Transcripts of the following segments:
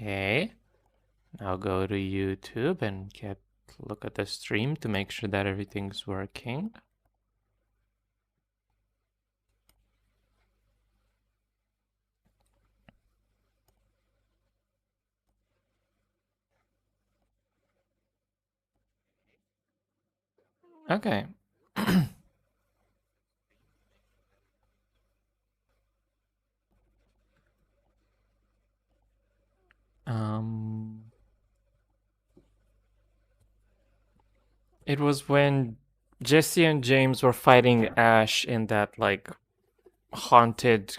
Okay. Now go to YouTube and look at the stream to make sure that everything's working. Okay. It was when Jesse and James were fighting Ash in that like haunted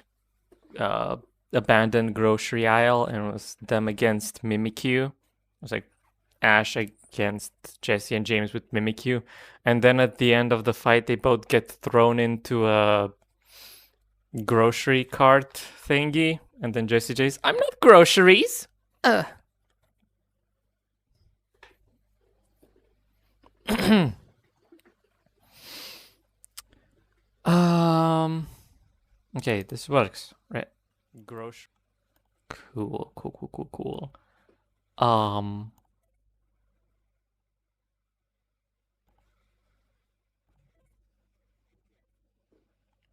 abandoned grocery aisle, and it was them against Mimikyu. It was like Ash against Jesse and James with Mimikyu. And then at the end of the fight they both get thrown into a grocery cart thingy, and then Jesse J's, I'm not groceries. Okay, this works, right? Grocery. Cool.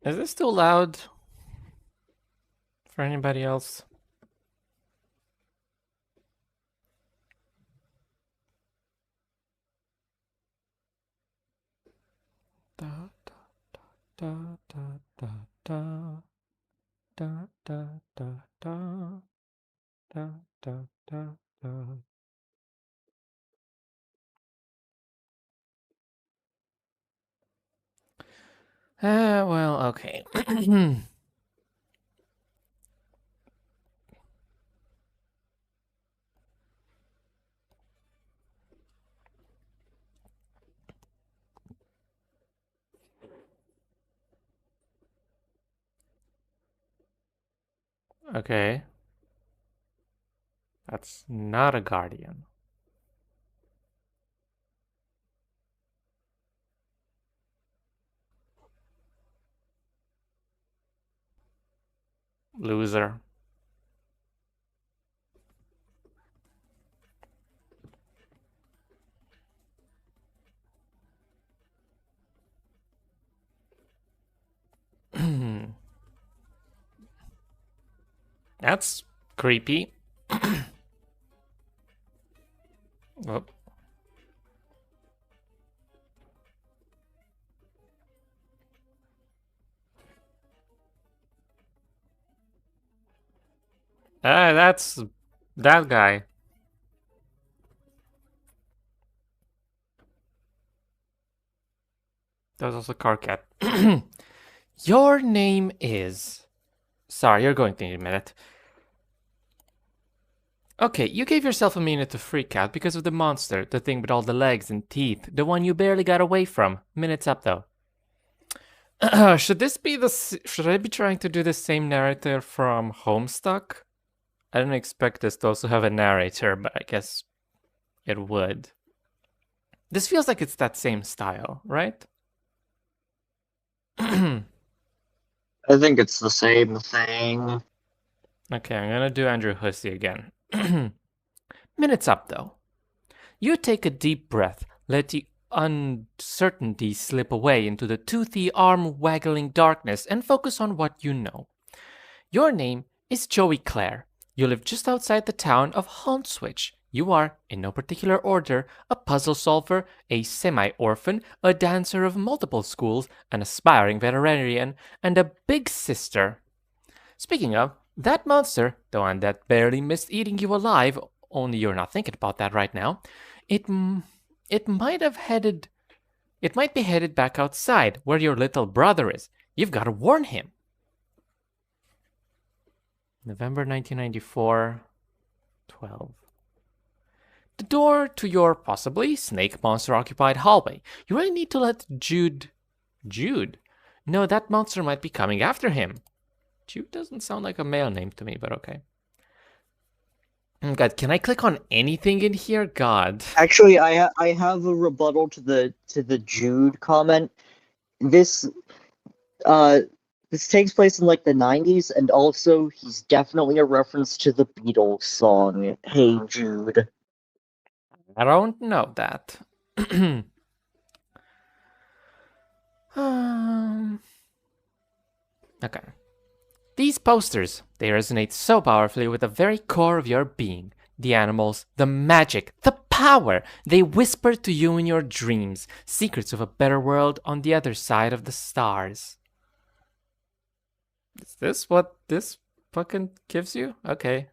Is this too loud for anybody else? Da da da da da da da da da da da da da da. Well, okay. Okay. That's not a guardian. Loser. That's creepy. Oh. That's that guy. That was also Car Cat. Your name is... Sorry, you're going to need a minute. Okay, you gave yourself a minute to freak out because of the monster, the thing with all the legs and teeth, the one you barely got away from. Minute's up, though. Should I be trying to do the same narrator from Homestuck? I didn't expect this to also have a narrator, but I guess it would. This feels like it's that same style, right? I think it's the same thing. Okay, I'm gonna do Andrew Hussey again. Minute's up, though. You take a deep breath, let the uncertainty slip away into the toothy, arm-waggling darkness, and focus on what you know. Your name is Joey Clare. You live just outside the town of Hauntwich. You are, in no particular order, a puzzle solver, a semi-orphan, a dancer of multiple schools, an aspiring veterinarian, and a big sister. Speaking of, that monster, the one that barely missed eating you alive, only you're not thinking about that right now, it might be headed back outside where your little brother is. You've got to warn him. November 1994, 12. The door to your possibly snake monster occupied hallway. You really need to let Jude know that monster might be coming after him. Jude doesn't sound like a male name to me, but okay. God, can I click on anything in here? God. Actually, I have a rebuttal to the Jude comment. This This takes place in like the 90s, and also he's definitely a reference to the Beatles song, Hey Jude. I don't know that. Okay. These posters, they resonate so powerfully with the very core of your being. The animals, the magic, the power. They whisper to you in your dreams, secrets of a better world on the other side of the stars. Is this what this fucking gives you? Okay.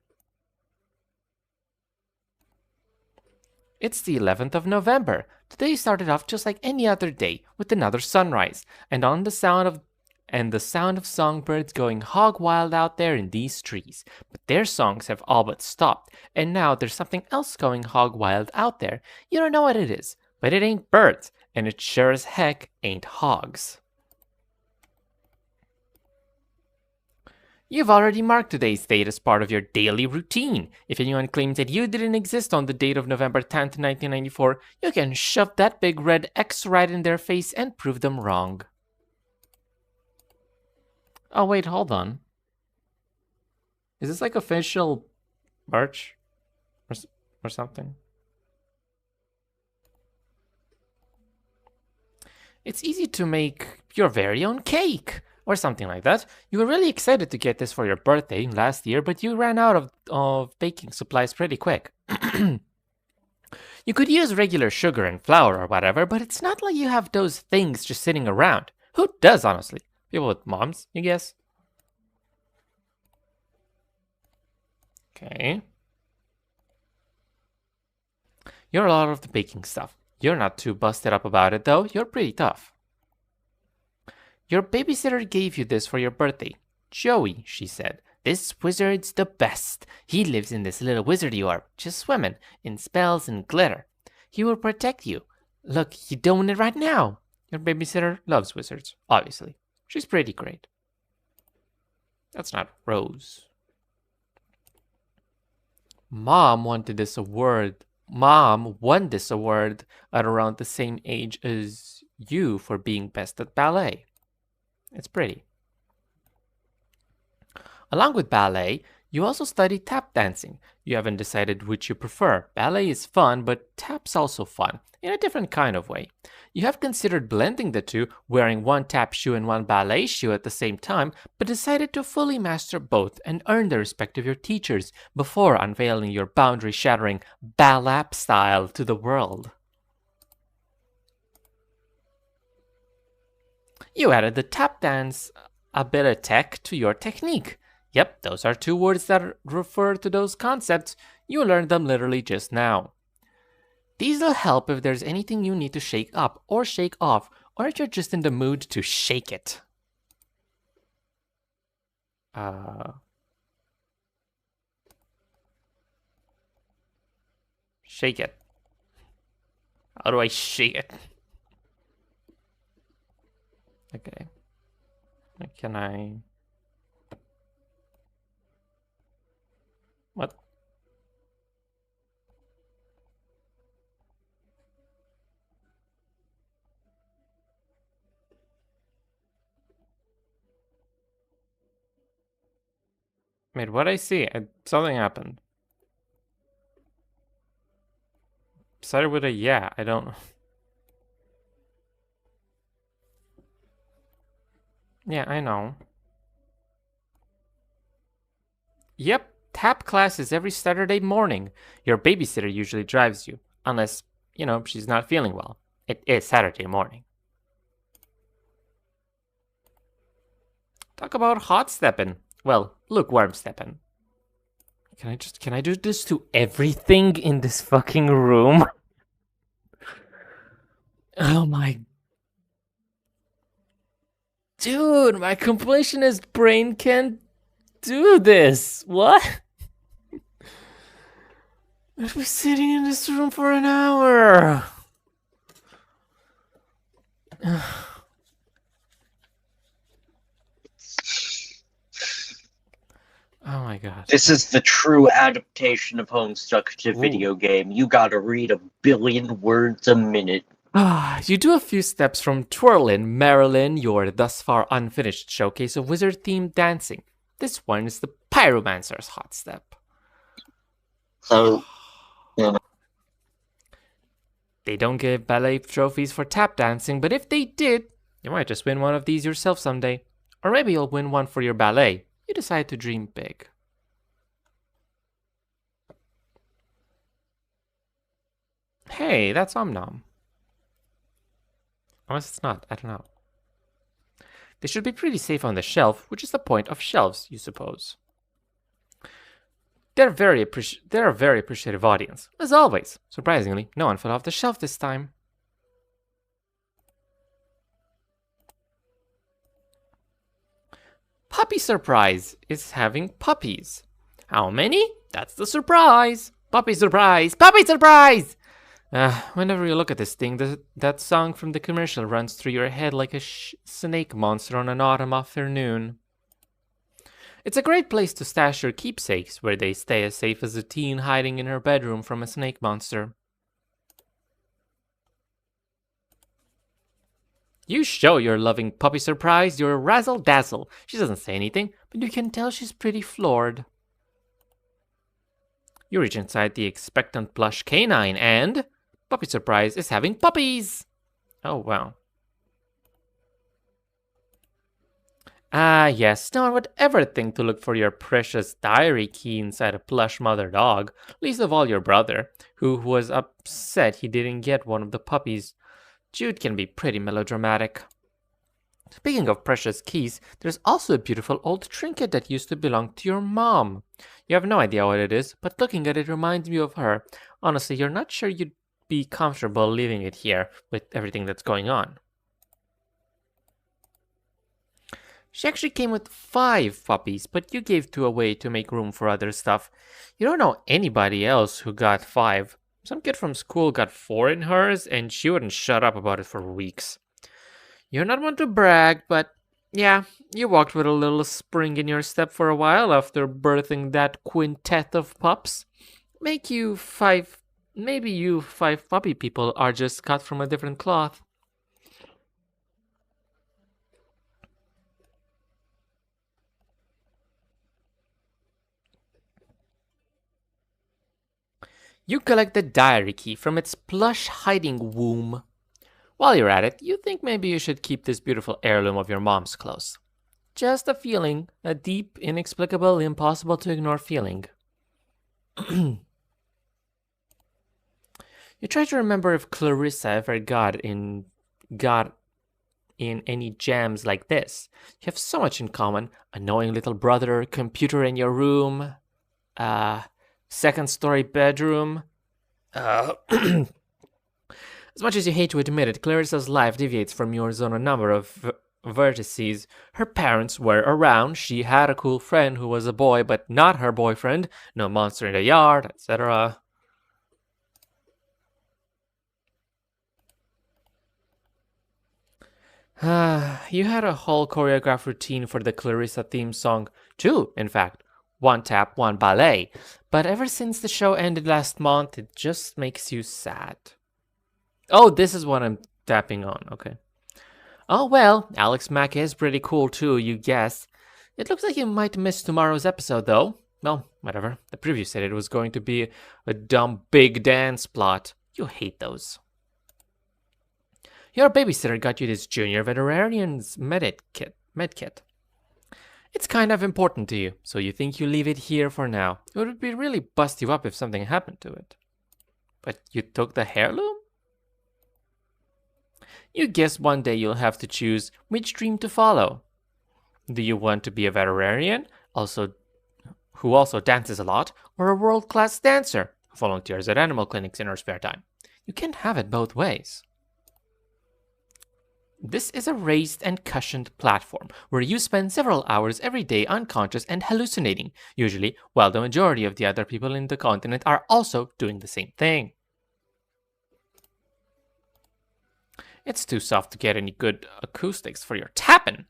It's the 11th of November. Today started off just like any other day, with another sunrise, and the sound of songbirds going hog wild out there in these trees. But their songs have all but stopped, and now there's something else going hog wild out there. You don't know what it is, but it ain't birds, and it sure as heck ain't hogs. You've already marked today's date as part of your daily routine. If anyone claims that you didn't exist on the date of November 10th, 1994, you can shove that big red X right in their face and prove them wrong. Oh, wait, hold on. Is this like official merch or something? It's easy to make your very own cake or something like that. You were really excited to get this for your birthday last year, but you ran out of baking supplies pretty quick. You could use regular sugar and flour or whatever, but it's not like you have those things just sitting around. Who does, honestly? People with moms, you guess? Okay. You're a lot of the baking stuff. You're not too busted up about it, though. You're pretty tough. Your babysitter gave you this for your birthday. Joey, she said. This wizard's the best. He lives in this little wizardy orb, just swimming in spells and glitter. He will protect you. Look, he's doing it right now. Your babysitter loves wizards, obviously. She's pretty great. That's not Rose. Mom won this award at around the same age as you for being best at ballet. It's pretty. Along with ballet, you also study tap dancing. You haven't decided which you prefer. Ballet is fun, but tap's also fun, in a different kind of way. You have considered blending the two, wearing one tap shoe and one ballet shoe at the same time, but decided to fully master both and earn the respect of your teachers before unveiling your boundary-shattering ballap style to the world. You added the tap dance abilitech to your technique. Yep, those are two words that refer to those concepts. You learned them literally just now. These'll help if there's anything you need to shake up or shake off, or if you're just in the mood to shake it. Shake it. How do I shake it? Okay. Can I... What? Wait, what I see? Something happened. Started with a yeah, I don't... Yeah, I know. Yep, tap class is every Saturday morning. Your babysitter usually drives you, unless, she's not feeling well. It is Saturday morning. Talk about hot stepping. Well, lukewarm stepping. Can I do this to everything in this fucking room? Oh my... Dude, my completionist brain can't do this. What? I've been sitting in this room for an hour. Oh my god. This is the true adaptation of Homestuck to video game. You gotta read 1 billion words a minute. You do a few steps from Twirlin', Marilyn, your thus far unfinished showcase of wizard-themed dancing. This one is the Pyromancer's hot step. So, yeah. They don't give ballet trophies for tap dancing, but if they did, you might just win one of these yourself someday. Or maybe you'll win one for your ballet. You decide to dream big. Hey, that's Omnom. Unless it's not, I don't know. They should be pretty safe on the shelf, which is the point of shelves, you suppose. They're a very appreciative audience, as always. Surprisingly, no one fell off the shelf this time. Puppy Surprise is having puppies. How many? That's the surprise. Puppy Surprise! Puppy Surprise! Whenever you look at this thing, that song from the commercial runs through your head like a snake monster on an autumn afternoon. It's a great place to stash your keepsakes, where they stay as safe as a teen hiding in her bedroom from a snake monster. You show your loving Puppy Surprise your razzle-dazzle. She doesn't say anything, but you can tell she's pretty floored. You reach inside the expectant plush canine and... Puppy Surprise is having puppies! Oh, wow. Ah, yes, no one would ever think to look for your precious diary key inside a plush mother dog, least of all your brother, who was upset he didn't get one of the puppies. Jude can be pretty melodramatic. Speaking of precious keys, there's also a beautiful old trinket that used to belong to your mom. You have no idea what it is, but looking at it reminds me of her. Honestly, you're not sure you'd be comfortable leaving it here with everything that's going on. She actually came with 5 puppies, but you gave 2 away to make room for other stuff. You don't know anybody else who got 5. Some kid from school got 4 in hers, and she wouldn't shut up about it for weeks. You're not one to brag, but yeah, you walked with a little spring in your step for a while after birthing that quintet of pups. Maybe you 5 puppy people are just cut from a different cloth. You collect the diary key from its plush hiding womb. While you're at it, you think maybe you should keep this beautiful heirloom of your mom's close. Just a feeling, a deep, inexplicable, impossible to ignore feeling. You try to remember if Clarissa ever got in any jams like this. You have so much in common. Annoying little brother, computer in your room, second story bedroom. As much as you hate to admit it, Clarissa's life deviates from yours on a number of vertices. Her parents were around, she had a cool friend who was a boy but not her boyfriend, no monster in the yard, etc. You had a whole choreographed routine for the Clarissa theme song, 2, in fact. 1 tap, 1 ballet. But ever since the show ended last month, it just makes you sad. Oh, this is what I'm tapping on, okay. Oh well, Alex Mack is pretty cool too, you guess. It looks like you might miss tomorrow's episode though. Well, whatever. The preview said it was going to be a dumb big dance plot. You hate those. Your babysitter got you this junior veterinarian's med kit. It's kind of important to you, so you think you leave it here for now. It would be really bust you up if something happened to it. But you took the heirloom? You guess one day you'll have to choose which dream to follow. Do you want to be a veterinarian, who also dances a lot, or a world-class dancer who volunteers at animal clinics in her spare time? You can't have it both ways. This is a raised and cushioned platform where you spend several hours every day unconscious and hallucinating, usually while the majority of the other people in the continent are also doing the same thing. It's too soft to get any good acoustics for your tapping.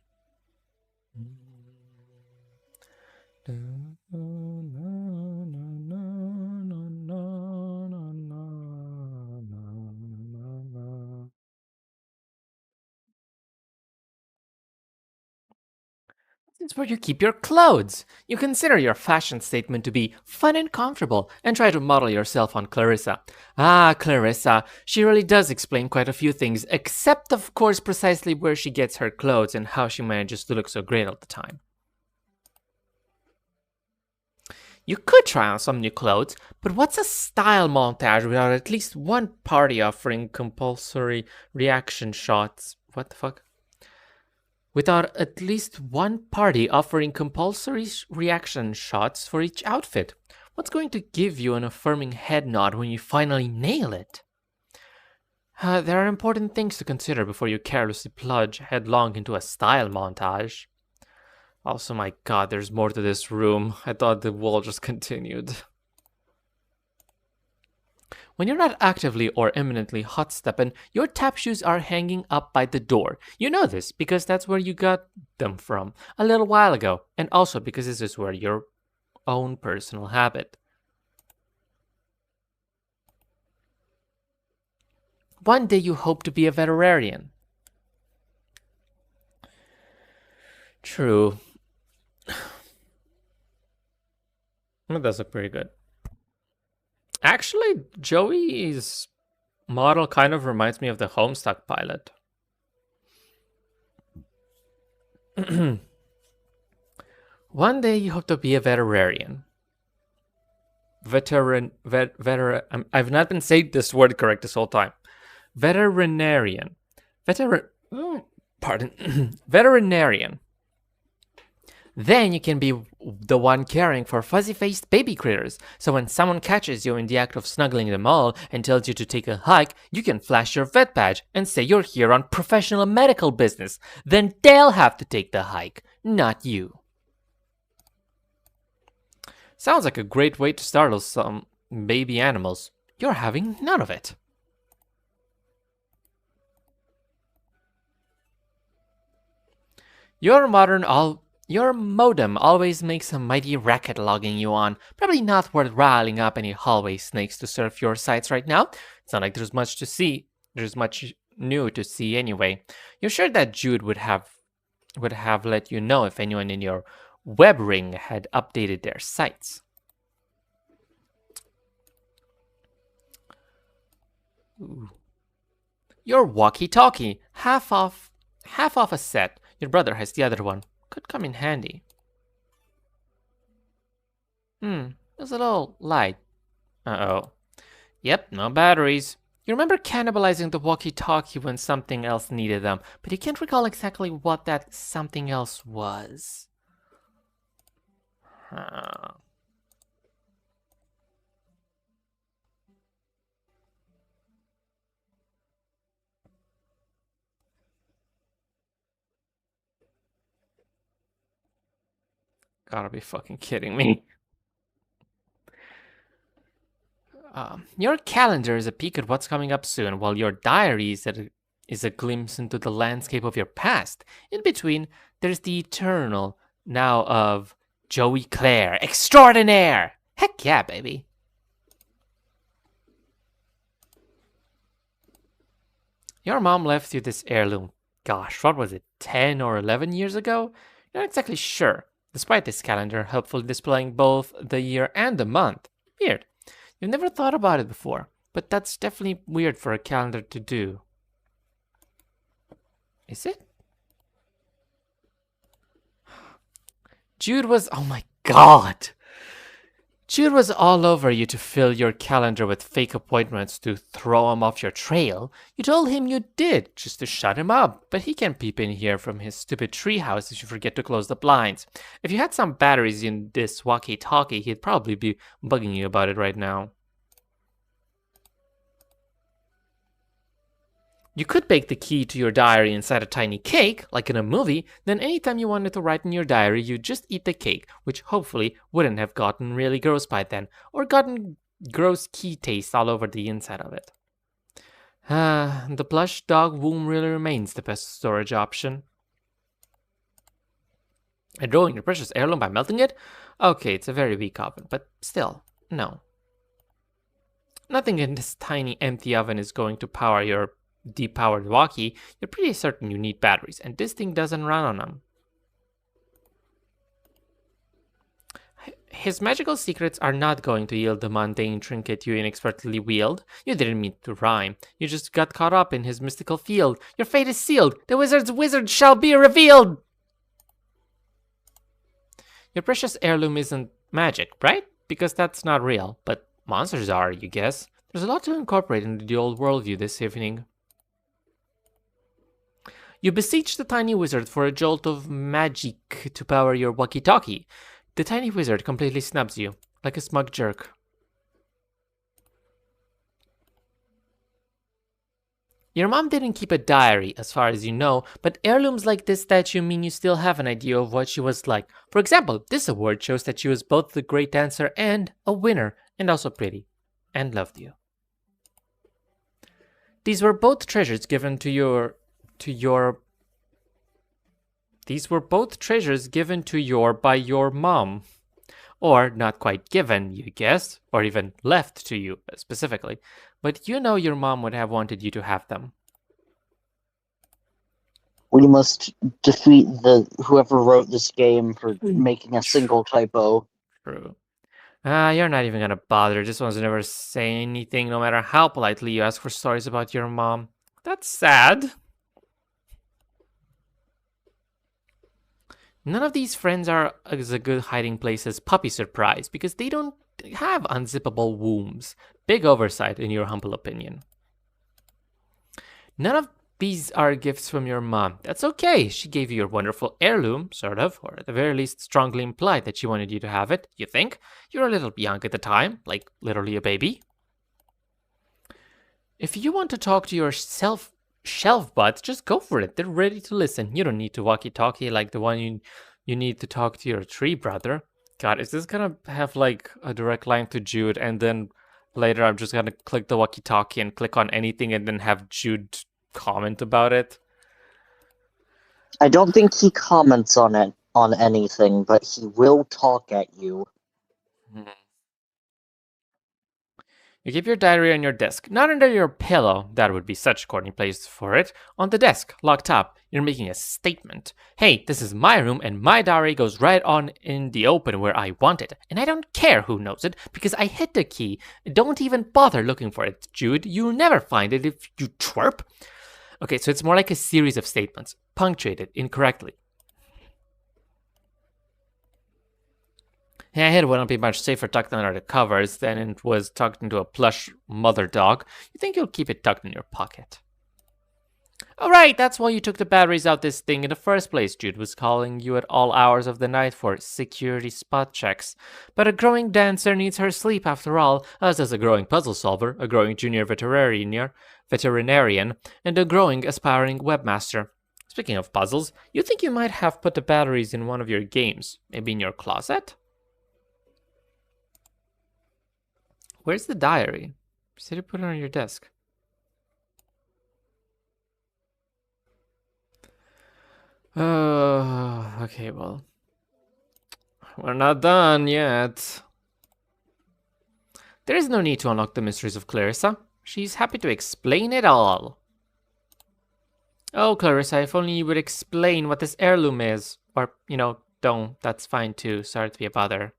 This is where you keep your clothes. You consider your fashion statement to be fun and comfortable and try to model yourself on Clarissa. Ah, Clarissa, she really does explain quite a few things, except of course precisely where she gets her clothes and how she manages to look so great all the time. You could try on some new clothes, but what's a style montage without at least one party offering compulsory reaction shots? What the fuck? Without at least one party offering compulsory reaction shots for each outfit. What's going to give you an affirming head nod when you finally nail it? There are important things to consider before you carelessly plunge headlong into a style montage. Also, my god, there's more to this room. I thought the wall just continued. When you're not actively or imminently hot stepping, your tap shoes are hanging up by the door. You know this because that's where you got them from a little while ago, and also because this is where your own personal habit. One day you hope to be a veterinarian. True. That does look pretty good. Actually, Joey's model kind of reminds me of the Homestuck pilot. One day you hope to be a veterinarian. I've not been saying this word correct this whole time. Veterinarian. Veterinarian. Then you can be the one caring for fuzzy-faced baby critters, so when someone catches you in the act of snuggling them all and tells you to take a hike, you can flash your vet badge and say you're here on professional medical business. Then they'll have to take the hike, not you. Sounds like a great way to startle some baby animals. You're having none of it. Your modem always makes a mighty racket logging you on. Probably not worth riling up any hallway snakes to surf your sites right now. It's not like there's much to see. There's much new to see anyway. You're sure that Jude would have let you know if anyone in your web ring had updated their sites. Ooh. Your walkie-talkie, half off a set. Your brother has the other one. Could come in handy. It's a little light. Uh-oh. Yep, no batteries. You remember cannibalizing the walkie-talkie when something else needed them, but you can't recall exactly what that something else was. Gotta be fucking kidding me. Your calendar is a peek at what's coming up soon, while your diary is a glimpse into the landscape of your past. In between, there's the eternal now of Joey Clare extraordinaire. Heck yeah, baby. Your mom left you this heirloom. Gosh, what was it, 10 or 11 years ago? You're not exactly sure, despite this calendar helpfully displaying both the year and the month. Weird. You've never thought about it before, but that's definitely weird for a calendar to do. Is it? Jude was, oh my god! Jude was all over you to fill your calendar with fake appointments to throw him off your trail. You told him you did, just to shut him up, but he can peep in here from his stupid treehouse if you forget to close the blinds. If you had some batteries in this walkie-talkie, he'd probably be bugging you about it right now. You could bake the key to your diary inside a tiny cake, like in a movie, then anytime you wanted to write in your diary, you'd just eat the cake, which hopefully wouldn't have gotten really gross by then, or gotten gross key taste all over the inside of it. The plush dog womb really remains the best storage option. And ruin your precious heirloom by melting it? Okay, it's a very weak oven, but still, no. Nothing in this tiny empty oven is going to power your depowered walkie. You're pretty certain you need batteries, and this thing doesn't run on them. His magical secrets are not going to yield the mundane trinket you inexpertly wield. You didn't mean to rhyme. You just got caught up in his mystical field. Your fate is sealed. The wizard's wizard shall be revealed. Your precious heirloom isn't magic, right? Because that's not real. But monsters are, you guess. There's a lot to incorporate into the old worldview this evening. You beseech the tiny wizard for a jolt of magic to power your walkie-talkie. The tiny wizard completely snubs you, like a smug jerk. Your mom didn't keep a diary, as far as you know, but heirlooms like this statue mean you still have an idea of what she was like. For example, this award shows that she was both the great dancer and a winner, and also pretty, and loved you. These were both treasures given by your mom. Or not quite given, you guessed, or even left to you specifically. But you know your mom would have wanted you to have them. We must defeat whoever wrote this game for making a single typo. True. You're not even gonna bother. This one's never say anything, no matter how politely you ask for stories about your mom. That's sad. None of these friends are as a good hiding place as Puppy Surprise, because they don't have unzippable wombs. Big oversight, in your humble opinion. None of these are gifts from your mom. That's okay. She gave you your wonderful heirloom, sort of, or at the very least strongly implied that she wanted you to have it, you think? You're a little young at the time, like literally a baby. If you want to talk to your shelf butts, just go for it. They're ready to listen. You don't need to walkie-talkie like the one you need to talk to your tree brother. God, is this gonna have like a direct line to Jude, and then later I'm just gonna click the walkie-talkie and click on anything and then have Jude comment about it? I don't think he comments on anything, but he will talk at you. You keep your diary on your desk, not under your pillow. That would be such a corny place for it. On the desk, locked up. You're making a statement. Hey, this is my room, and my diary goes right on in the open where I want it. And I don't care who knows it, because I hit the key. Don't even bother looking for it, Jude. You'll never find it if you twerp. Okay, so it's more like a series of statements, punctuated incorrectly. Yeah, it wouldn't be much safer tucked under the covers than it was tucked into a plush mother dog. You think you'll keep it tucked in your pocket. Alright, that's why you took the batteries out this thing in the first place. Jude was calling you at all hours of the night for security spot checks. But a growing dancer needs her sleep after all, as does a growing puzzle solver, a growing junior veterinarian, and a growing aspiring webmaster. Speaking of puzzles, you think you might have put the batteries in one of your games, maybe in your closet? Where's the diary? You said you put it on your desk. Okay, well. We're not done yet. There is no need to unlock the mysteries of Clarissa. She's happy to explain it all. Oh, Clarissa, if only you would explain what this heirloom is. Or, don't. That's fine too. Sorry to be a bother.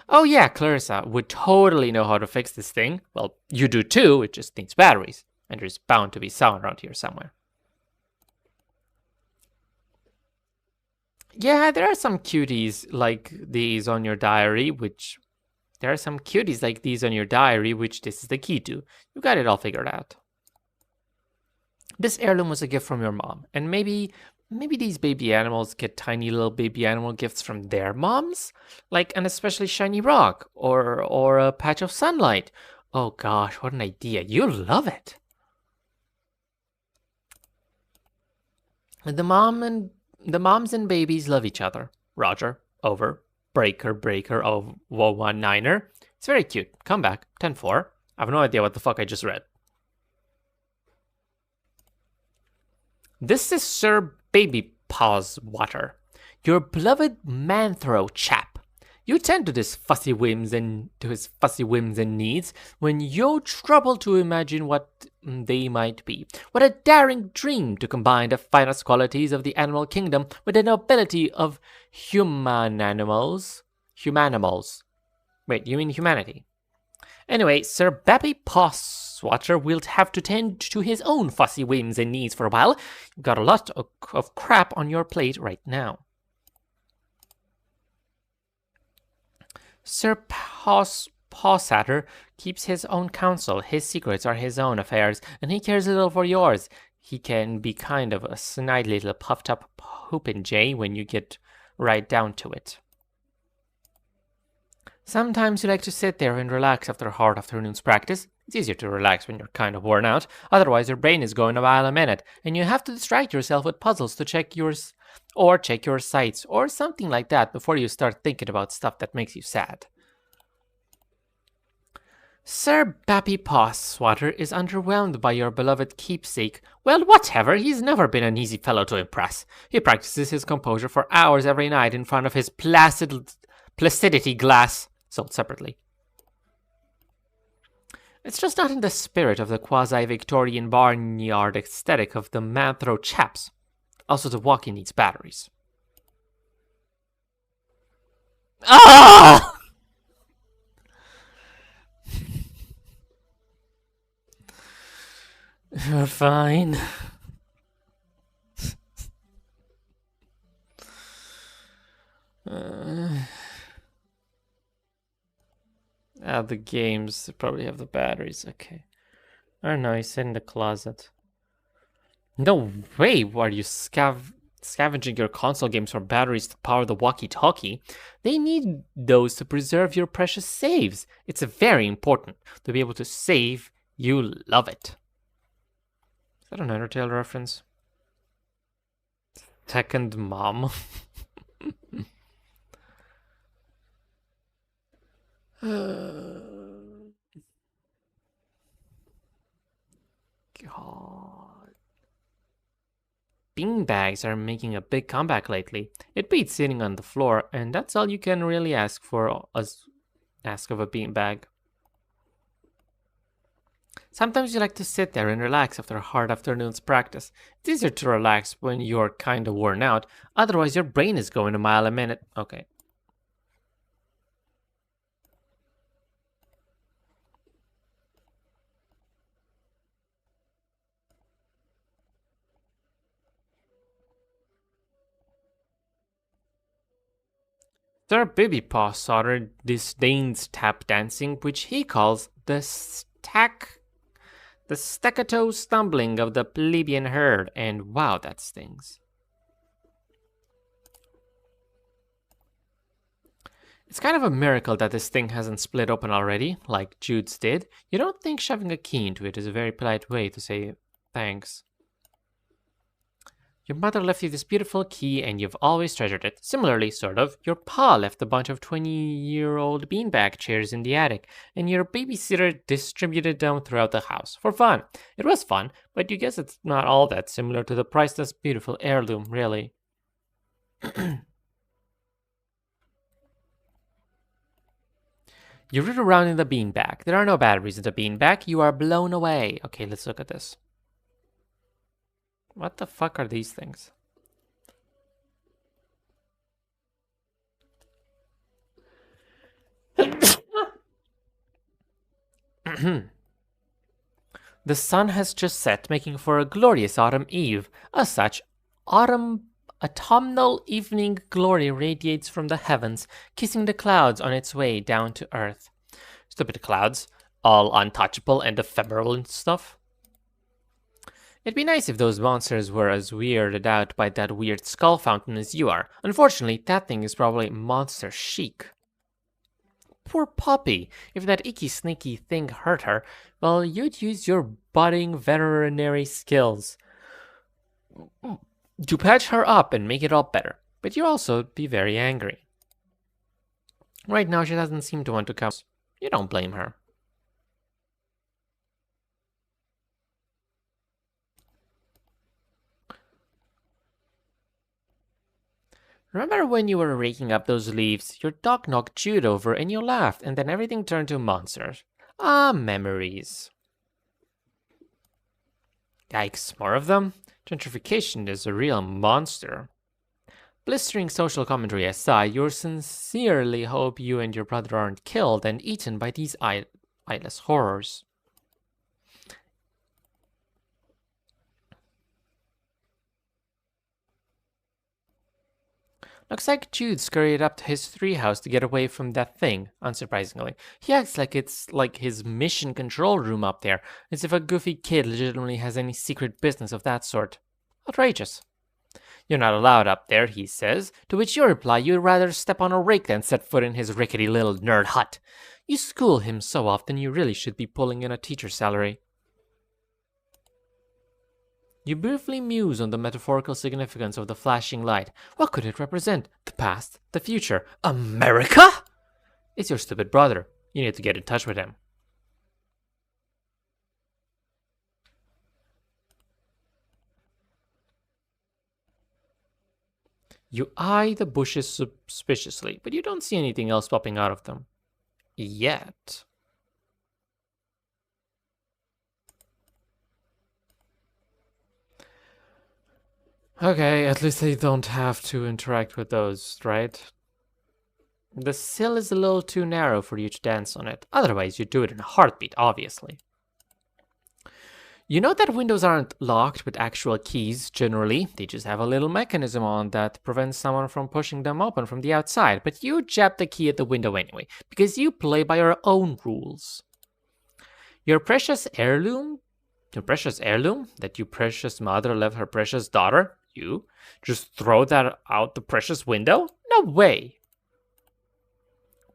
Oh yeah, Clarissa would totally know how to fix this thing. Well, you do too, it just needs batteries. And there's bound to be some around here somewhere. Yeah, there are some cuties like these on your diary, which this is the key to. You got it all figured out. This heirloom was a gift from your mom, and maybe these baby animals get tiny little baby animal gifts from their moms? Like an especially shiny rock, or a patch of sunlight. Oh gosh, what an idea. You'll love it. And the moms and babies love each other. Roger, over. Breaker, oh, 1-9er. It's very cute. Come back. 10-4. I have no idea what the fuck I just read. This is Sir Baby Paws Water, your beloved Manthro chap. You tend to his fussy whims and needs when you trouble to imagine what they might be. What a daring dream to combine the finest qualities of the animal kingdom with the nobility of human animals. humanimals. Wait, you mean humanity? Anyway, Sir Bappy Posswater will have to tend to his own fussy whims and needs for a while. You've got a lot of crap on your plate right now. Sir Pawsatter keeps his own counsel. His secrets are his own affairs, and he cares little for yours. He can be kind of a snide little puffed-up hoopin' when you get right down to it. Sometimes you like to sit there and relax after a hard afternoon's practice. It's easier to relax when you're kind of worn out, otherwise your brain is going a mile a minute, and you have to distract yourself with puzzles to check your sights, or something like that before you start thinking about stuff that makes you sad. Sir Bappy Posswater is underwhelmed by your beloved keepsake. Well, whatever, he's never been an easy fellow to impress. He practices his composure for hours every night in front of his placidity glass, sold separately. It's just not in the spirit of the quasi-Victorian barnyard aesthetic of the Manthro chaps. Also, the walkie needs batteries. Ah! You're fine. The games probably have the batteries. Okay. Oh no, he's in the closet. No way are you scavenging your console games for batteries to power the walkie-talkie. They need those to preserve your precious saves. It's very important to be able to save. You love it. Is that an Undertale reference? Second mom. God. Beanbags are making a big comeback lately. It beats sitting on the floor, and that's all you can really ask of a beanbag. Sometimes you like to sit there and relax after a hard afternoon's practice. It's easier to relax when you're kind of worn out, otherwise your brain is going a mile a minute. Okay. Sir Bibbypaw disdains tap dancing, which he calls the staccato stumbling of the plebeian herd, and wow, that stings. It's kind of a miracle that this thing hasn't split open already, like Jude's did. You don't think shoving a key into it is a very polite way to say thanks. Your mother left you this beautiful key and you've always treasured it. Similarly, sort of, your pa left a bunch of 20-year-old beanbag chairs in the attic, and your babysitter distributed them throughout the house. For fun. It was fun, but you guess it's not all that similar to the priceless, beautiful heirloom, really. You root around in the beanbag. There are no batteries in the beanbag. You are blown away. Okay, let's look at this. What the fuck are these things? The sun has just set, making for a glorious autumn eve. As such, autumnal evening glory radiates from the heavens, kissing the clouds on its way down to earth. Stupid clouds, all untouchable and ephemeral and stuff. It'd be nice if those monsters were as weirded out by that weird skull fountain as you are. Unfortunately, that thing is probably monster chic. Poor puppy. If that icky sneaky thing hurt her, well, you'd use your budding veterinary skills to patch her up and make it all better. But you'd also be very angry. Right now, she doesn't seem to want to come. You don't blame her. Remember when you were raking up those leaves? Your dog knocked Jude over and you laughed, and then everything turned to monsters. Ah, memories. Yikes, more of them? Gentrification is a real monster. Blistering social commentary aside, you sincerely hope you and your brother aren't killed and eaten by these eyeless horrors. Looks like Jude scurried up to his treehouse to get away from that thing, unsurprisingly. He acts like it's like his mission control room up there, as if a goofy kid legitimately has any secret business of that sort. Outrageous. You're not allowed up there, he says, to which you reply you'd rather step on a rake than set foot in his rickety little nerd hut. You school him so often you really should be pulling in a teacher's salary. You briefly muse on the metaphorical significance of the flashing light. What could it represent? The past? The future? America? It's your stupid brother. You need to get in touch with him. You eye the bushes suspiciously, but you don't see anything else popping out of them. Yet. Okay, at least they don't have to interact with those, right? The sill is a little too narrow for you to dance on it. Otherwise, you'd do it in a heartbeat, obviously. You know that windows aren't locked with actual keys, generally. They just have a little mechanism on that prevents someone from pushing them open from the outside. But you jab the key at the window anyway, because you play by your own rules. Your precious heirloom that your precious mother left her precious daughter, you just throw that out the precious window? No way.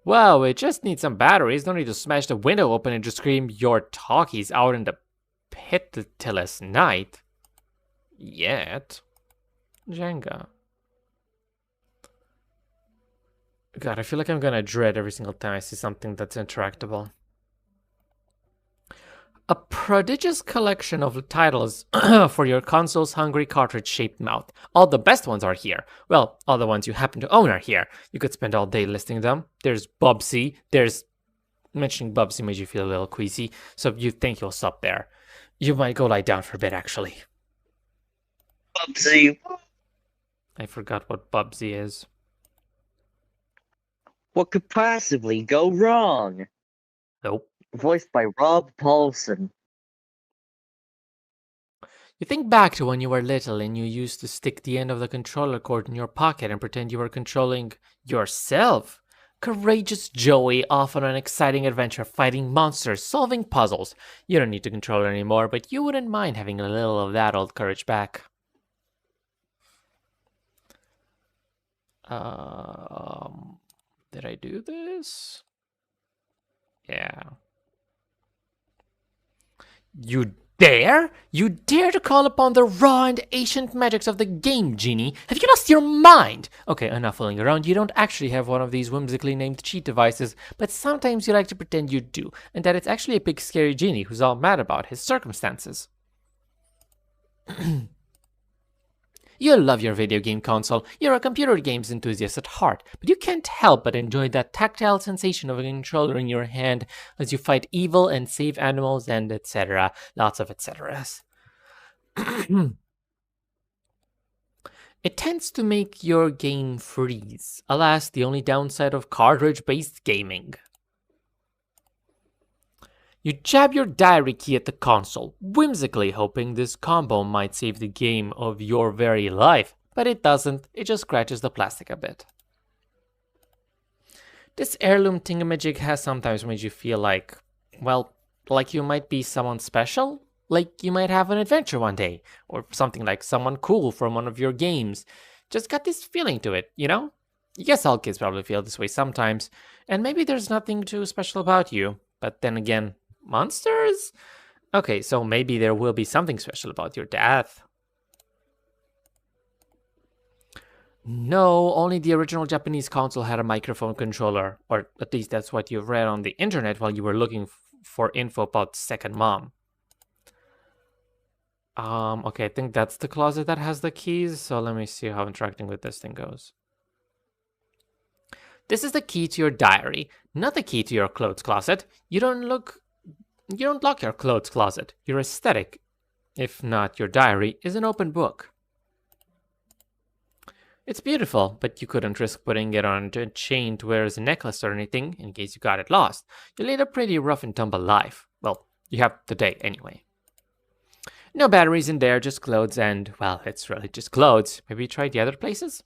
Well, it just needs some batteries. No need to smash the window open and just scream your talkies out in the pitiless night. Yet. Jenga. God, I feel like I'm gonna dread every single time I see something that's interactable. A prodigious collection of titles for your console's hungry cartridge-shaped mouth. All the best ones are here. Well, all the ones you happen to own are here. You could spend all day listing them. There's Bubsy. Mentioning Bubsy made you feel a little queasy, so you think you'll stop there. You might go lie down for a bit, actually. Bubsy. I forgot what Bubsy is. What could possibly go wrong? Nope. Voiced by Rob Paulson. You think back to when you were little and you used to stick the end of the controller cord in your pocket and pretend you were controlling yourself. Courageous Joey off on an exciting adventure fighting monsters, solving puzzles. You don't need to control it anymore, but you wouldn't mind having a little of that old courage back. Did I do this? Yeah. You dare? You dare to call upon the raw and ancient magics of the game, Genie? Have you lost your mind? Okay, enough fooling around. You don't actually have one of these whimsically named cheat devices, but sometimes you like to pretend you do, and that it's actually a big scary genie who's all mad about his circumstances. You love your video game console. You're a computer games enthusiast at heart, but you can't help but enjoy that tactile sensation of a controller in your hand as you fight evil and save animals and etc. Lots of etceteras. It tends to make your game freeze. Alas, the only downside of cartridge-based gaming. You jab your diary key at the console, whimsically hoping this combo might save the game of your very life, but it doesn't, it just scratches the plastic a bit. This heirloom thingamajig has sometimes made you feel like, well, like you might be someone special? Like you might have an adventure one day, or something like someone cool from one of your games. Just got this feeling to it, you know? I guess all kids probably feel this way sometimes, and maybe there's nothing too special about you, but then again, monsters? Okay, so maybe there will be something special about your death. No, only the original Japanese console had a microphone controller, or at least that's what you've read on the internet while you were looking for info about Second Mom. Okay, I think that's the closet that has the keys, so let me see how interacting with this thing goes. This is the key to your diary, not the key to your clothes closet. You don't lock your clothes closet. Your aesthetic, if not your diary, is an open book. It's beautiful, but you couldn't risk putting it on a chain to wear as a necklace or anything in case you got it lost. You lead a pretty rough and tumble life. Well, you have today anyway. No batteries in there, just clothes and, well, it's really just clothes. Maybe try the other places?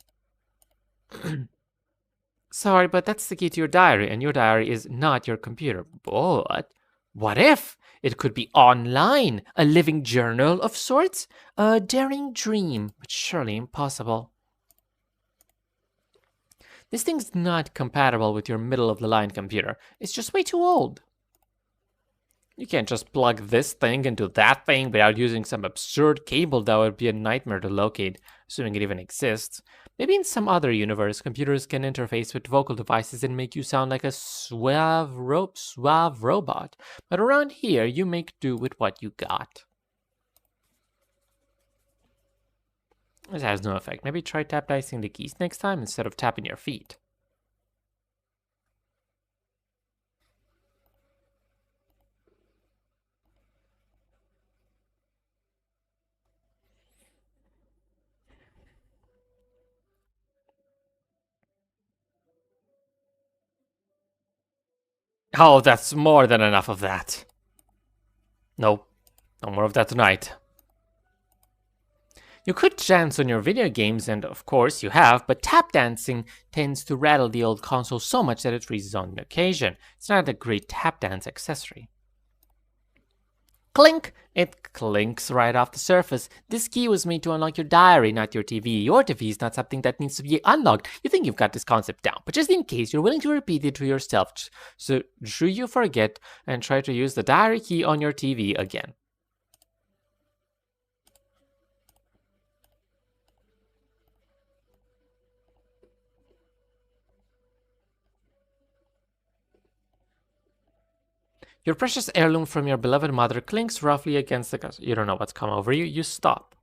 Sorry, but that's the key to your diary, and your diary is not your computer. But what if it could be online? A living journal of sorts? A daring dream, but surely impossible. This thing's not compatible with your middle-of-the-line computer. It's just way too old. You can't just plug this thing into that thing without using some absurd cable that would be a nightmare to locate, assuming it even exists. Maybe in some other universe, computers can interface with vocal devices and make you sound like a suave robot. But around here, you make do with what you got. This has no effect. Maybe try tap dicing the keys next time instead of tapping your feet. Oh, that's more than enough of that. Nope, no more of that tonight. You could dance on your video games, and of course you have, but tap dancing tends to rattle the old console so much that it freezes on occasion. It's not a great tap dance accessory. Clink! It clinks right off the surface. This key was made to unlock your diary, not your TV. Your TV is not something that needs to be unlocked. You think you've got this concept down, but just in case, you're willing to repeat it to yourself. So should you forget and try to use the diary key on your TV again. Your precious heirloom from your beloved mother clinks roughly against the glass. You don't know what's come over you. You stop.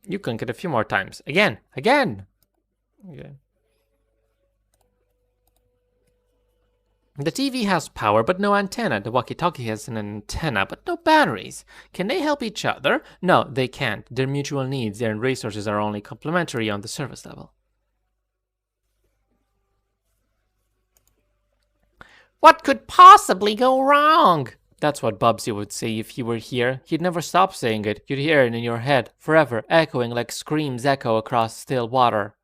You clink it a few more times. Again. Again. The TV has power, but no antenna. The walkie-talkie has an antenna, but no batteries. Can they help each other? No, they can't. Their mutual needs and resources are only complementary on the surface level. What could possibly go wrong? That's what Bubsy would say if he were here. He'd never stop saying it. You'd hear it in your head, forever, echoing like screams echo across still water.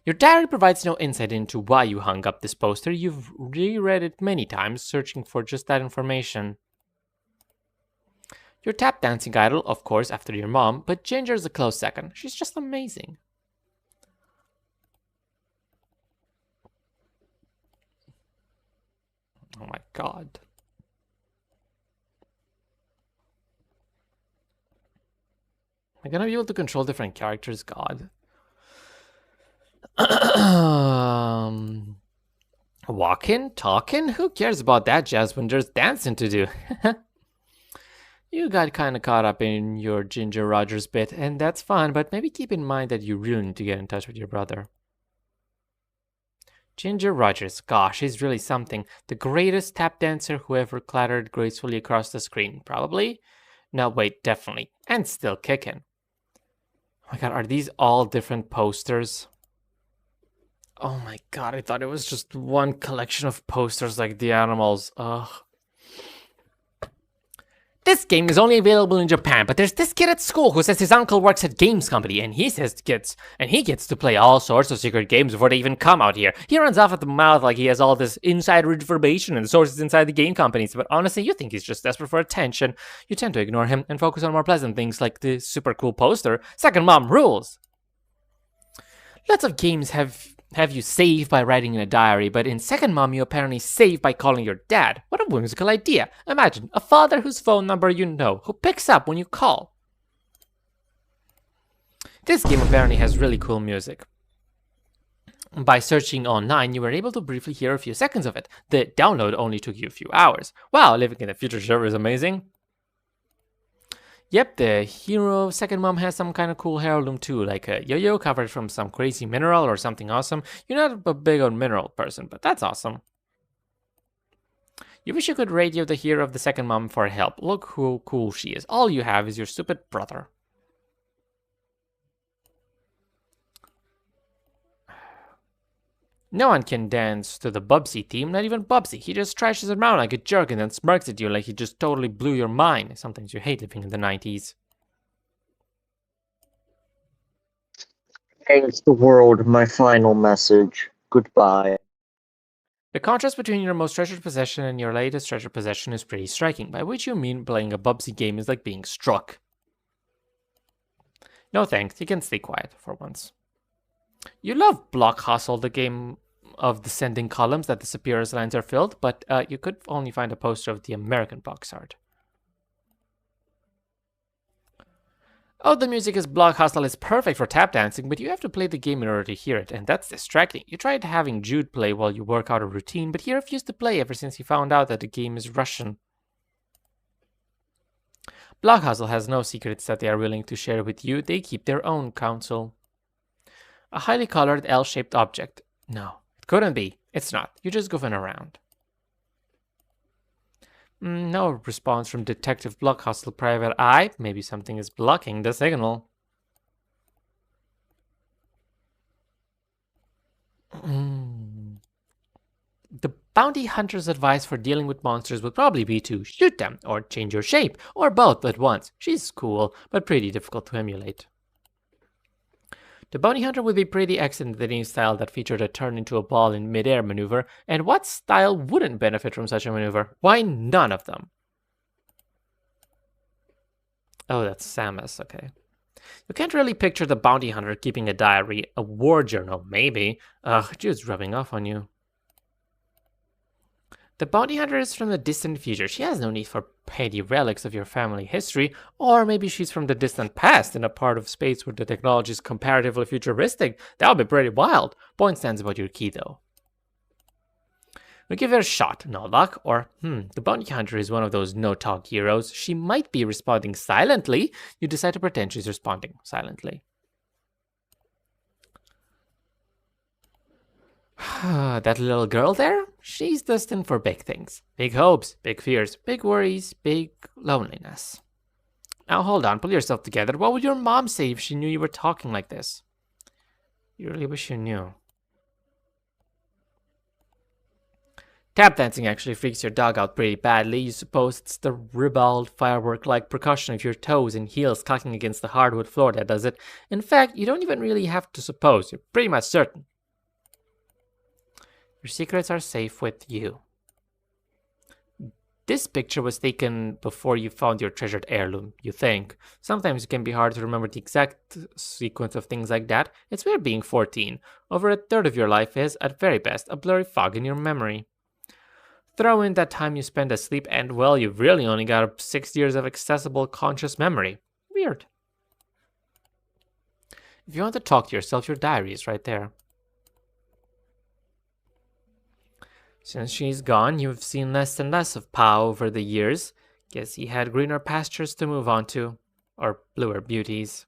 Your diary provides no insight into why you hung up this poster. You've reread it many times, searching for just that information. Your tap dancing idol, of course, after your mom, but Ginger's a close second. She's just amazing. Oh my god. Am I gonna be able to control different characters? God. Walking? Talking? Who cares about that jazz when there's dancing to do? You got kinda caught up in your Ginger Rogers bit, and that's fine, but maybe keep in mind that you really need to get in touch with your brother. Ginger Rogers, gosh, he's really something. The greatest tap dancer who ever clattered gracefully across the screen, probably? No, wait, definitely. And still kicking. Oh my god, are these all different posters? Oh my god, I thought it was just one collection of posters like the animals. Ugh. This game is only available in Japan, but there's this kid at school who says his uncle works at games company, and he gets to play all sorts of secret games before they even come out here. He runs off at the mouth like he has all this insider information and sources inside the game companies, but honestly, you think he's just desperate for attention. You tend to ignore him and focus on more pleasant things like the super cool poster. Second Mom rules! Lots of games have you save by writing in a diary, but in Second Mom you apparently save by calling your dad. What a whimsical idea. Imagine, a father whose phone number you know, who picks up when you call. This game apparently has really cool music. By searching online, you were able to briefly hear a few seconds of it. The download only took you a few hours. Wow, living in the future sure is amazing. Yep, the hero of Second Mom has some kind of cool heirloom too, like a yo-yo covered from some crazy mineral or something awesome. You're not a big on mineral person, but that's awesome. You wish you could radio the hero of the Second Mom for help. Look how cool she is. All you have is your stupid brother. No one can dance to the Bubsy theme, not even Bubsy. He just trashes around like a jerk and then smirks at you like he just totally blew your mind. Sometimes you hate living in the 90s. Thanks the world, my final message. Goodbye. The contrast between your most treasured possession and your latest treasured possession is pretty striking, by which you mean playing a Bubsy game is like being struck. No thanks, you can stay quiet for once. You love Block Hustle, the game of descending columns that disappear as lines are filled, but you could only find a poster of the American box art. Oh, the music is Block Hustle is perfect for tap dancing, but you have to play the game in order to hear it, and that's distracting. You tried having Jude play while you work out a routine, but he refused to play ever since he found out that the game is Russian. Block Hustle has no secrets that they are willing to share with you. They keep their own counsel. A highly colored L-shaped object. No, it couldn't be. It's not. You're just goofing around. No response from Detective Block Hustle Private Eye. Maybe something is blocking the signal. The bounty hunter's advice for dealing with monsters would probably be to shoot them, or change your shape, or both at once. She's cool, but pretty difficult to emulate. The bounty hunter would be pretty excellent at any style that featured a turn into a ball in midair maneuver, and what style wouldn't benefit from such a maneuver? Why none of them? Oh, that's Samus, okay. You can't really picture the bounty hunter keeping a diary, a war journal, maybe. Ugh, just rubbing off on you. The bounty hunter is from the distant future. She has no need for petty relics of your family history, or maybe she's from the distant past in a part of space where the technology is comparatively futuristic. That would be pretty wild. Point stands about your key, though. We give her a shot, no luck, or, the bounty hunter is one of those no-talk heroes. She might be responding silently. You decide to pretend she's responding silently. That little girl there? She's destined for big things. Big hopes, big fears, big worries, big loneliness. Now hold on, pull yourself together. What would your mom say if she knew you were talking like this? You really wish you knew. Tap dancing actually freaks your dog out pretty badly. You suppose it's the ribald firework-like percussion of your toes and heels clacking against the hardwood floor that does it. In fact, you don't even really have to suppose. You're pretty much certain. Your secrets are safe with you. This picture was taken before you found your treasured heirloom, you think. Sometimes it can be hard to remember the exact sequence of things like that. It's weird being 14. Over a third of your life is, at very best, a blurry fog in your memory. Throw in that time you spend asleep and, well, you've really only got 6 years of accessible conscious memory. Weird. If you want to talk to yourself, your diary is right there. Since she's gone, you've seen less and less of Pa over the years. Guess he had greener pastures to move on to. Or bluer beauties.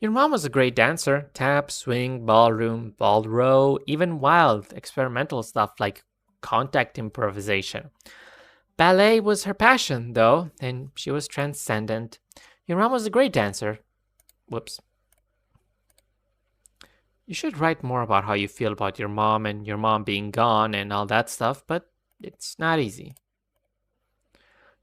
Your mom was a great dancer. Tap, swing, ballroom, ball row, even wild, experimental stuff like contact improvisation. Ballet was her passion, though, and she was transcendent. Your mom was a great dancer. Whoops. You should write more about how you feel about your mom and your mom being gone and all that stuff, but it's not easy.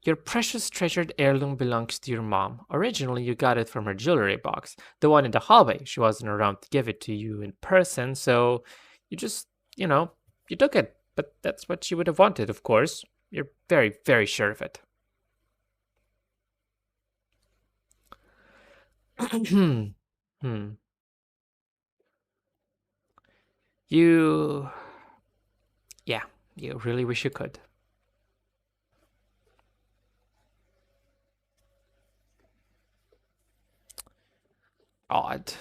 Your precious treasured heirloom belongs to your mom. Originally, you got it from her jewelry box, the one in the hallway. She wasn't around to give it to you in person, so you just, you took it. But that's what she would have wanted, of course. You're very, very sure of it. You... Yeah, you really wish you could. Odd.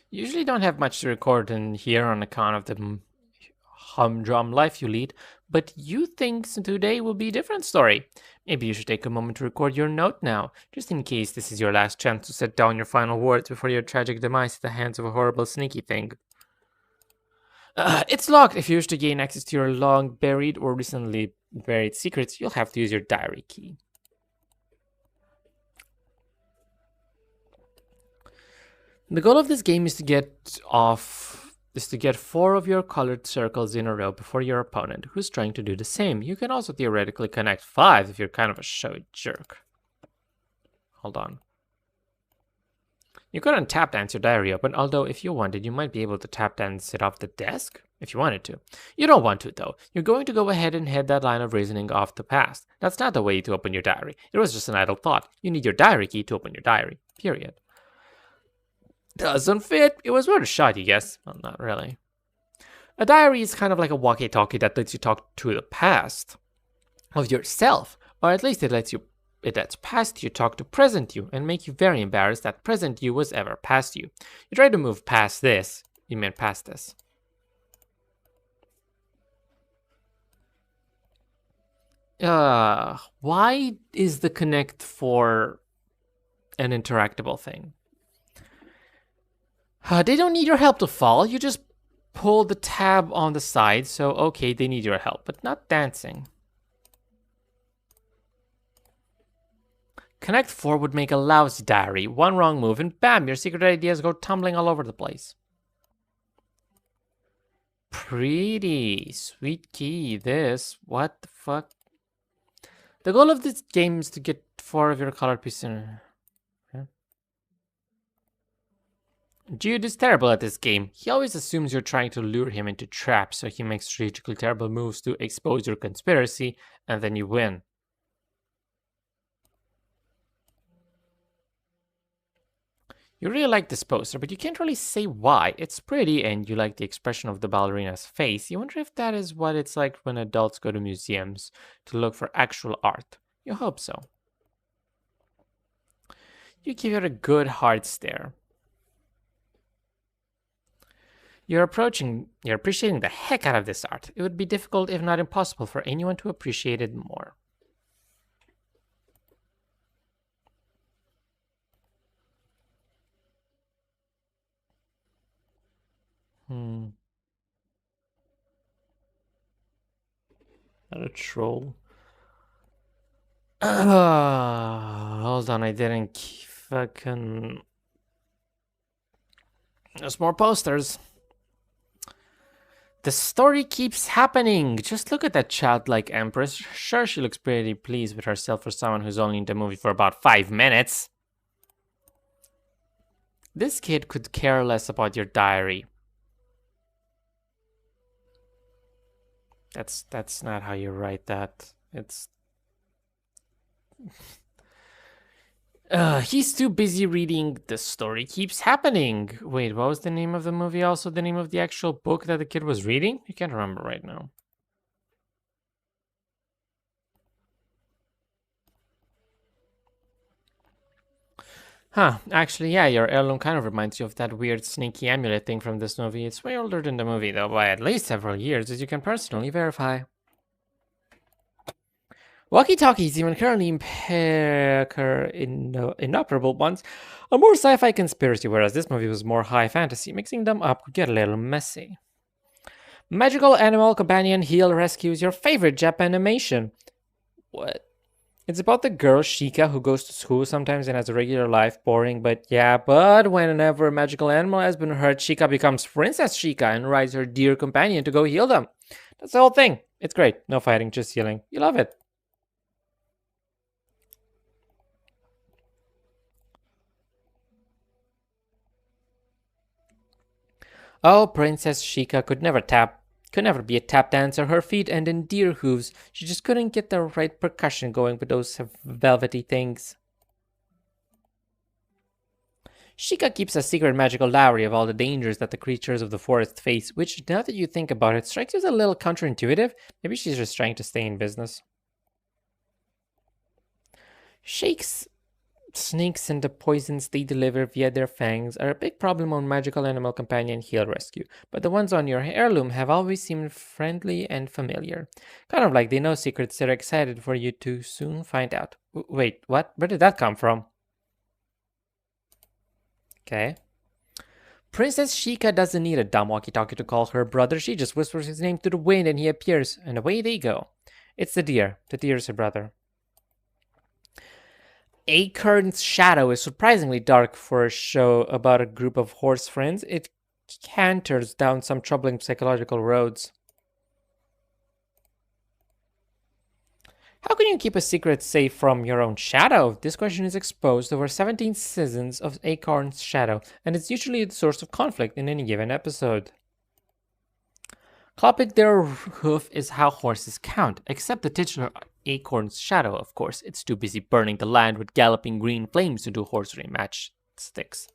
Usually don't have much to record in here on account of the humdrum life you lead, but you think today will be a different story. Maybe you should take a moment to record your note now, just in case this is your last chance to set down your final words before your tragic demise at the hands of a horrible sneaky thing. It's locked. If you wish to gain access to your long buried or recently buried secrets, you'll have to use your diary key. The goal of this game is to get 4 of your colored circles in a row before your opponent, who's trying to do the same. You can also theoretically connect 5 if you're kind of a show jerk. Hold on. You couldn't tap dance your diary open, although if you wanted, you might be able to tap dance it off the desk, if you wanted to. You don't want to, though. You're going to go ahead and head that line of reasoning off the past. That's not the way to open your diary. It was just an idle thought. You need your diary key to open your diary. Period. Doesn't fit. It was worth a shot, you guess. Well, not really. A diary is kind of like a walkie-talkie that lets you talk to the past of yourself, or at least it lets past you talk to present you and make you very embarrassed that present you was ever past you. You try to move past this. You meant past this. Why is the connect for an interactable thing? They don't need your help to fall. You just pull the tab on the side, so okay, they need your help, but not dancing. Connect 4 would make a lousy diary. One wrong move and bam, your secret ideas go tumbling all over the place. Pretty. Sweet key, this. What the fuck? The goal of this game is to get 4 of your colored pieces. Jude is terrible at this game. He always assumes you're trying to lure him into traps, so he makes strategically terrible moves to expose your conspiracy, and then you win. You really like this poster, but you can't really say why. It's pretty, and you like the expression of the ballerina's face. You wonder if that is what it's like when adults go to museums to look for actual art. You hope so. You give it a good hard stare. You're appreciating the heck out of this art. It would be difficult, if not impossible, for anyone to appreciate it more. Not a troll. Hold on, I didn't fucking... There's more posters. The story keeps happening. Just look at that childlike empress. Sure, she looks pretty pleased with herself for someone who's only in the movie for about 5 minutes. This kid could care less about your diary. That's not how you write that. It's... he's too busy reading The Story Keeps Happening. Wait, what was the name of the movie? Also the name of the actual book that the kid was reading? I can't remember right now. Huh, actually, yeah, your heirloom kind of reminds you of that weird sneaky amulet thing from this movie. It's way older than the movie, though, by at least several years, as you can personally verify. Walkie-talkies, even currently inoperable ones, are more sci-fi conspiracy, whereas this movie was more high fantasy. Mixing them up could get a little messy. Magical animal companion heal rescues your favorite Japanimation. What? It's about the girl Shika who goes to school sometimes and has a regular life, boring, but whenever a magical animal has been hurt, Shika becomes Princess Shika and rides her dear companion to go heal them. That's the whole thing. It's great. No fighting, just healing. You love it. Oh, Princess Shika could never be a tap dancer. Her feet end in deer hooves. She just couldn't get the right percussion going with those velvety things. Shika keeps a secret magical diary of all the dangers that the creatures of the forest face, which, now that you think about it, strikes you as a little counterintuitive. Maybe she's just trying to stay in business. Snakes and the poisons they deliver via their fangs are a big problem on magical animal companion heal rescue, but the ones on your heirloom have always seemed friendly and familiar. Kind of like they know secrets they're excited for you to soon find out. Wait, what? Where did that come from? Okay. Princess Shika doesn't need a dumb walkie-talkie to call her brother. She just whispers his name to the wind and he appears, and away they go. It's the deer. The deer is her brother. Acorn's shadow is surprisingly dark for a show about a group of horse friends. It canters down some troubling psychological roads. How can you keep a secret safe from your own shadow? This question is exposed over 17 seasons of Acorn's shadow, and it's usually the source of conflict in any given episode. Clipping their hoof is how horses count, except the titular Acorn's shadow, of course. It's too busy burning the land with galloping green flames to do horse rematch sticks.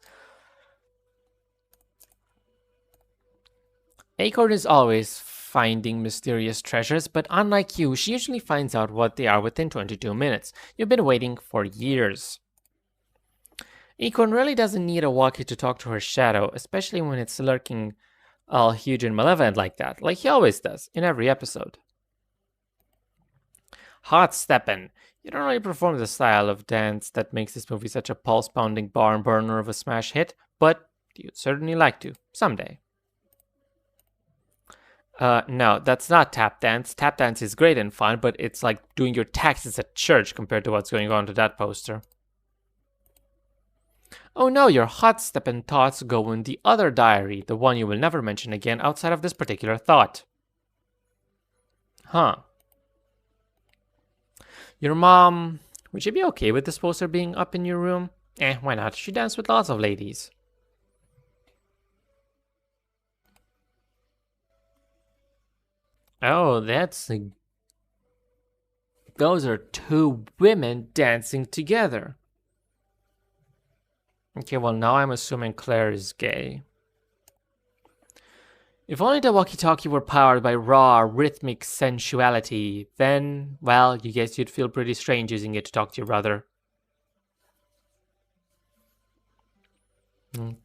Acorn is always finding mysterious treasures, but unlike you, she usually finds out what they are within 22 minutes. You've been waiting for years. Acorn really doesn't need a walkie to talk to her shadow, especially when it's lurking all huge and malevolent like that, like he always does in every episode. Hot steppin'. You don't really perform the style of dance that makes this movie such a pulse-pounding barn burner of a smash hit, but you'd certainly like to, someday. No, that's not tap dance. Tap dance is great and fun, but it's like doing your taxes at church compared to what's going on to that poster. Oh no, your hot steppin' thoughts go in the other diary, the one you will never mention again outside of this particular thought. Huh. Your mom, would she be okay with this poster being up in your room? Why not? She danced with lots of ladies. Oh, those are two women dancing together. Okay, well now I'm assuming Claire is gay. If only the walkie-talkie were powered by raw, rhythmic sensuality, then, well, you guess you'd feel pretty strange using it to talk to your brother.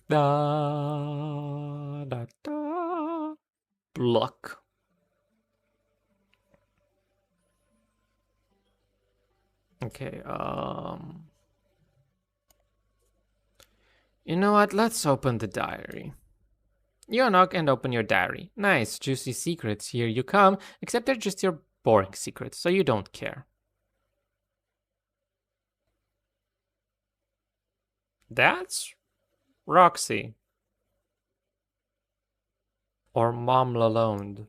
Da, da, da. Block. Okay, you know what? Let's open the diary. You knock and open your diary. Nice, juicy secrets. Here you come, except they're just your boring secrets, so you don't care. That's Roxy. Or Mom Lalonde.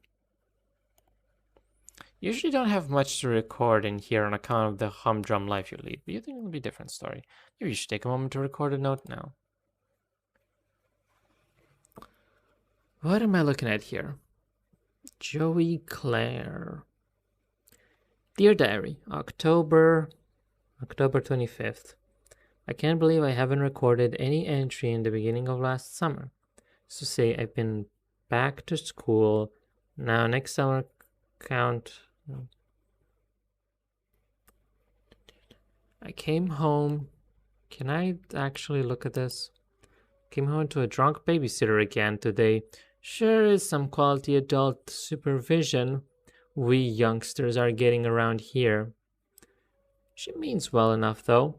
Usually don't have much to record in here on account of the humdrum life you lead, but you think it'll be a different story. Maybe you should take a moment to record a note now. What am I looking at here? Joey Claire. Dear Diary, October 25th. I can't believe I haven't recorded any entry in the beginning of last summer. So say I've been back to school. Now next summer count. I came home. Can I actually look at this? Came home to a drunk babysitter again today. Sure is some quality adult supervision we youngsters are getting around here. She means well enough, though.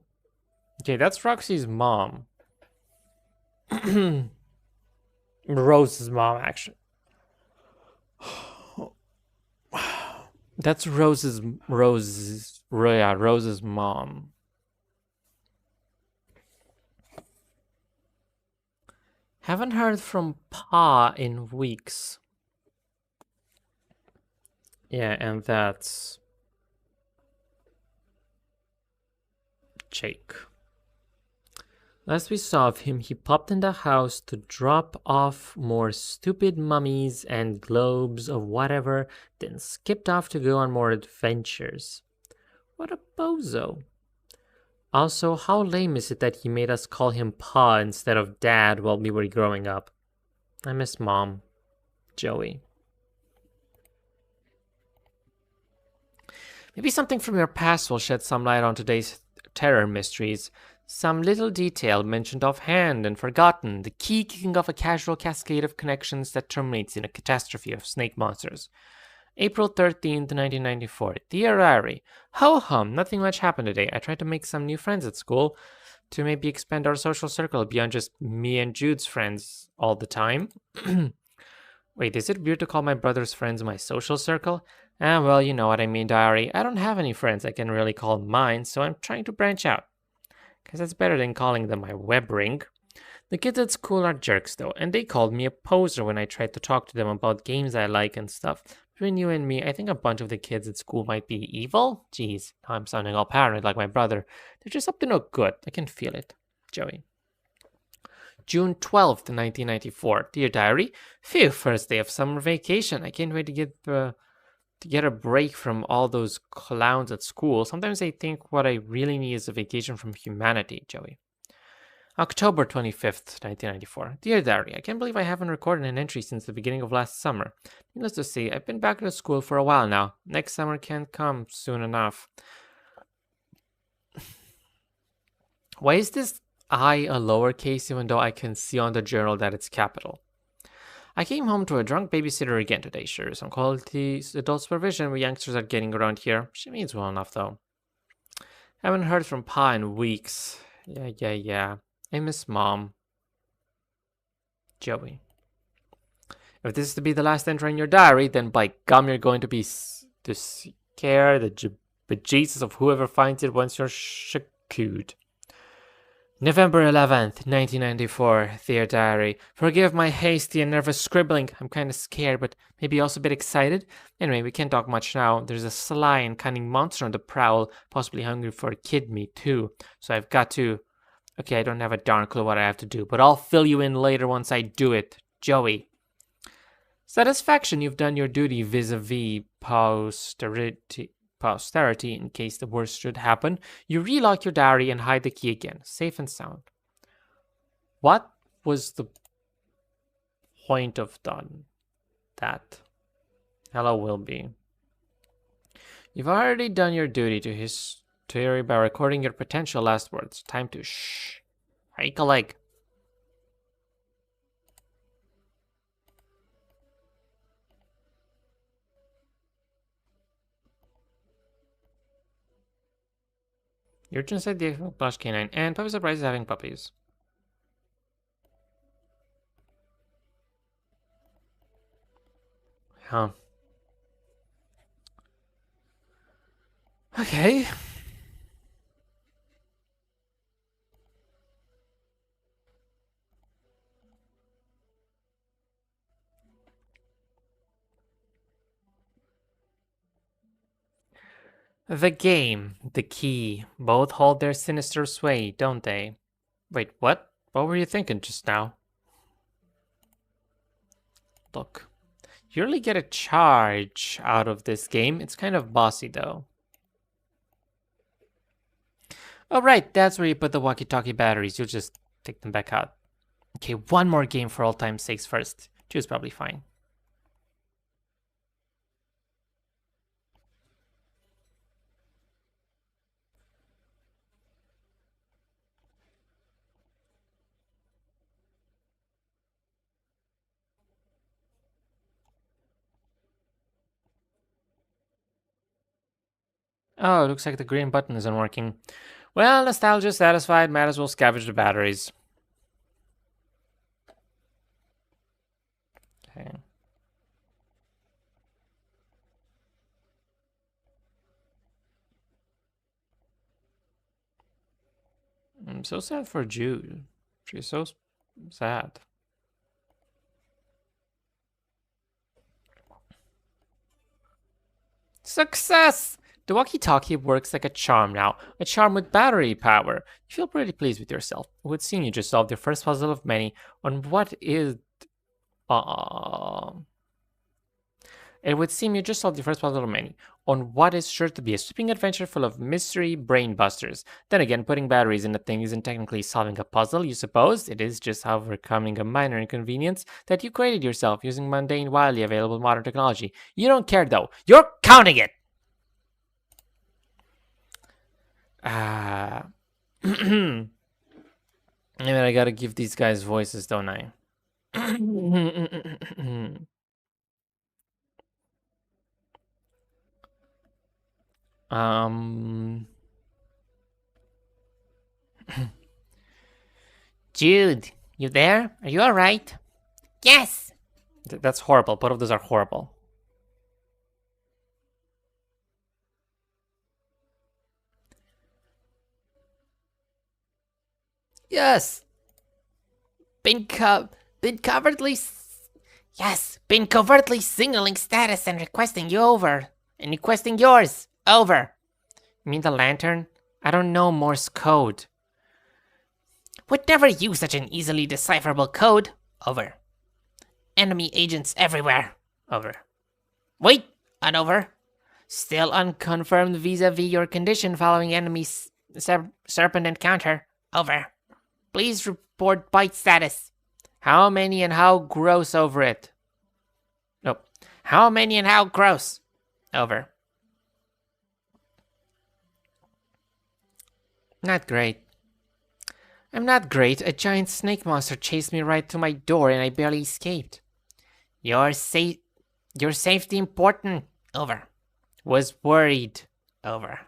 Okay, that's Roxy's mom. Rose's mom, actually. That's Rose's mom. Haven't heard from Pa in weeks. Yeah, and that's Jake. Last we saw of him, he popped in the house to drop off more stupid mummies and globes of whatever, then skipped off to go on more adventures. What a bozo. Also, how lame is it that he made us call him Pa instead of Dad while we were growing up? I miss Mom. Joey. Maybe something from your past will shed some light on today's terror mysteries. Some little detail mentioned offhand and forgotten, the key kicking off a casual cascade of connections that terminates in a catastrophe of snake monsters. April 13th, 1994. Dear Diary, ho-hum, nothing much happened today. I tried to make some new friends at school to maybe expand our social circle beyond just me and Jude's friends all the time. Wait, is it weird to call my brother's friends my social circle? Well, you know what I mean, Diary. I don't have any friends I can really call mine, so I'm trying to branch out. Because that's better than calling them my web ring. The kids at school are jerks though, and they called me a poser when I tried to talk to them about games I like and stuff. Between you and me, I think a bunch of the kids at school might be evil. Jeez, now I'm sounding all paranoid like my brother. They're just up to no good. I can feel it. Joey. June 12th, 1994. Dear Diary, phew, first day of summer vacation. I can't wait to get a break from all those clowns at school. Sometimes I think what I really need is a vacation from humanity, Joey. October 25th, 1994. Dear Diary, I can't believe I haven't recorded an entry since the beginning of last summer. Needless to say, I've been back to school for a while now. Next summer can't come soon enough. Why is this I a lowercase even though I can see on the journal that it's capital? I came home to a drunk babysitter again today. Sure, some quality adult supervision we youngsters are getting around here. She means well enough, though. Haven't heard from Pa in weeks. Yeah. I miss Mom. Joey. If this is to be the last entry in your diary, then by gum you're going to be to scare the bejesus of whoever finds it once you're shakud. November 11th, 1994, Dear Diary. Forgive my hasty and nervous scribbling. I'm kind of scared, but maybe also a bit excited. Anyway, we can't talk much now. There's a sly and cunning monster on the prowl, possibly hungry for kid meat too. So I've got to... Okay, I don't have a darn clue what I have to do, but I'll fill you in later once I do it. Joey. Satisfaction, you've done your duty vis-a-vis posterity in case the worst should happen. You relock your diary and hide the key again, safe and sound. What was the point of that? Hello, Wilby. You've already done your duty to his theory by recording your potential last words. Time to shh. Hike a leg. You're just at the plush canine, and Puppy Surprise is having puppies. Huh. Okay. The game, the key, both hold their sinister sway, don't they? Wait, what? What were you thinking just now? Look, you really get a charge out of this game. It's kind of bossy, though. Oh, right, that's where you put the walkie-talkie batteries. You'll just take them back out. Okay, one more game for all time's sakes first. Two's probably fine. Oh, it looks like the green button isn't working. Well, nostalgia satisfied, might as well scavenge the batteries. Okay. I'm so sad for Jude. She's so sad. Success! The walkie-talkie works like a charm now, a charm with battery power. You feel pretty pleased with yourself. It would seem you just solved your first puzzle of many on what is... It would seem you just solved your first puzzle of many on what is sure to be a sweeping adventure full of mystery brain busters. Then again, putting batteries in a thing isn't technically solving a puzzle, you suppose. It is just overcoming a minor inconvenience that you created yourself using mundane, widely available modern technology. You don't care though. You're counting it! I mean, I gotta give these guys voices, don't I? Jude, you there? Are you alright? Yes! That's horrible. Both of those are horrible. Yes. Been co- been covertly Yes, been covertly signaling status and requesting you over. And requesting yours. Over. You mean the lantern? I don't know Morse code. Would never use such an easily decipherable code. Over. Enemy agents everywhere. Over. Wait, and over. Still unconfirmed vis-a-vis your condition following enemy serpent encounter. Over. Please report bite status. How many and how gross over it? Nope. How many and how gross? Over. Not great. I'm not great. A giant snake monster chased me right to my door and I barely escaped. Your safety important. Over. Was worried. Over.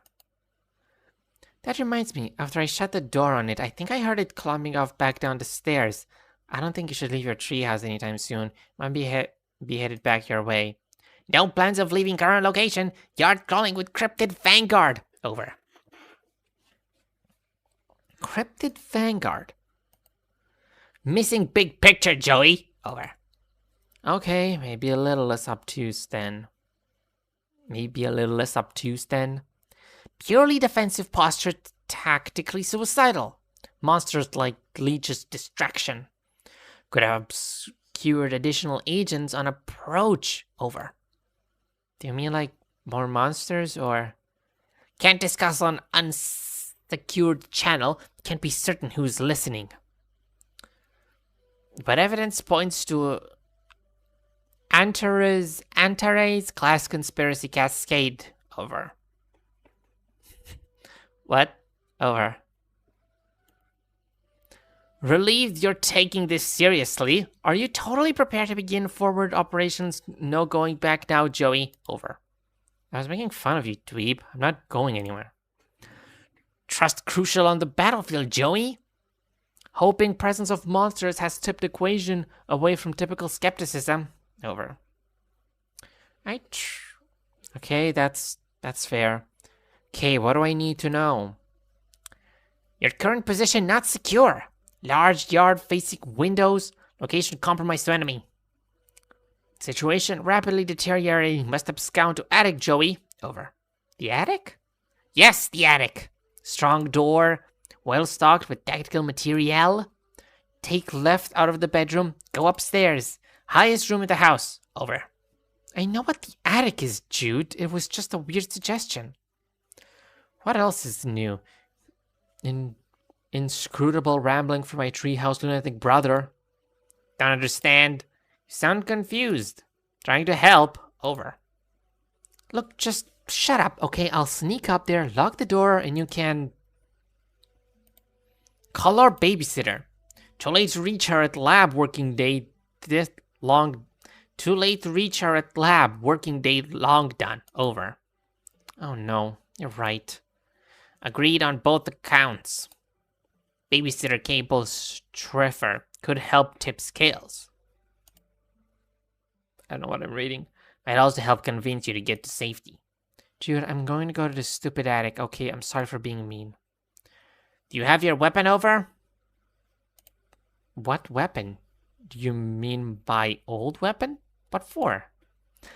That reminds me, after I shut the door on it, I think I heard it climbing off back down the stairs. I don't think you should leave your treehouse anytime soon. Might be headed back your way. No plans of leaving current location. Yard crawling with cryptid vanguard. Over. Cryptid vanguard. Missing big picture, Joey. Over. Okay, maybe a little less obtuse then. Purely defensive posture, tactically suicidal. Monsters like leeches distraction. Could have obscured additional agents on approach. Over. Do you mean like more monsters or? Can't discuss on unsecured channel. Can't be certain who's listening. But evidence points to Antares class conspiracy cascade. Over. What? Over. Relieved you're taking this seriously. Are you totally prepared to begin forward operations? No going back now, Joey. Over. I was making fun of you, dweeb. I'm not going anywhere. Trust crucial on the battlefield, Joey. Hoping presence of monsters has tipped equation away from typical skepticism. Over. Okay, that's fair. Okay, what do I need to know? Your current position not secure. Large yard facing windows. Location compromised to enemy. Situation rapidly deteriorating. Must abscond to attic, Joey. Over. The attic? Yes, the attic. Strong door. Well stocked with tactical material. Take left out of the bedroom. Go upstairs. Highest room in the house. Over. I know what the attic is, Jude. It was just a weird suggestion. What else is new? Inscrutable rambling from my treehouse lunatic brother. Don't understand. You sound confused. Trying to help. Over. Look, just shut up, okay? I'll sneak up there, lock the door, and you can... Call our babysitter. Too late to reach her at lab working day this long... Too late to reach her at lab working day long done. Over. Oh no, you're right. Agreed on both accounts. Babysitter Cable's Treffer could help tip scales. I don't know what I'm reading. Might also help convince you to get to safety. Dude, I'm going to go to the stupid attic. Okay, I'm sorry for being mean. Do you have your weapon over? What weapon? Do you mean by old weapon? What for?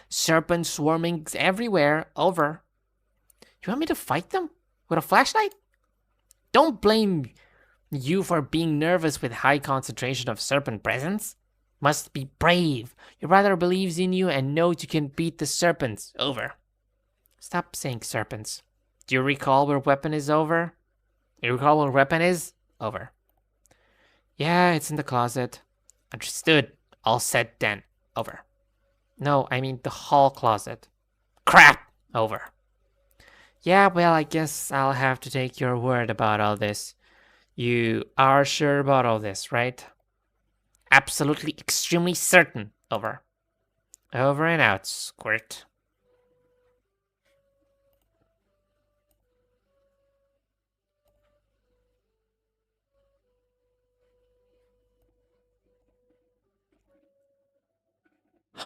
Serpents swarming everywhere. Over. You want me to fight them? With a flashlight? Don't blame you for being nervous with high concentration of serpent presence. Must be brave. Your brother believes in you and knows you can beat the serpents. Over. Stop saying serpents. Do you recall where weapon is? Over? You recall where weapon is? Over. Yeah, it's in the closet. Understood. All set then. Over. No, I mean the hall closet. Crap! Over. Yeah, well, I guess I'll have to take your word about all this. You are sure about all this, right? Absolutely, extremely certain. Over. Over and out, squirt.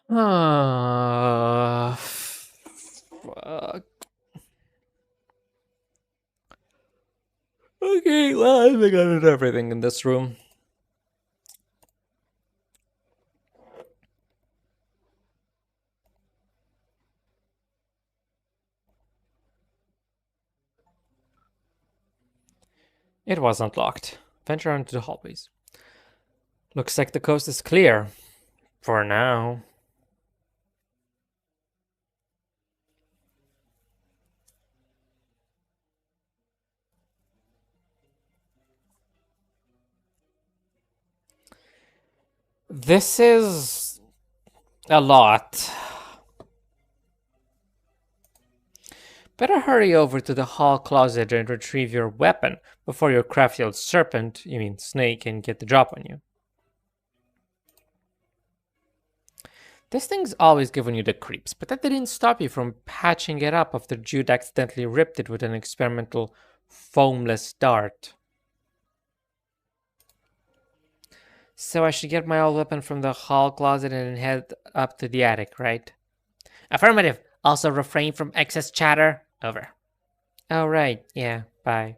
Fuck. Okay, Okay, well, I think I did everything in this room. It wasn't locked. Venture into the hallways. Looks like the coast is clear. For now. This is a lot. Better hurry over to the hall closet and retrieve your weapon before your crafty old serpent, you mean snake, can get the drop on you. This thing's always given you the creeps, but that didn't stop you from patching it up after Jude accidentally ripped it with an experimental foamless dart. So I should get my old weapon from the hall closet and head up to the attic, right? Affirmative. Also refrain from excess chatter. Over. Oh, right. Yeah, bye.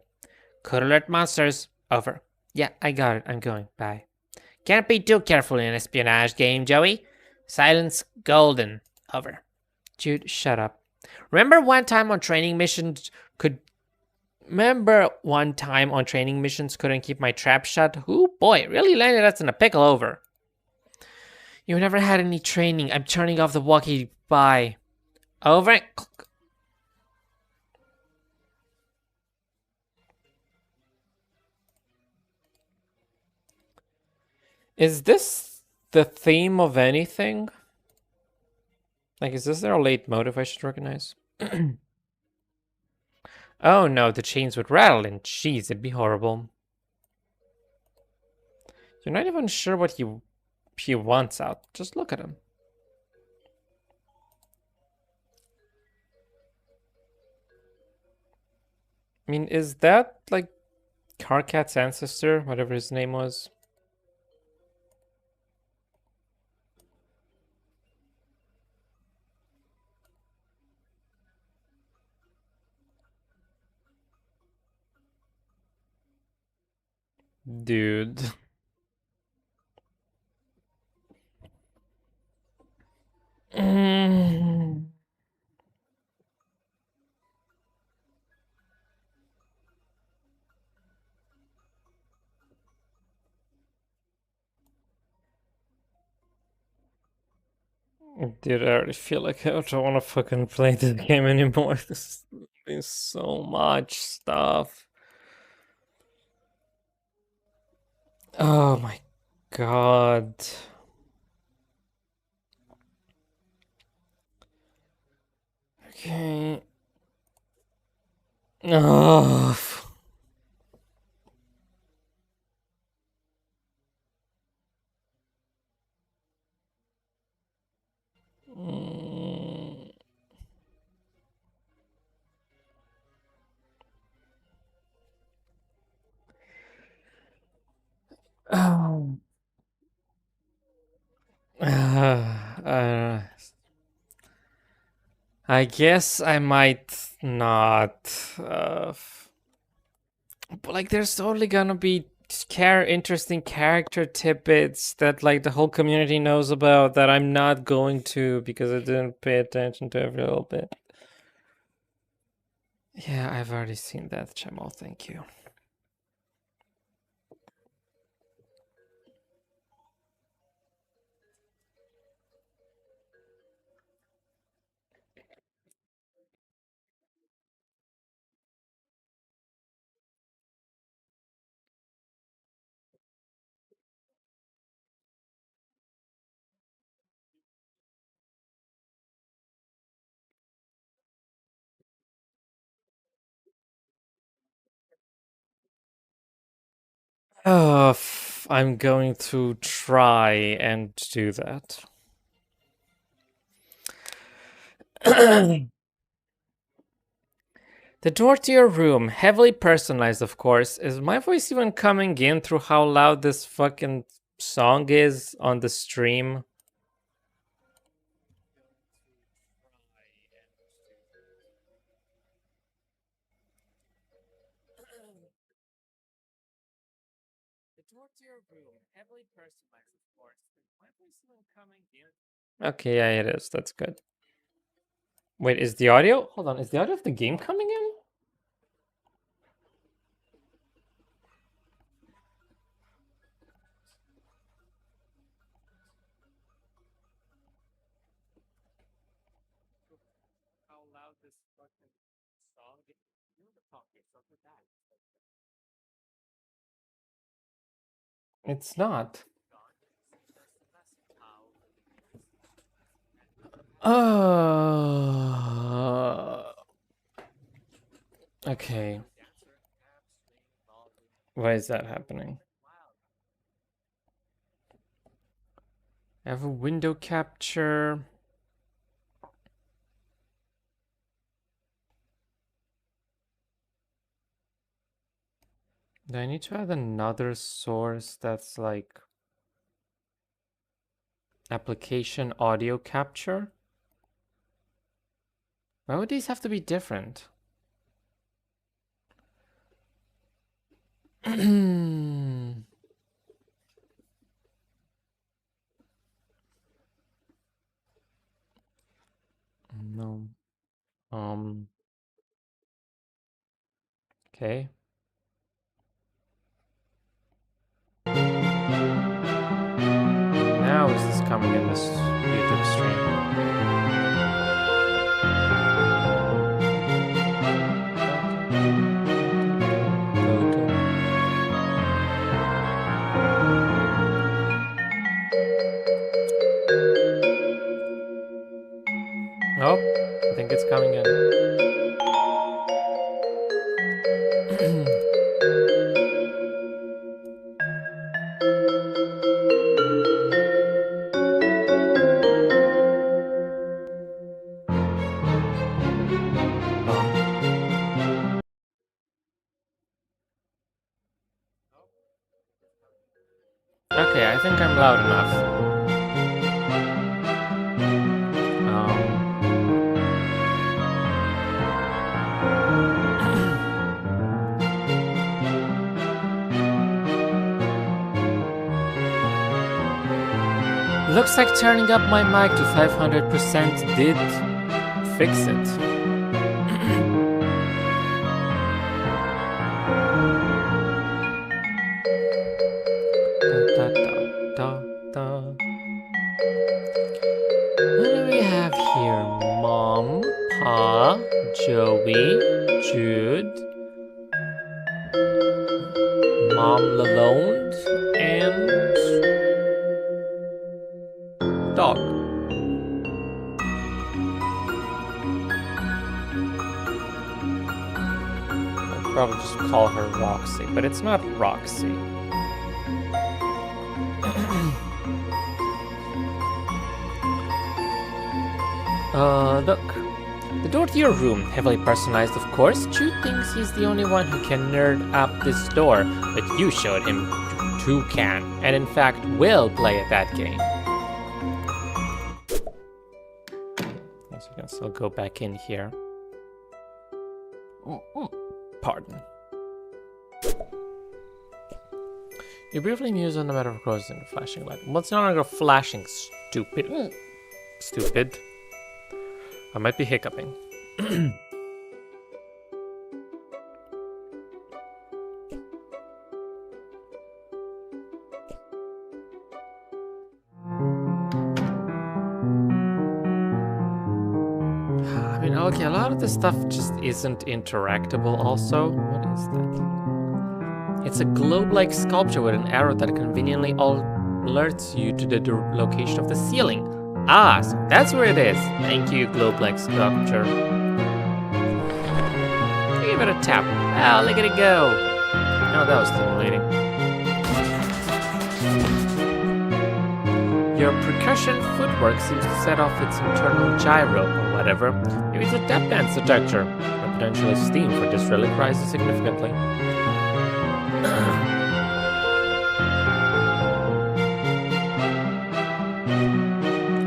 Could alert monsters. Over. Yeah, I got it. I'm going. Bye. Can't be too careful in an espionage game, Joey. Silence golden. Over. Jude, shut up. Remember one time on training missions couldn't keep my trap shut? Ooh boy, really landed us in a pickle. Over. You never had any training. I'm turning off the walkie. Bye. Over. Is this the theme of anything? Like, is this their late motive I should recognize? Oh no, the chains would rattle and jeez, it'd be horrible. You're not even sure what he wants out. Just look at him. I mean, is that like Carcat's ancestor, whatever his name was? Dude. Mm. Dude, I already feel like I don't want to fucking play this game anymore. This is so much stuff. Oh my god. Okay. Oh. Mm. Oh. I guess I might not. But like, there's only gonna be interesting character tidbits that like the whole community knows about that I'm not going to because I didn't pay attention to every little bit. Yeah, I've already seen that, Jamal. Thank you. I'm going to try and do that. The door to your room, heavily personalized, of course. Is my voice even coming in through how loud this fucking song is on the stream? Okay, yeah, it is. That's good. Wait, is the audio? Hold on, is the audio of the game coming in? How loud this fucking song is. You need to talk yourself with that. It's not. Okay. Why is that happening? I have a window capture. Do I need to add another source that's like application audio capture? Why would these have to be different? No. Okay. Now is this coming in this YouTube stream? Nope. I think it's coming in. Okay, I think I'm loud enough. Looks like turning up my mic to 500% did fix it. What do we have here? Mom, Pa, Joey, Jude, Mom Lalonde, and dog. I'd probably just call her Roxy, but it's not Roxy. Look. The door to your room, heavily personalized of course. Jude thinks he's the only one who can nerd up this door, but you showed him who can, and in fact will play at that game. Yes, we can still go back in here. Pardon. You briefly muse on the matter of groceries and flashing light. Well, it's no longer flashing, stupid. Stupid. I might be hiccuping. I mean, okay, a lot of this stuff just isn't interactable also. What is that? It's a globe-like sculpture with an arrow that conveniently alerts you to the location of the ceiling. Ah, so that's where it is. Thank you, globe-like sculpture. Give it a tap. Ah, look at it go. Oh, that was stimulating. Your percussion footwork seems to set off its internal gyro, or whatever. Maybe it's a tap dance detector. The potential esteem for this relic rises significantly.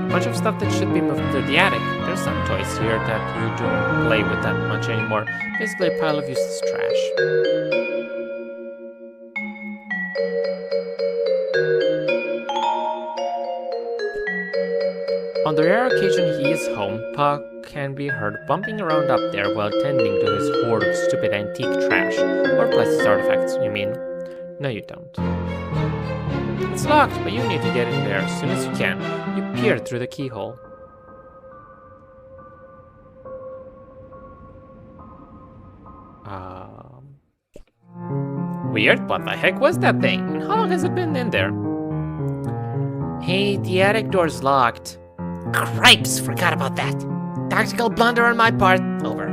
Bunch of stuff that should be moved to the attic. There's some toys here that you don't play with that much anymore. Basically a pile of useless trash. On the rare occasion he is home, Puck can be heard bumping around up there while tending to his hoard of stupid antique trash. Or places artifacts, you mean? No, you don't. It's locked, but you need to get in there as soon as you can. You peer through the keyhole. Weird, what the heck was that thing? And how long has it been in there? Hey, the attic door's locked. Cripes, forgot about that. Tactical blunder on my part. Over.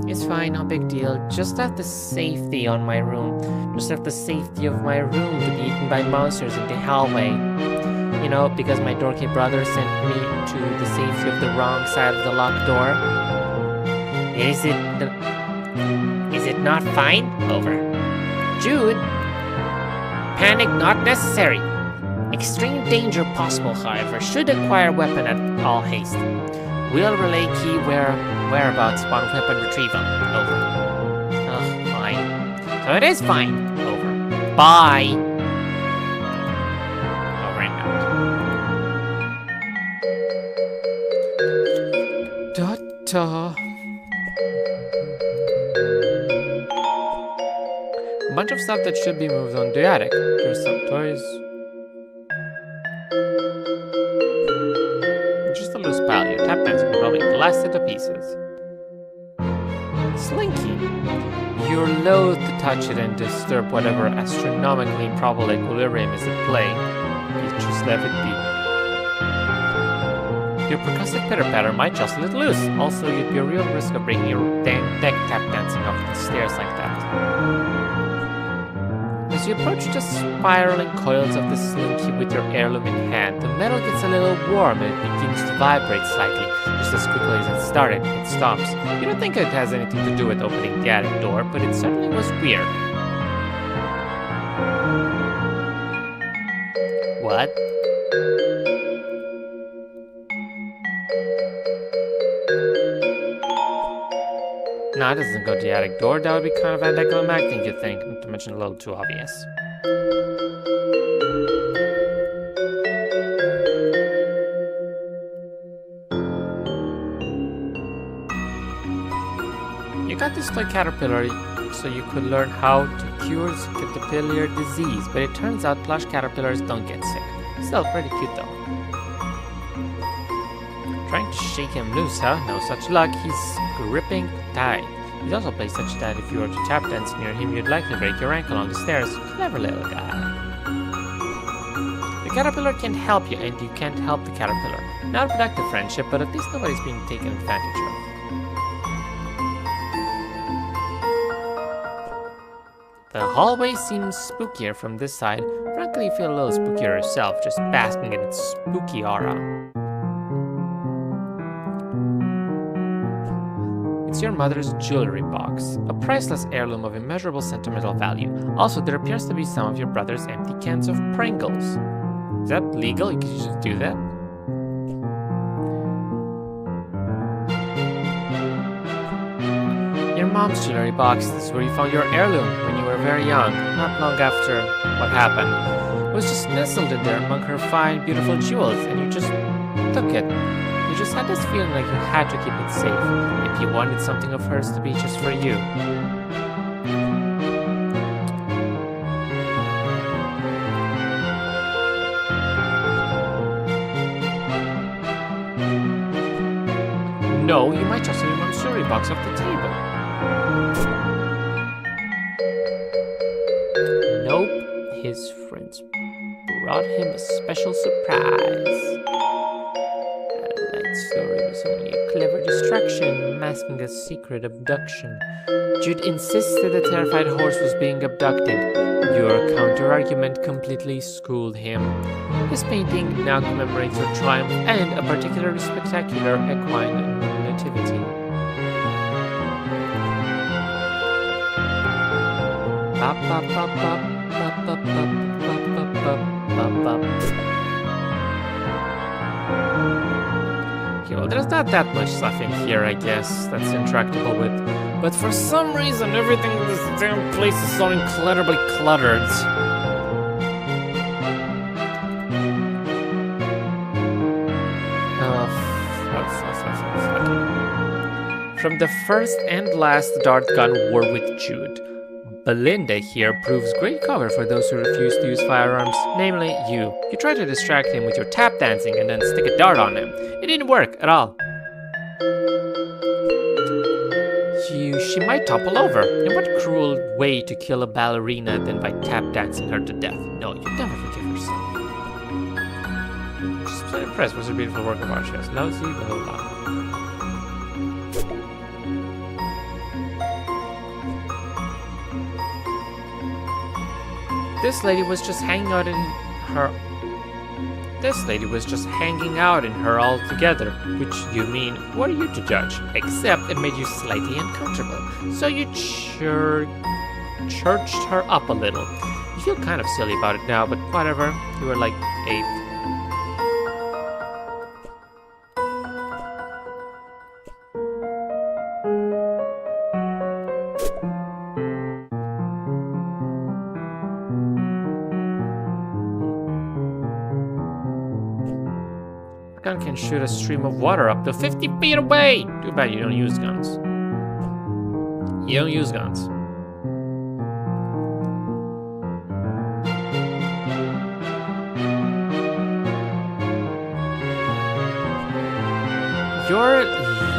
It's fine, no big deal. Just left the safety on my room. Just left the safety of my room to be eaten by monsters in the hallway. You know, because my dorky brother sent me to the safety of the wrong side of the locked door. Is it not fine? Over. Jude? Panic not necessary. Extreme danger possible, however. Should acquire weapon at all haste. Will relay key whereabouts upon weapon retrieval. Over. Ugh, fine. So it is fine. Over. Bye. Over and out. Da-da. A bunch of stuff that should be moved on the attic. Here's some toys. Just a loose pile. Your tap dance can probably blast it to pieces. Slinky. You're loath to touch it and disturb whatever astronomically improbable equilibrium is at play. You just let it be. Your percussive pitter-patter might jostle it loose. Also, you'd be a real risk of breaking your damn neck tap dancing off the stairs like that. As you approach the spiraling coils of the slinky with your heirloom in hand, the metal gets a little warm and it begins to vibrate slightly. Just as quickly as it started, it stops. You don't think it has anything to do with opening the attic door, but it certainly was weird. What? No, it doesn't go to the attic door. That would be kind of anticlimactic, you'd think, not to mention a little too obvious. You got this toy caterpillar so you could learn how to cure caterpillar disease, but it turns out plush caterpillars don't get sick. Still pretty cute though. Trying to shake him loose, huh? No such luck. He's gripping tight. He's also placed such that if you were to tap dance near him, you'd likely break your ankle on the stairs. Clever little guy. The caterpillar can't help you, and you can't help the caterpillar. Not a productive friendship, but at least nobody's being taken advantage of. The hallway seems spookier from this side. Frankly, you feel a little spookier yourself, just basking in its spooky aura. It's your mother's jewelry box, a priceless heirloom of immeasurable sentimental value. Also, there appears to be some of your brother's empty cans of Pringles. Is that legal? You could just do that? Your mom's jewelry box is where you found your heirloom when you were very young, not long after what happened. It was just nestled in there among her fine, beautiful jewels, and you just took it. You just had this feeling like you had to keep it safe, if you wanted something of hers to be just for you. No, you might just have your mom's jewelry box off the table. Nope, his friends brought him a special surprise. That story was only a clever distraction, masking a secret abduction. Jude insisted the terrified horse was being abducted. Your counter-argument completely schooled him. His painting now commemorates your triumph and a particularly spectacular equine nativity. Okay, well, there's not that much stuff in here, I guess, that's interactable with. But for some reason, everything in this damn place is so incredibly cluttered. Okay. From the first and last dart gun war with Jude, Belinda here proves great cover for those who refuse to use firearms, namely you. You try to distract him with your tap dancing and then stick a dart on him. It didn't work at all. She might topple over. And what cruel way to kill a ballerina than by tap dancing her to death? No, you'd never forgive yourself. Just so impressed with her beautiful work of art. She has lousy, blah blah blah. This lady was just hanging out in her altogether, which you mean, what are you to judge? Except it made you slightly uncomfortable, so you churched her up a little. You feel kind of silly about it now, but whatever. You were like 8. Gun can shoot a stream of water up to 50 feet away! Too bad you don't use guns. You don't use guns. You're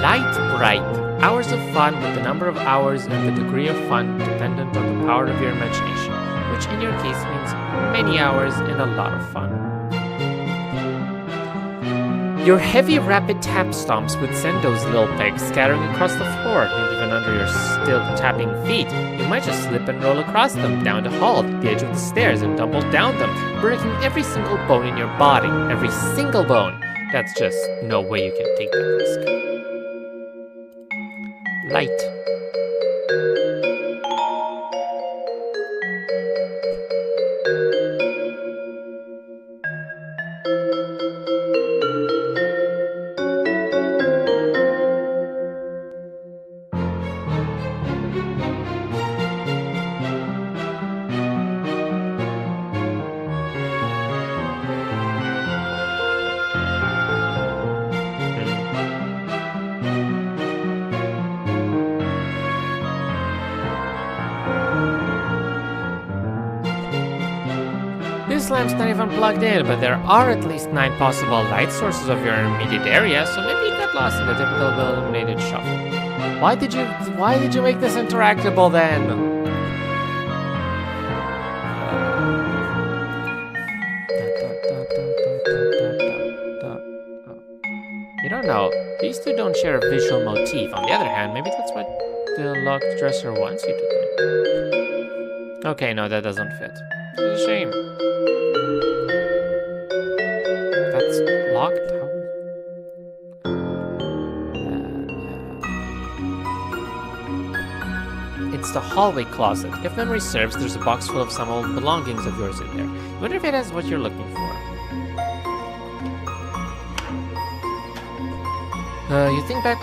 light bright. Hours of fun with the number of hours and the degree of fun dependent on the power of your imagination, which in your case means many hours and a lot of fun. Your heavy, rapid tap stomps would send those little pegs scattering across the floor, and even under your still tapping feet. You might just slip and roll across them, down the hall, to the edge of the stairs, and tumble down them, breaking every single bone in your body. Every single bone. That's just no way you can take that risk. Light. This lamp's not even plugged in, but there are at least 9 possible light sources of your immediate area, so maybe you got lost in the typical well-illuminated shuffle. Why did you make this interactable then? You don't know. These two don't share a visual motif. On the other hand, maybe that's what the locked dresser wants you to think. Okay, no, that doesn't fit. It's a shame. That's locked? It's the hallway closet. If memory serves, there's a box full of some old belongings of yours in there. I wonder if it has what you're looking for. You think back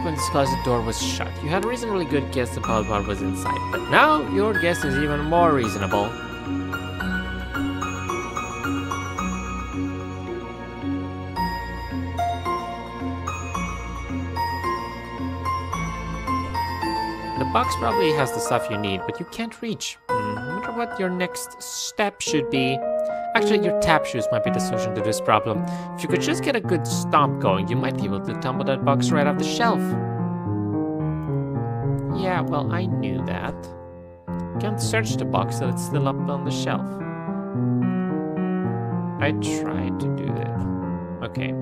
when this closet door was shut. You had a reasonably good guess about what was inside, but now your guess is even more reasonable. The box probably has the stuff you need, but you can't reach. I wonder what your next step should be. Actually, your tap shoes might be the solution to this problem. If you could just get a good stomp going, you might be able to tumble that box right off the shelf. Yeah, well, I knew that. Can't search the box so it's still up on the shelf. I tried to do that. Okay.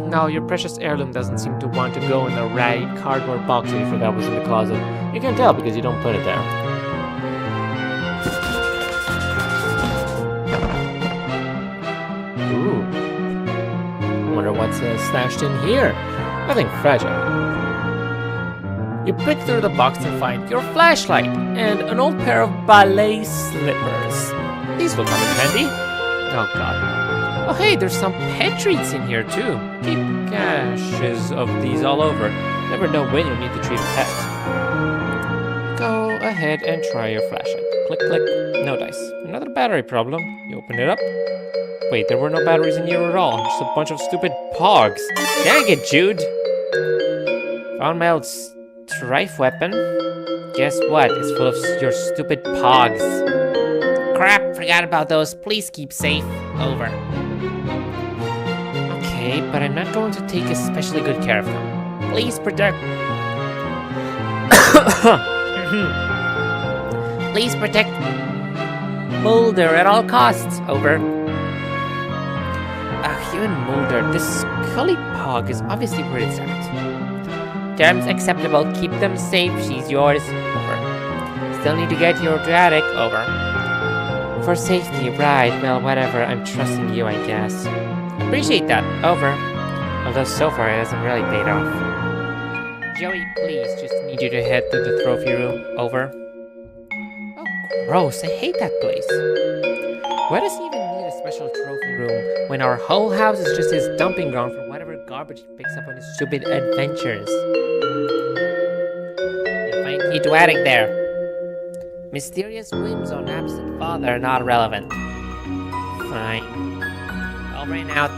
No, your precious heirloom doesn't seem to want to go in the ratty cardboard box that you forgot was in the closet. You can tell because you don't put it there. Ooh. Wonder what's stashed in here. Nothing fragile. You pick through the box and find your flashlight and an old pair of ballet slippers. These will come in handy. Oh god. Oh hey, there's some pet treats in here too. Keep caches of these all over. Never know when you'll need to treat a pet. Go ahead and try your flashlight. Click, click. No dice. Another battery problem. You open it up. Wait, there were no batteries in here at all. Just a bunch of stupid pogs. Dang it, Jude. Found my old strife weapon. Guess what? It's full of your stupid pogs. Crap, forgot about those. Please keep safe. Over. Okay, but I'm not going to take especially good care of them. Please protect... Please protect Mulder at all costs. Over. Even Mulder, this Scully Pog is obviously where it's at. Terms acceptable. Keep them safe. She's yours. Over. Still need to get your attic. Over. For safety, right. Well, whatever. I'm trusting you, I guess. Appreciate that. Over. Although so far it hasn't really paid off. Joey, please. Just need you to head to the trophy room. Over. Oh, gross. I hate that place. Why does he even need a special trophy room when our whole house is just his dumping ground for whatever garbage he picks up on his stupid adventures? You'll find key to attic there. Mysterious whims on absent father are not relevant. Fine. Over and out.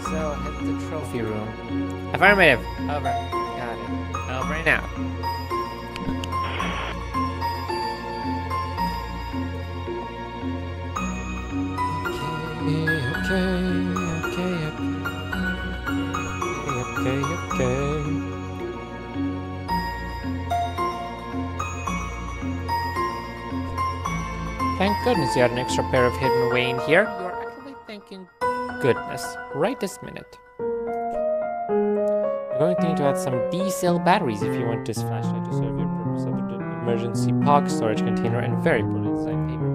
So, head to the trophy room. Affirmative. Over. Got it. Over and out. Okay. Thank goodness you had an extra pair of hidden away in here. You are actually thanking goodness right this minute. You're going to need to add some D-cell batteries if you want this flashlight to serve your purpose of an emergency POG storage container and very poorly designed paperweight.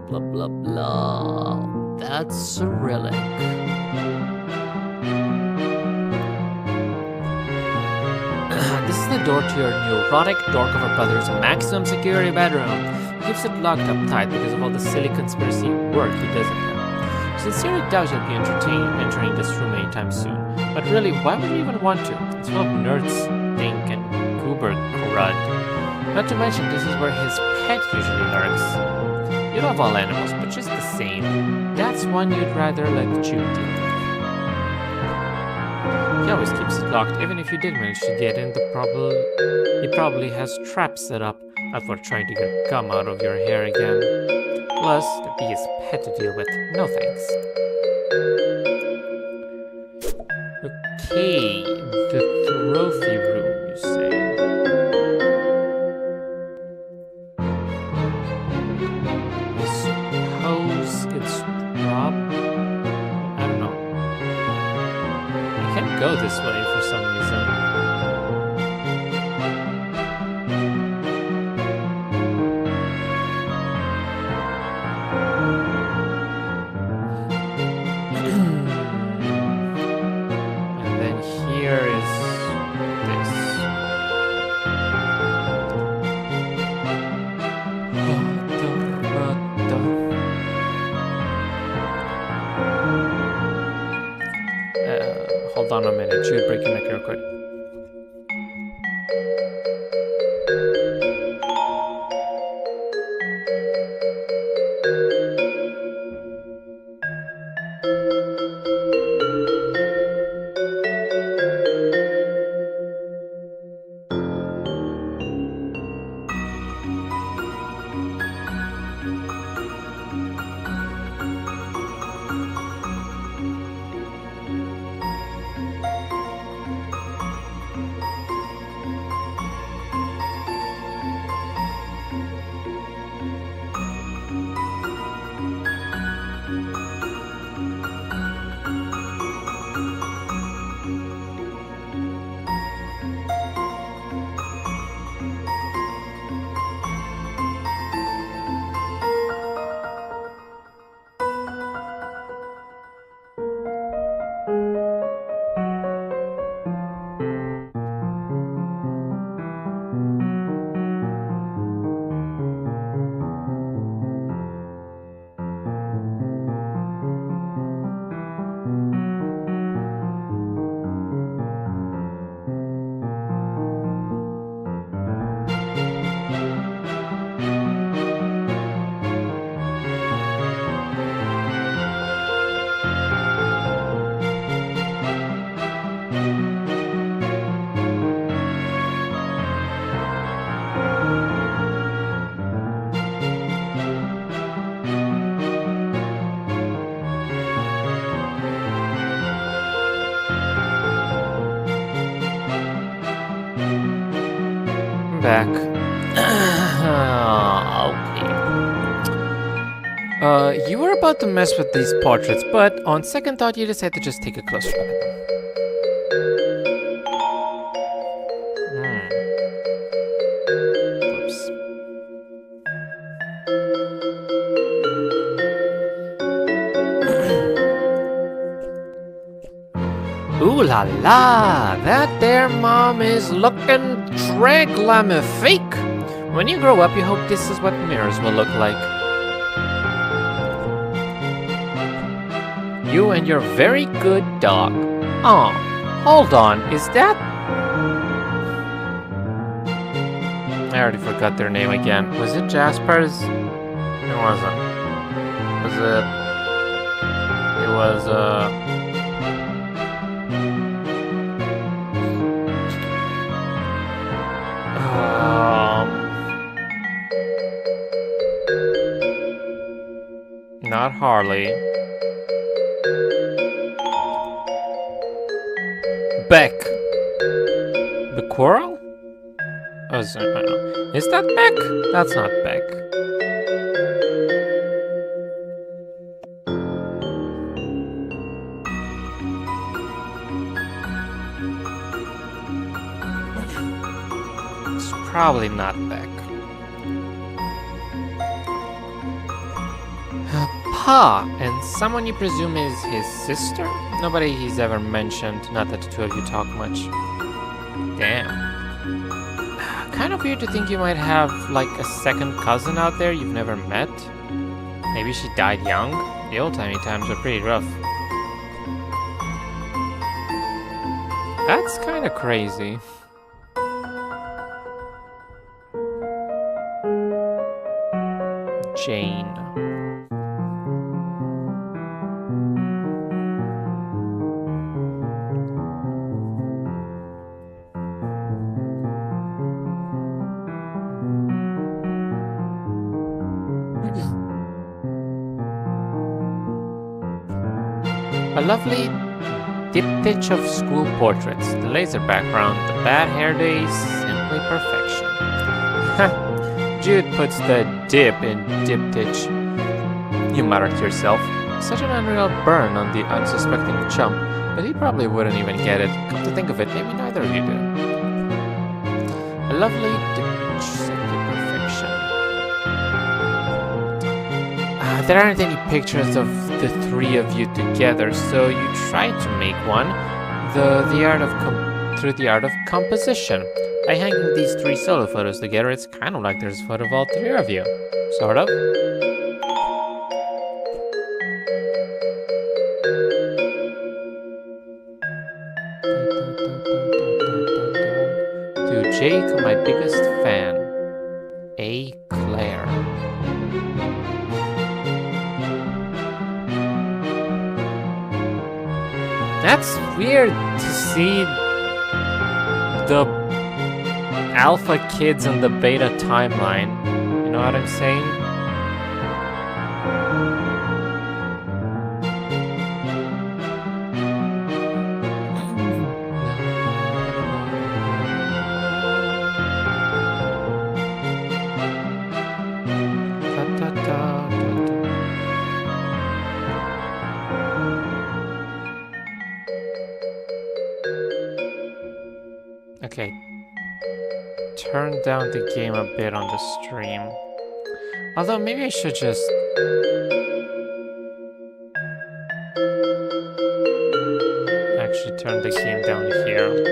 Blah blah blah. That's Cyrillic. This is the door to your neurotic door cover brother's maximum security bedroom. He keeps it locked up tight because of all the silly conspiracy work he does in here. Sincerely doubt you'll be entering this room anytime soon. But really, why would you even want to? It's full of nerds, stink, and goober crud. Not to mention, this is where his pet usually lurks. You love all animals, but just the same, that's one you'd rather let Jude deal with. He always keeps it locked, even if you did manage to get in, he probably has traps set up for trying to get gum out of your hair again. Plus, the bee is pet to deal with. No thanks. Okay, the trophy room, you say? I don't know. I can't go this way for some reason. And then here is this. Hold on a minute, Jude, break your neck real quick. I'm back. Okay. You were about to mess with these portraits, but on second thought, you decided to just take a closer look at them. Whoops. Ooh la la! That there mom is looking magnifique! When you grow up, you hope this is what mirrors will look like. You and your very good dog. Aw, hold on, is that... I already forgot their name again. Was it Jasper's? It wasn't. Was it... It was, not Harley. Beck. The Coral? Oh, is that Beck? That's not Beck. It's probably not Beck. Pa, and someone you presume is his sister? Nobody he's ever mentioned, not that the two of you talk much. Damn. Kind of weird to think you might have, like, a second cousin out there you've never met. Maybe she died young? The old-timey times were pretty rough. That's kinda crazy. Jane. A lovely diptych of school portraits, the laser background, the bad hair days, simply perfection. Jude puts the dip in diptych. You mutter to yourself, such an unreal burn on the unsuspecting chump, but he probably wouldn't even get it. Come to think of it, maybe neither of you do. A lovely diptych, simply perfection. There aren't any pictures of the three of you together, so you try to make one through the art of composition. By hanging these three solo photos together, it's kind of like there's a photo of all three of you. Sort of. To Jake, my biggest fan. A. Claire. That's weird to see the alpha kids in the beta timeline. You know what I'm saying? Okay, turn down the game a bit on the stream. Although maybe I should just... actually turn the game down here.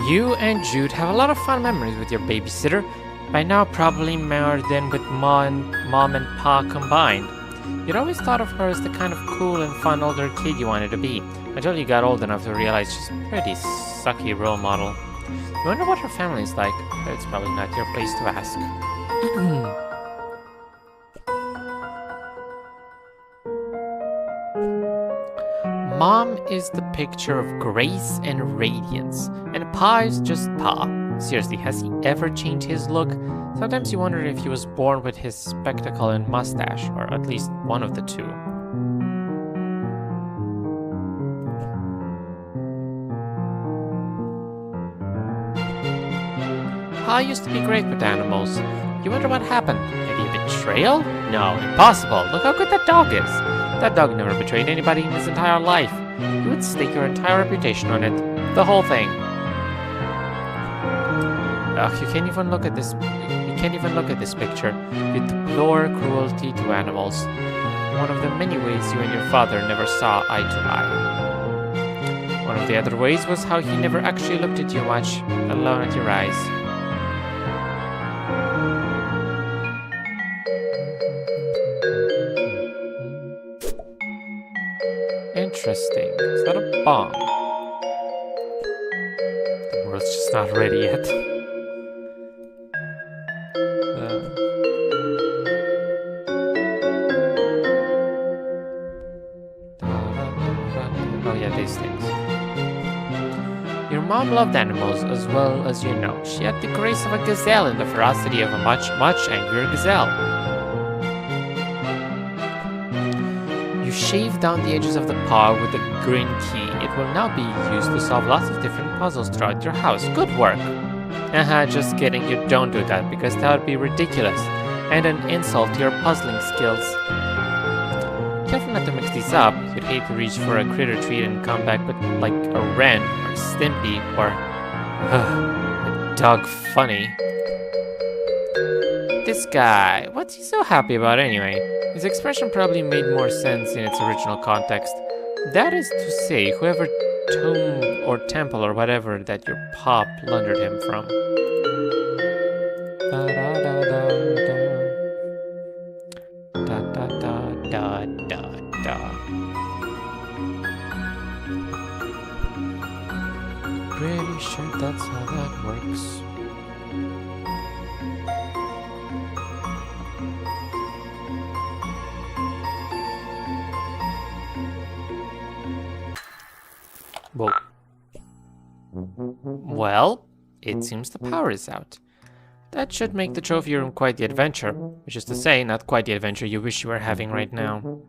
You and Jude have a lot of fun memories with your babysitter. By now, probably more than with mom and pa combined. You'd always thought of her as the kind of cool and fun older kid you wanted to be, until you got old enough to realize she's a pretty sucky role model. You wonder what her family's like, but it's probably not your place to ask. Mom is the picture of grace and radiance, and Pa is just Pa. Seriously, has he ever changed his look? Sometimes you wonder if he was born with his spectacle and mustache, or at least one of the two. Pa used to be great with animals. You wonder what happened? Maybe a betrayal? No, impossible. Look how good that dog is. That dog never betrayed anybody in his entire life. You would stake your entire reputation on it. The whole thing. Ugh, you can't even look at this. You can't even look at this picture. You deplore cruelty to animals. One of the many ways you and your father never saw eye to eye. One of the other ways was how he never actually looked at you much, let alone at your eyes. Interesting. Is that a bomb? The world's just not ready yet. Oh yeah, these things. Your mom loved animals as well as you know. She had the grace of a gazelle and the ferocity of a much, much angrier gazelle. You shave down the edges of the paw with the green key. It will now be used to solve lots of different puzzles throughout your house. Good work! Just kidding, you don't do that because that would be ridiculous and an insult to your puzzling skills. Careful not to mix these up. You'd hate to reach for a critter treat and come back with like a Ren or Stimpy or a dog funny. This guy, what's he so happy about anyway? His expression probably made more sense in its original context. That is to say, whoever tomb or temple or whatever that your pa plundered him from. Da da da da da da da da da da. Pretty sure that's how that works. Whoa. Well, it seems the power is out. That should make the trophy room quite the adventure, which is to say, not quite the adventure you wish you were having right now.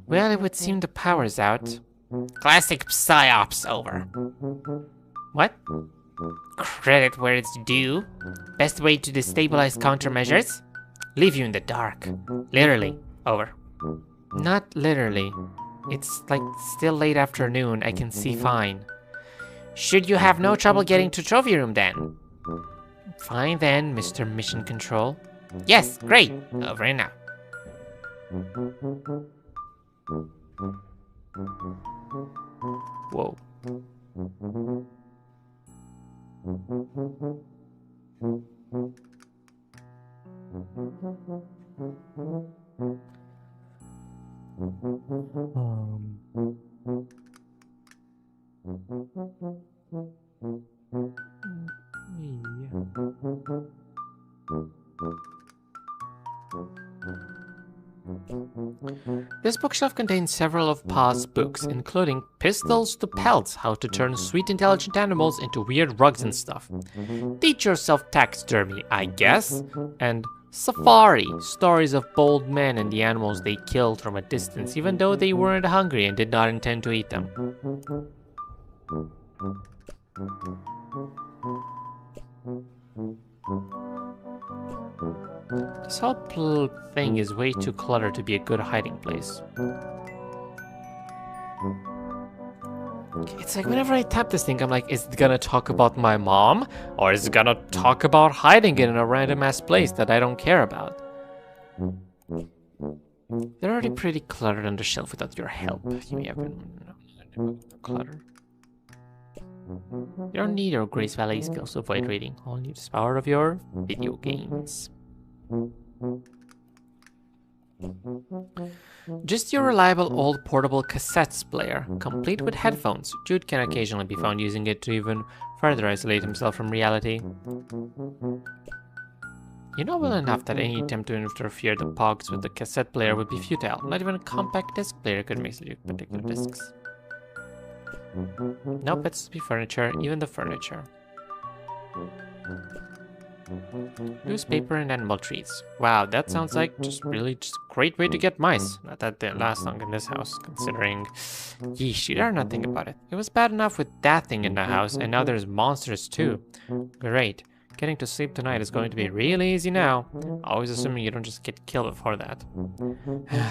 Well, it would seem the power's out. Classic psyops over. What? Credit where it's due. Best way to destabilize countermeasures? Leave you in the dark. Literally. Over. Not literally. It's like still late afternoon, I can see fine. Should you have no trouble getting to trophy room then? Fine then, Mr. Mission Control. Yes, great. Over and out. Whoa. This bookshelf contains several of Pa's books, including Pistols to Pelts, How to Turn Sweet Intelligent Animals into Weird Rugs and Stuff, Teach Yourself Taxidermy, I guess, and Safari, Stories of Bold Men and the Animals They Killed from a Distance, even though they weren't hungry and did not intend to eat them. This whole thing is way too cluttered to be a good hiding place. It's like whenever I tap this thing, I'm like, is it gonna talk about my mom? Or is it gonna talk about hiding it in a random ass place that I don't care about? They're already pretty cluttered on the shelf without your help. You may have been cluttered. You don't need your Grace Valley skills to avoid reading. All you need is power of your video games. Just your reliable old portable cassettes player, complete with headphones. Jude can occasionally be found using it to even further isolate himself from reality. You know well enough that any attempt to interfere the pogs with the cassette player would be futile. Not even a compact disc player could make such particular discs. Nope, it's be furniture, even the furniture. Newspaper and animal treats. Wow, that sounds like just a great way to get mice. Not that they last long in this house, considering... Yeesh, you dare not think about it. It was bad enough with that thing in the house, and now there's monsters too. Great. Getting to sleep tonight is going to be really easy now. Always assuming you don't just get killed before that.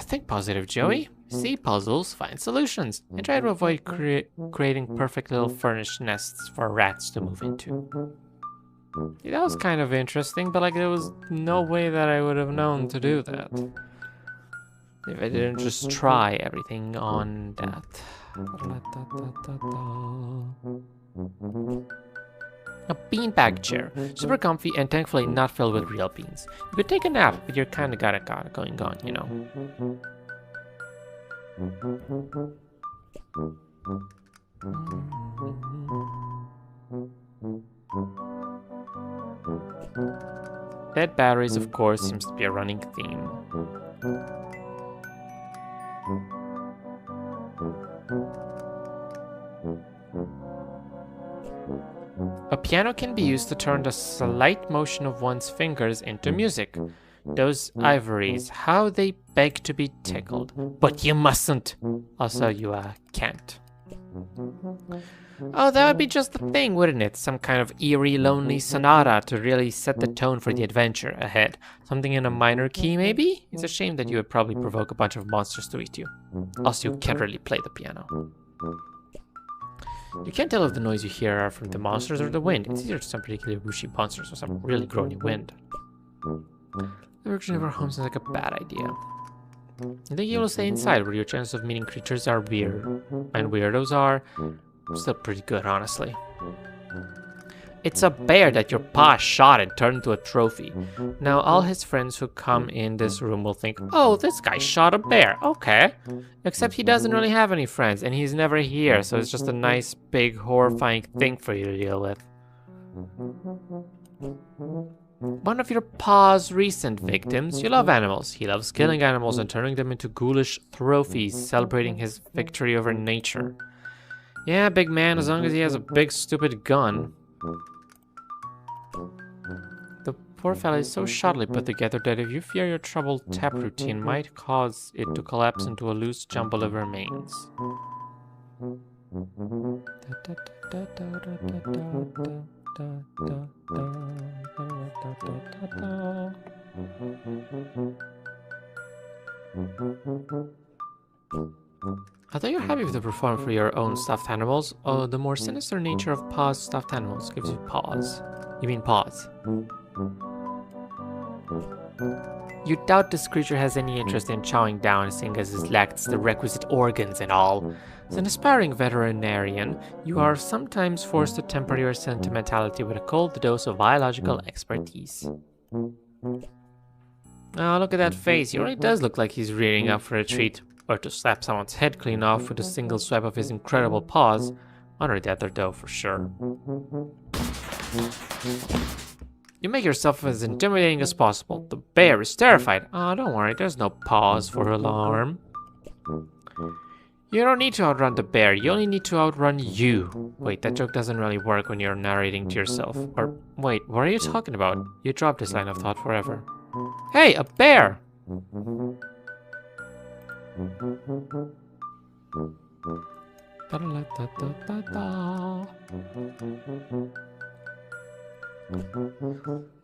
Think positive, Joey. See puzzles, find solutions, and try to avoid creating perfect little furnished nests for rats to move into. Yeah, that was kind of interesting, but like there was no way that I would have known to do that if I didn't just try everything on that. A beanbag chair, super comfy and thankfully not filled with real beans. You could take a nap, but you're kind of got it going on, you know. Dead batteries, of course, seems to be a running theme. A piano can be used to turn the slight motion of one's fingers into music. Those ivories, how they beg to be tickled. But you mustn't! Also, you, can't. Oh, that would be just the thing, wouldn't it? Some kind of eerie, lonely sonata to really set the tone for the adventure ahead. Something in a minor key, maybe? It's a shame that you would probably provoke a bunch of monsters to eat you. Also, you can't really play the piano. You can't tell if the noise you hear are from the monsters or the wind. It's either some particularly whooshy monsters or some really groany wind. The virgin of our home sounds like a bad idea. I think you will stay inside where your chances of meeting creatures are weird. And weirdos are still pretty good, honestly. It's a bear that your pa shot and turned into a trophy. Now all his friends who come in this room will think, oh, this guy shot a bear, okay. Except he doesn't really have any friends and he's never here, so it's just a nice, big, horrifying thing for you to deal with. One of your pa's recent victims, you love animals. He loves killing animals and turning them into ghoulish trophies, celebrating his victory over nature. Yeah, big man, as long as he has a big, stupid gun. The poor fella is so shoddily put together that if you fear your troubled tap routine might cause it to collapse into a loose jumble of remains. Although you're happy with the performance for your own stuffed animals, the more sinister nature of Pa's stuffed animals gives you pause. You mean pause. You doubt this creature has any interest in chowing down, seeing as it lacks the requisite organs and all. As an aspiring veterinarian, you are sometimes forced to temper your sentimentality with a cold dose of biological expertise. Oh, look at that face. He really does look like he's rearing up for a treat. Or to slap someone's head clean off with a single swipe of his incredible paws. One or the other, though, for sure. You make yourself as intimidating as possible. The bear is terrified. Oh, don't worry, there's no pause for alarm. You don't need to outrun the bear, you only need to outrun you. Wait, that joke doesn't really work when you're narrating to yourself. Or, wait, what are you talking about? You dropped this line of thought forever. Hey, a bear!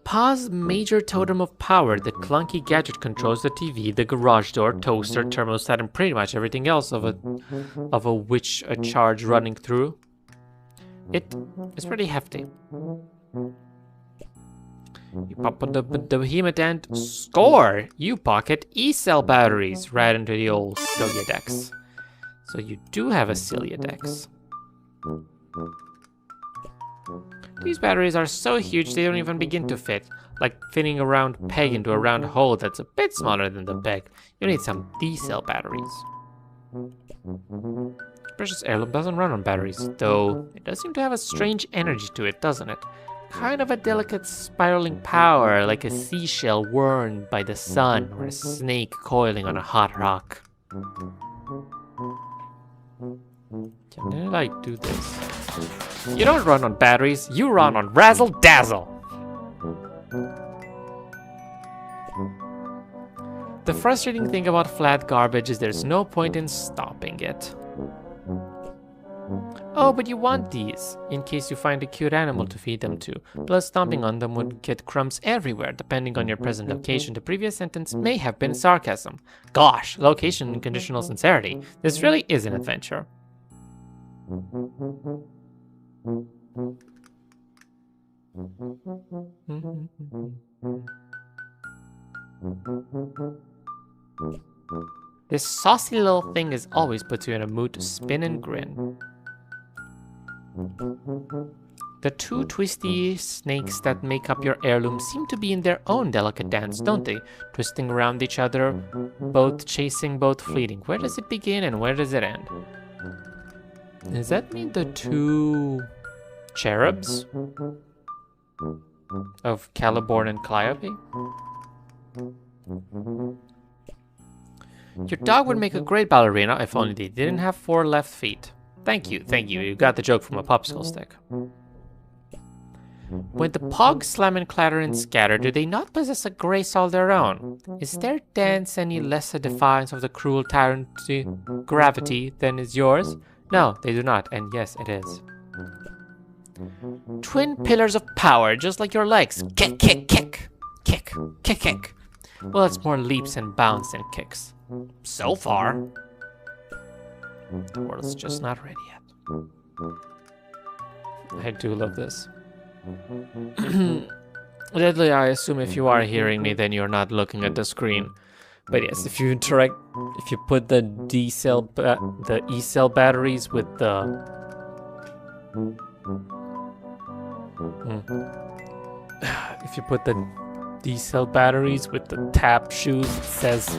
Pa's major totem of power, the clunky gadget controls the TV, the garage door, toaster, thermostat, and pretty much everything else of a charge running through. It's pretty hefty. You pop on the behemoth and score! You pocket E-cell batteries right into the old Cilia Dex. So you do have a Cilia Dex. These batteries are so huge they don't even begin to fit. Like fitting a round peg into a round hole that's a bit smaller than the peg. You need some D-cell batteries. Precious Heirloom doesn't run on batteries, though it does seem to have a strange energy to it, doesn't it? Kind of a delicate spiraling power, like a seashell warmed by the sun or a snake coiling on a hot rock. Can I, like, do this? You don't run on batteries, you run on razzle dazzle! The frustrating thing about flat garbage is there's no point in stopping it. Oh, but you want these, in case you find a cute animal to feed them to. Plus, stomping on them would get crumbs everywhere, depending on your present location. The previous sentence may have been sarcasm. Gosh, location and conditional sincerity. This really is an adventure. This saucy little thing is always puts you in a mood to spin and grin. The two twisty snakes that make up your heirloom seem to be in their own delicate dance, don't they? Twisting around each other, both chasing, both fleeting. Where does it begin and where does it end? Does that mean the two cherubs of Caliborn and Calliope? Your dog would make a great ballerina if only they didn't have 4 left feet. Thank you, you got the joke from a popsicle stick. When the pogs slam and clatter and scatter, do they not possess a grace all their own? Is their dance any less a defiance of the cruel tyrant gravity than is yours? No, they do not, and yes, it is. Twin pillars of power, just like your legs. Kick, kick, kick. Kick, kick, kick. Well, it's more leaps and bounds than kicks. So far. The world's just not ready yet. I do love this. Deadly, I assume if you are hearing me, then you're not looking at the screen. But yes, if you put the E-cell batteries with the if you put the D-cell batteries with the tap shoes, it says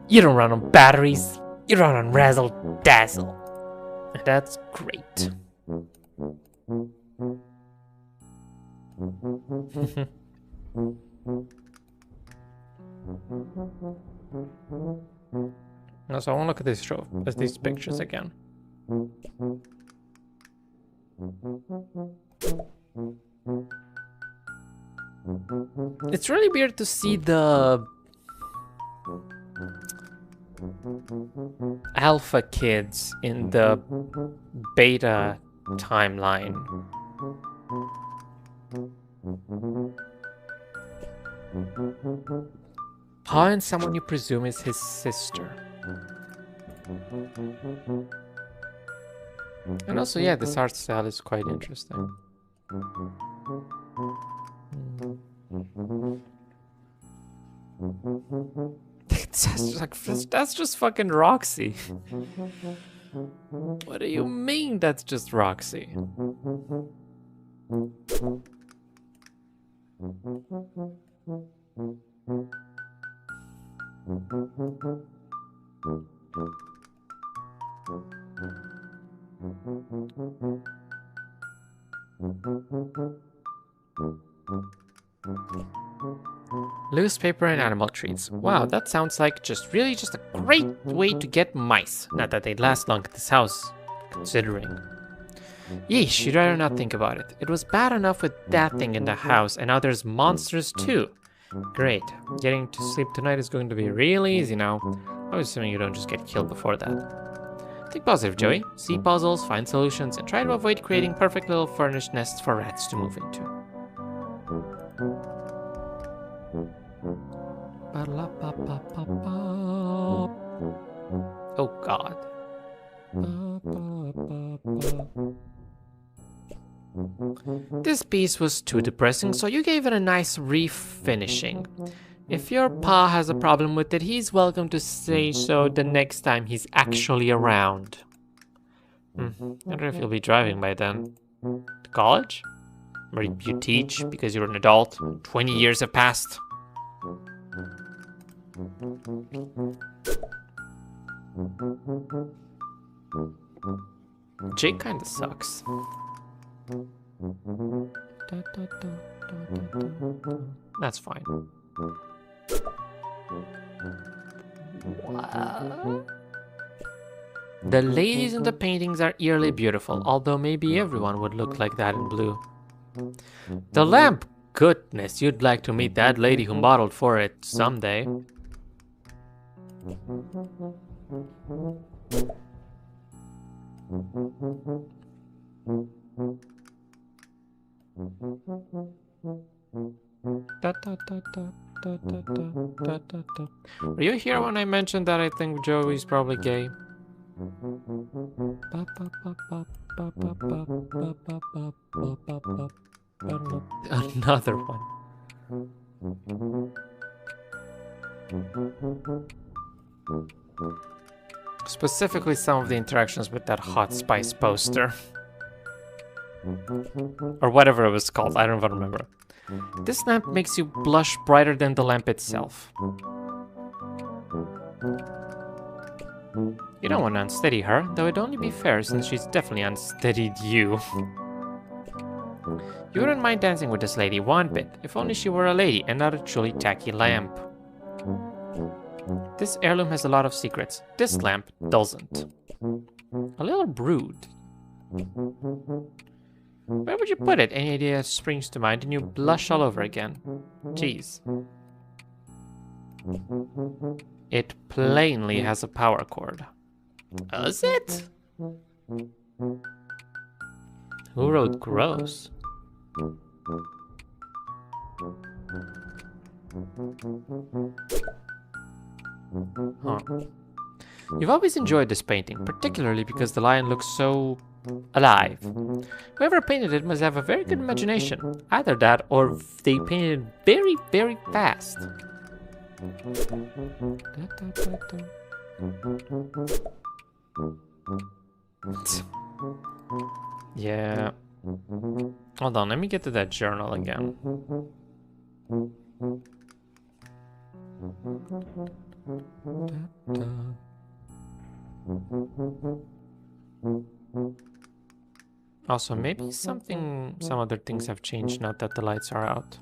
you don't run on batteries, you run on razzle dazzle. And that's great. Now, so I want to look at these pictures again. It's really weird to see the alpha kids in the beta timeline. Pa and someone you presume is his sister. And also, yeah, this art style is quite interesting. That's just fucking Roxy. What do you mean that's just Roxy? Loose paper and animal treats. Wow, that sounds like just a great way to get mice. Not that they'd last long at this house, considering. Yeesh, you'd rather not think about it. It was bad enough with that thing in the house, and now there's monsters too. Great. Getting to sleep tonight is going to be real easy now. I was assuming you don't just get killed before that. Think positive, Joey. See puzzles, find solutions, and try to avoid creating perfect little furnished nests for rats to move into. Oh God. This piece was too depressing, so you gave it a nice refinishing. If your pa has a problem with it, he's welcome to say so the next time he's actually around. I wonder if you'll be driving by then. To college? Where you teach because you're an adult? 20 years have passed. Jake kinda sucks. That's fine. What? The ladies in the paintings are eerily beautiful, although maybe everyone would look like that in blue. The lamp! Goodness, you'd like to meet that lady who modeled for it someday. Were you here when I mentioned that I think Joey's probably gay? Another one. Specifically some of the interactions with that hot spice poster. Or whatever it was called, I don't even remember. This lamp makes you blush brighter than the lamp itself. You don't want to unsteady her, though it'd only be fair since she's definitely unsteadied you. You wouldn't mind dancing with this lady one bit, if only she were a lady and not a truly tacky lamp. This heirloom has a lot of secrets. This lamp doesn't. A little brood. Where would you put it? Any idea springs to mind and you blush all over again. Jeez. It plainly has a power cord. Does it? Who wrote gross? Huh. You've always enjoyed this painting, particularly because the lion looks so alive. Whoever painted it must have a very good imagination. Either that or they painted it very, very fast. Yeah. Hold on, let me get to that journal again. Also, maybe some other things have changed now that the lights are out.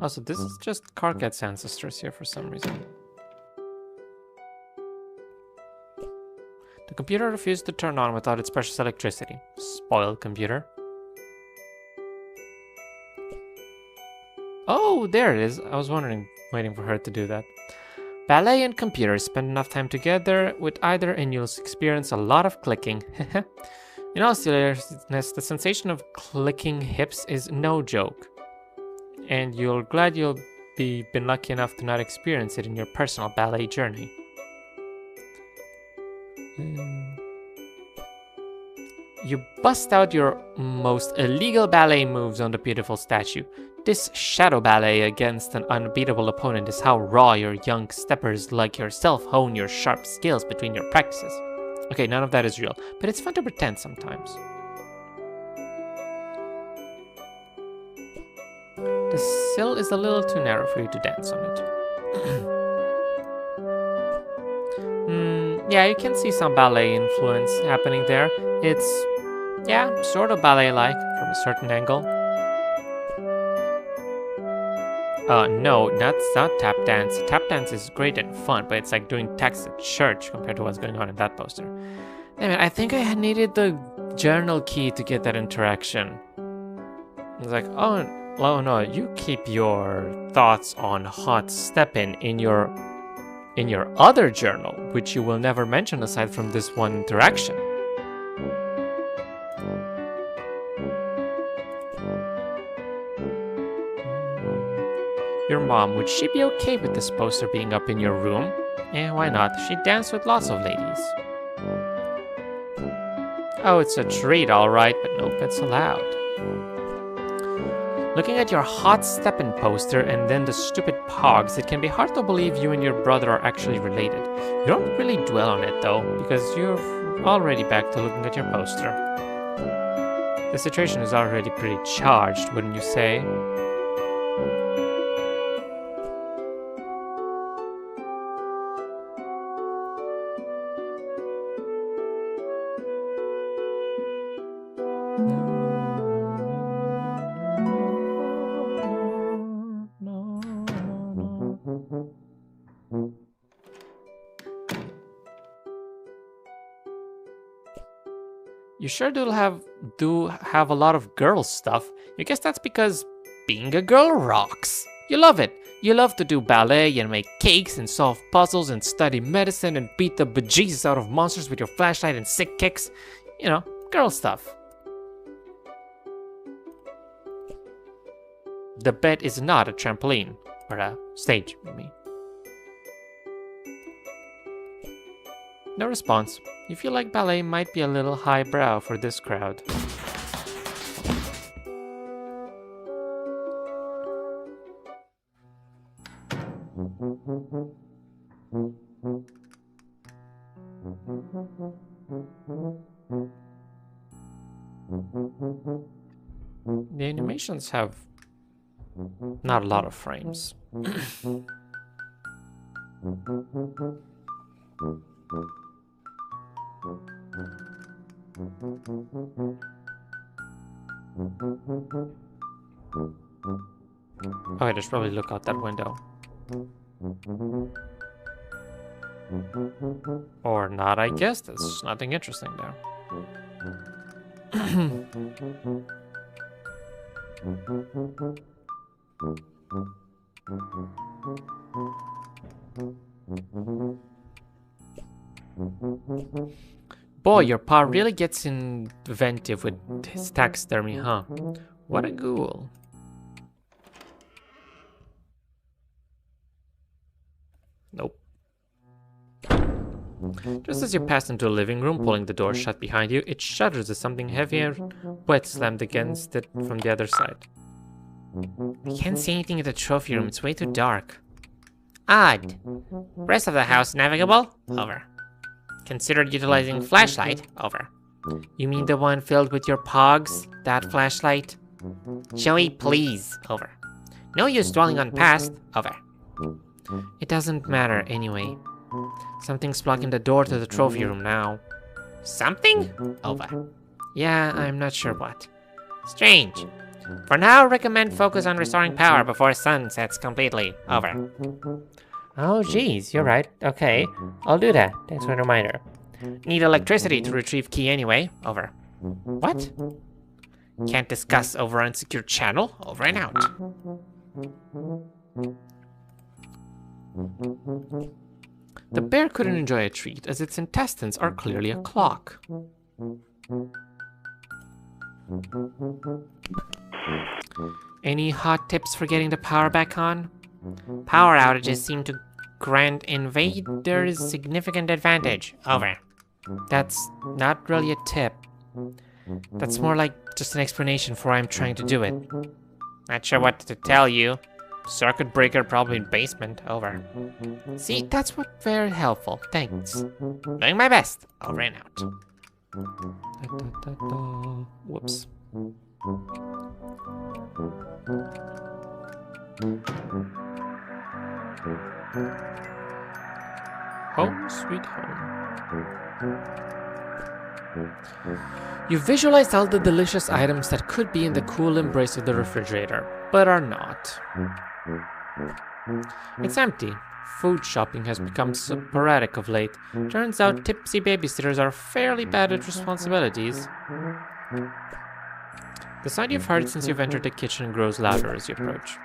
Also, this is just Karkat's ancestors here for some reason. The computer refused to turn on without its precious electricity. Spoiled computer. Oh, there it is. I was waiting for her to do that. Ballet and computers spend enough time together with either and you'll experience a lot of clicking. In all seriousness, the sensation of clicking hips is no joke. And you're glad you'll been lucky enough to not experience it in your personal ballet journey. You bust out your most illegal ballet moves on the beautiful statue. This shadow ballet against an unbeatable opponent is how raw your young steppers like yourself hone your sharp skills between your practices. Okay, none of that is real, but it's fun to pretend sometimes. The sill is a little too narrow for you to dance on it. Yeah, you can see some ballet influence happening there. It's, yeah, sort of ballet-like from a certain angle. No, that's not tap dance. Tap dance is great and fun, but it's like doing tax at church compared to what's going on in that poster. Anyway, I think I needed the journal key to get that interaction. It's like, oh no, you keep your thoughts on hot steppin' in your other journal, which you will never mention aside from this one interaction. Your mom, would she be okay with this poster being up in your room? Eh, why not? She danced with lots of ladies. Oh, it's a treat, alright, but no pets allowed. Looking at your hot steppin' poster and then the stupid pogs, it can be hard to believe you and your brother are actually related. You don't really dwell on it though, because you're already back to looking at your poster. The situation is already pretty charged, wouldn't you say? You sure do have a lot of girl stuff. I guess that's because being a girl rocks. You love it. You love to do ballet and make cakes and solve puzzles and study medicine and beat the bejesus out of monsters with your flashlight and sick kicks. You know, girl stuff. The bed is not a trampoline, or a stage, I mean. No response. You feel like ballet might be a little highbrow for this crowd. The animations have not a lot of frames. Oh, I just probably look out that window. Or not, I guess. There's nothing interesting there. Boy, your pa really gets inventive with his taxidermy, huh? What a ghoul. Nope. Just as you pass into the living room, pulling the door shut behind you, it shudders as something heavy and wet slammed against it from the other side. I can't see anything in the trophy room, it's way too dark. Odd. Rest of the house navigable? Over. Considered utilizing flashlight? Over. You mean the one filled with your pogs? That flashlight? Joey, please. Over. No use dwelling on past. Over. It doesn't matter anyway. Something's blocking the door to the trophy room now. Something? Over. Yeah, I'm not sure what. Strange. For now, recommend focus on restoring power before sun sets completely. Over. Oh, geez, you're right. Okay, I'll do that. Thanks for the reminder. Need electricity to retrieve key anyway. Over. What? Can't discuss over unsecure channel. Over and out. The bear couldn't enjoy a treat, as its intestines are clearly a clock. Any hot tips for getting the power back on? Power outages seem to grant invaders significant advantage. Over. That's not really a tip. That's more like just an explanation for why I'm trying to do it. Not sure what to tell you. Circuit breaker probably in basement. Over. See, that's what very helpful. Thanks. Doing my best. Over and out. Whoops. Home sweet home. You visualized all the delicious items that could be in the cool embrace of the refrigerator, but are not. It's empty. Food shopping has become sporadic of late. Turns out tipsy babysitters are fairly bad at responsibilities. The sound you've heard since you've entered the kitchen grows louder as you approach.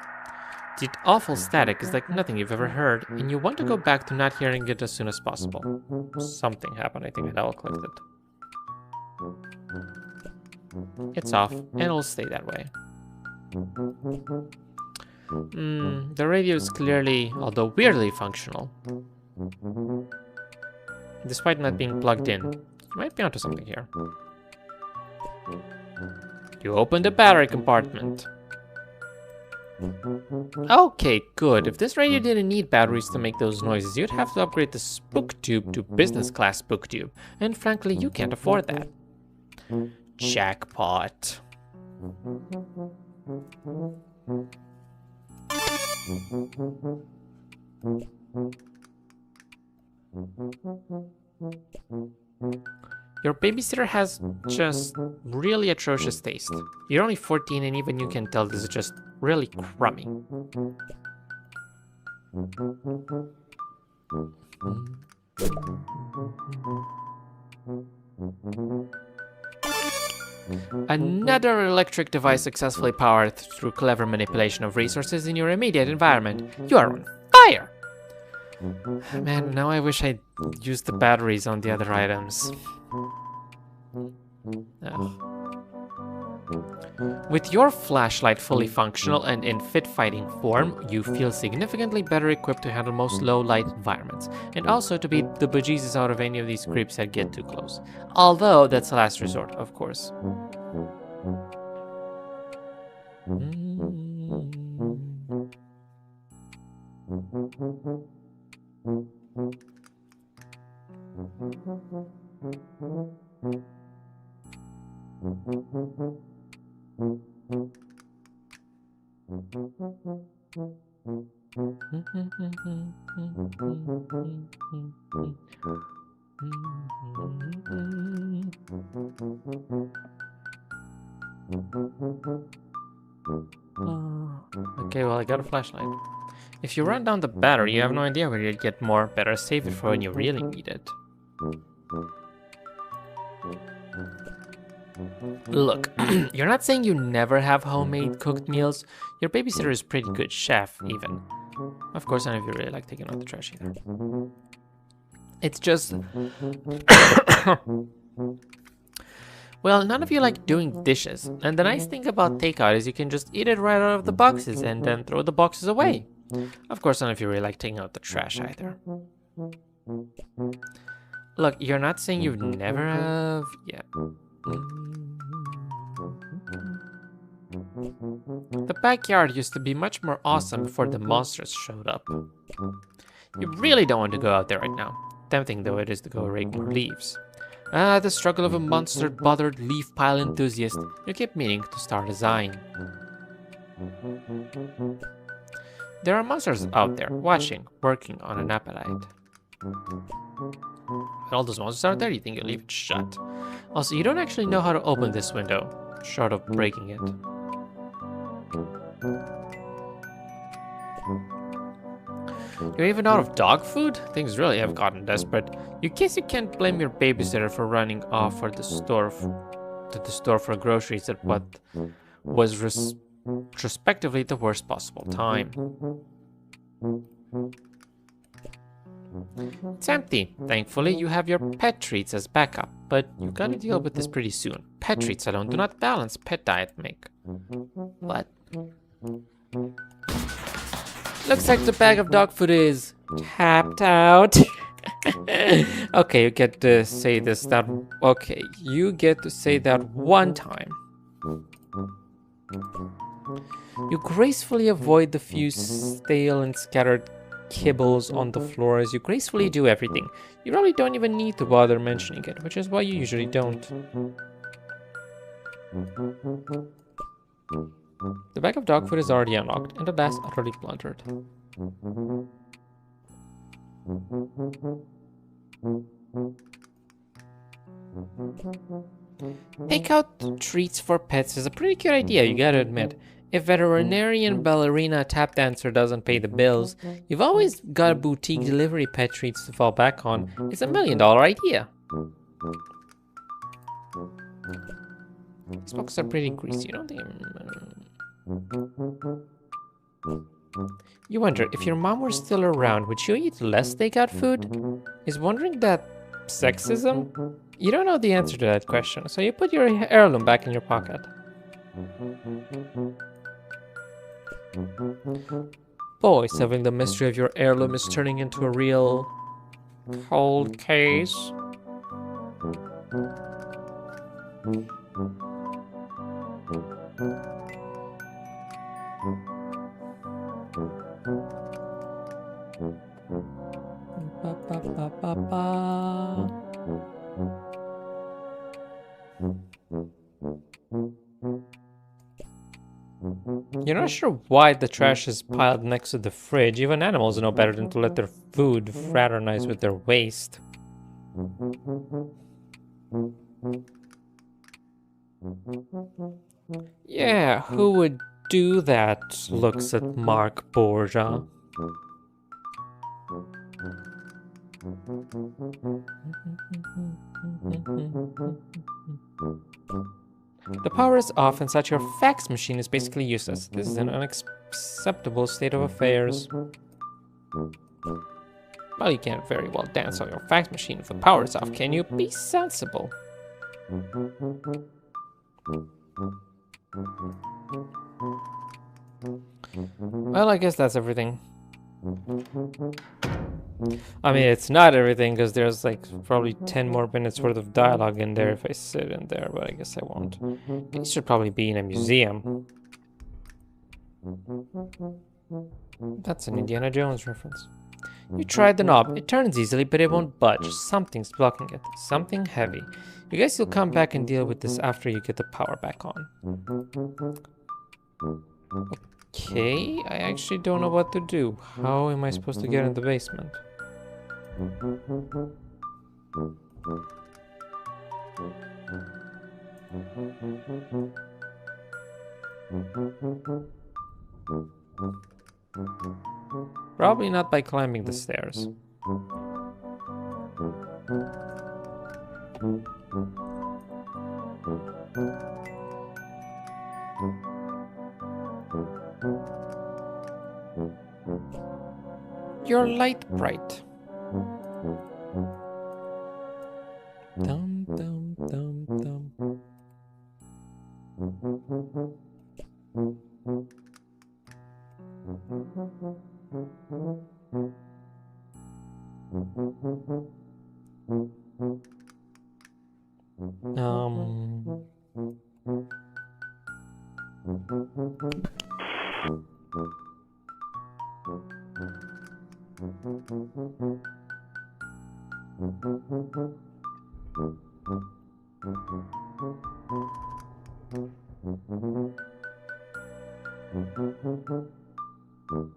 The awful static is like nothing you've ever heard, and you want to go back to not hearing it as soon as possible. Something happened, I think I double-clicked it. It's off, and it'll stay that way. The radio is clearly, although weirdly, functional. Despite not being plugged in, you might be onto something here. You open the battery compartment. Okay, good. If this radio didn't need batteries to make those noises, you'd have to upgrade the SpookTube to business class SpookTube, and frankly, you can't afford that. Jackpot. Your babysitter has just really atrocious taste. You're only 14 and even you can tell this is just really crummy. Another electric device successfully powered through clever manipulation of resources in your immediate environment. You are on fire! Man, now I wish I'd used the batteries on the other items. Ugh. With your flashlight fully functional and in fit fighting form, you feel significantly better equipped to handle most low light environments, and also to beat the bejesus out of any of these creeps that get too close. Although that's a last resort, of course. Okay, well, I got a flashlight. If you run down the battery, you have no idea where you'd get more. Better save it for when you really need it. Look, you're not saying you never have homemade cooked meals. Your babysitter is a pretty good chef, even. Of course, none of you really like taking out the trash either. It's just... Well, none of you like doing dishes. And the nice thing about takeout is you can just eat it right out of the boxes and then throw the boxes away. Of course, none of you really like taking out the trash either. Look, you're not saying you've never have... Yeah. The backyard used to be much more awesome before the monsters showed up. You really don't want to go out there right now. Tempting though it is to go rake more leaves. The struggle of a monster-bothered leaf pile enthusiast. You keep meaning to start a sign. There are monsters out there, watching, working on an appetite. With all those monsters out there, you think you'll leave it shut. Also, you don't actually know how to open this window, short of breaking it. You're even out of dog food? Things really have gotten desperate. You guess you can't blame your babysitter for running off to the store for groceries at what was retrospectively the worst possible time. It's empty. Thankfully, you have your pet treats as backup, but you gotta deal with this pretty soon. Pet treats alone do not balance pet diet make. What? Looks like the bag of dog food is tapped out. Okay, you get to say this that... Okay, you get to say that one time. You gracefully avoid the few stale and scattered kibbles on the floor as you gracefully do everything. You really don't even need to bother mentioning it, which is why you usually don't. The bag of dog food is already unlocked, and the glass utterly blundered. Take out treats for pets is a pretty cute idea, you gotta admit. If veterinarian ballerina tap dancer doesn't pay the bills, you've always got a boutique delivery pet treats to fall back on. It's $1 million idea. These boxes are pretty greasy, don't they? You wonder, if your mom were still around, would you eat less takeout food? Is wondering that sexism? You don't know the answer to that question, so you put your heirloom back in your pocket. Boy, solving the mystery of your heirloom is turning into a real cold case. You're not sure why the trash is piled next to the fridge. Even animals know better than to let their food fraternize with their waste. Yeah, who would do that? Looks at Mark Borgia. The power is off and such your fax machine is basically useless. This is an unacceptable state of affairs. Well, you can't very well dance on your fax machine if the power is off, can you? Be sensible. Well, I guess that's everything. I mean, it's not everything, because there's like probably 10 more minutes worth of dialogue in there if I sit in there, but I guess I won't. It should probably be in a museum. That's an Indiana Jones reference. You tried the knob. It turns easily, but it won't budge. Something's blocking it. Something heavy. You guess you'll come back and deal with this after you get the power back on. Okay, I actually don't know what to do. How am I supposed to get in the basement? Probably not by climbing the stairs. Your light bright. Dum dum dum dum.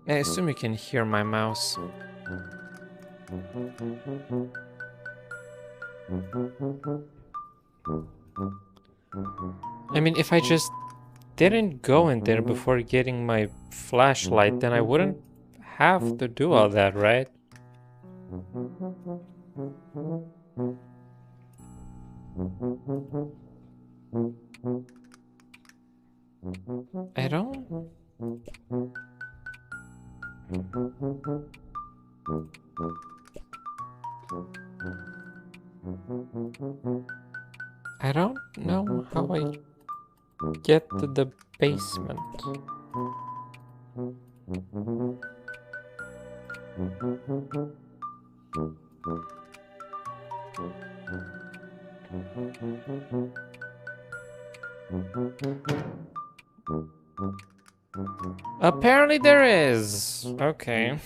I assume you can hear my mouse. I mean, if I just didn't go in there before getting my flashlight, then I wouldn't have to do all that, right? I don't... I don't know how I get to the basement. Apparently there is. Okay.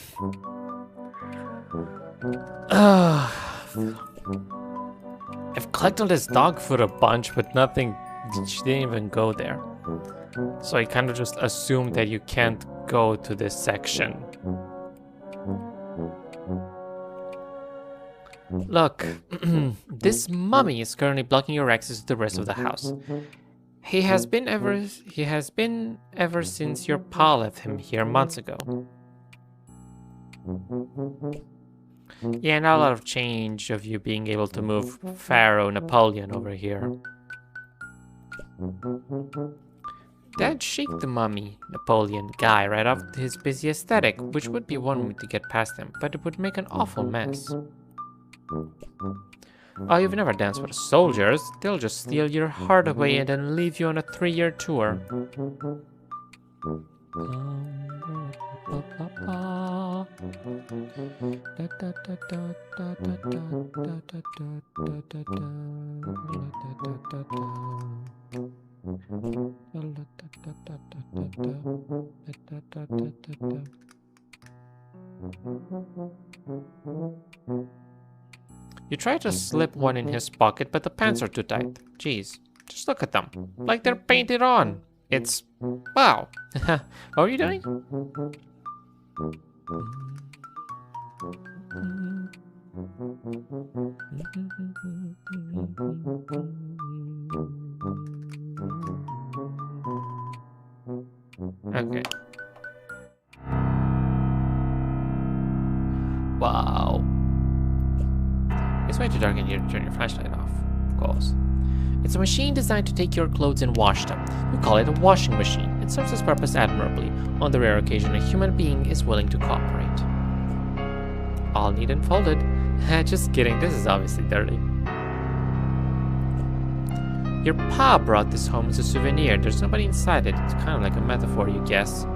I've collected this dog food a bunch, but nothing. She didn't even go there. So I kind of just assumed that you can't go to this section. Look, this mummy is currently blocking your access to the rest of the house. He has been ever since your pa left him here months ago. Yeah, not a lot of change of you being able to move Pharaoh Napoleon over here. That'd shake the mummy Napoleon guy right off his busy aesthetic, which would be one way to get past him, but it would make an awful mess. Oh, you've never danced with soldiers. They'll just steal your heart away and then leave you on a 3-year tour. You try to slip one in his pocket, but the pants are too tight. Jeez, just look at them. Like they're painted on. It's... wow. What are you doing? Okay. Wow. It's way too dark in here to turn your flashlight off, of course. It's a machine designed to take your clothes and wash them. We call it a washing machine. It serves its purpose admirably. On the rare occasion a human being is willing to cooperate. All neat and folded. Just kidding, this is obviously dirty. Your pa brought this home as a souvenir. There's nobody inside it. It's kind of like a metaphor, you guess.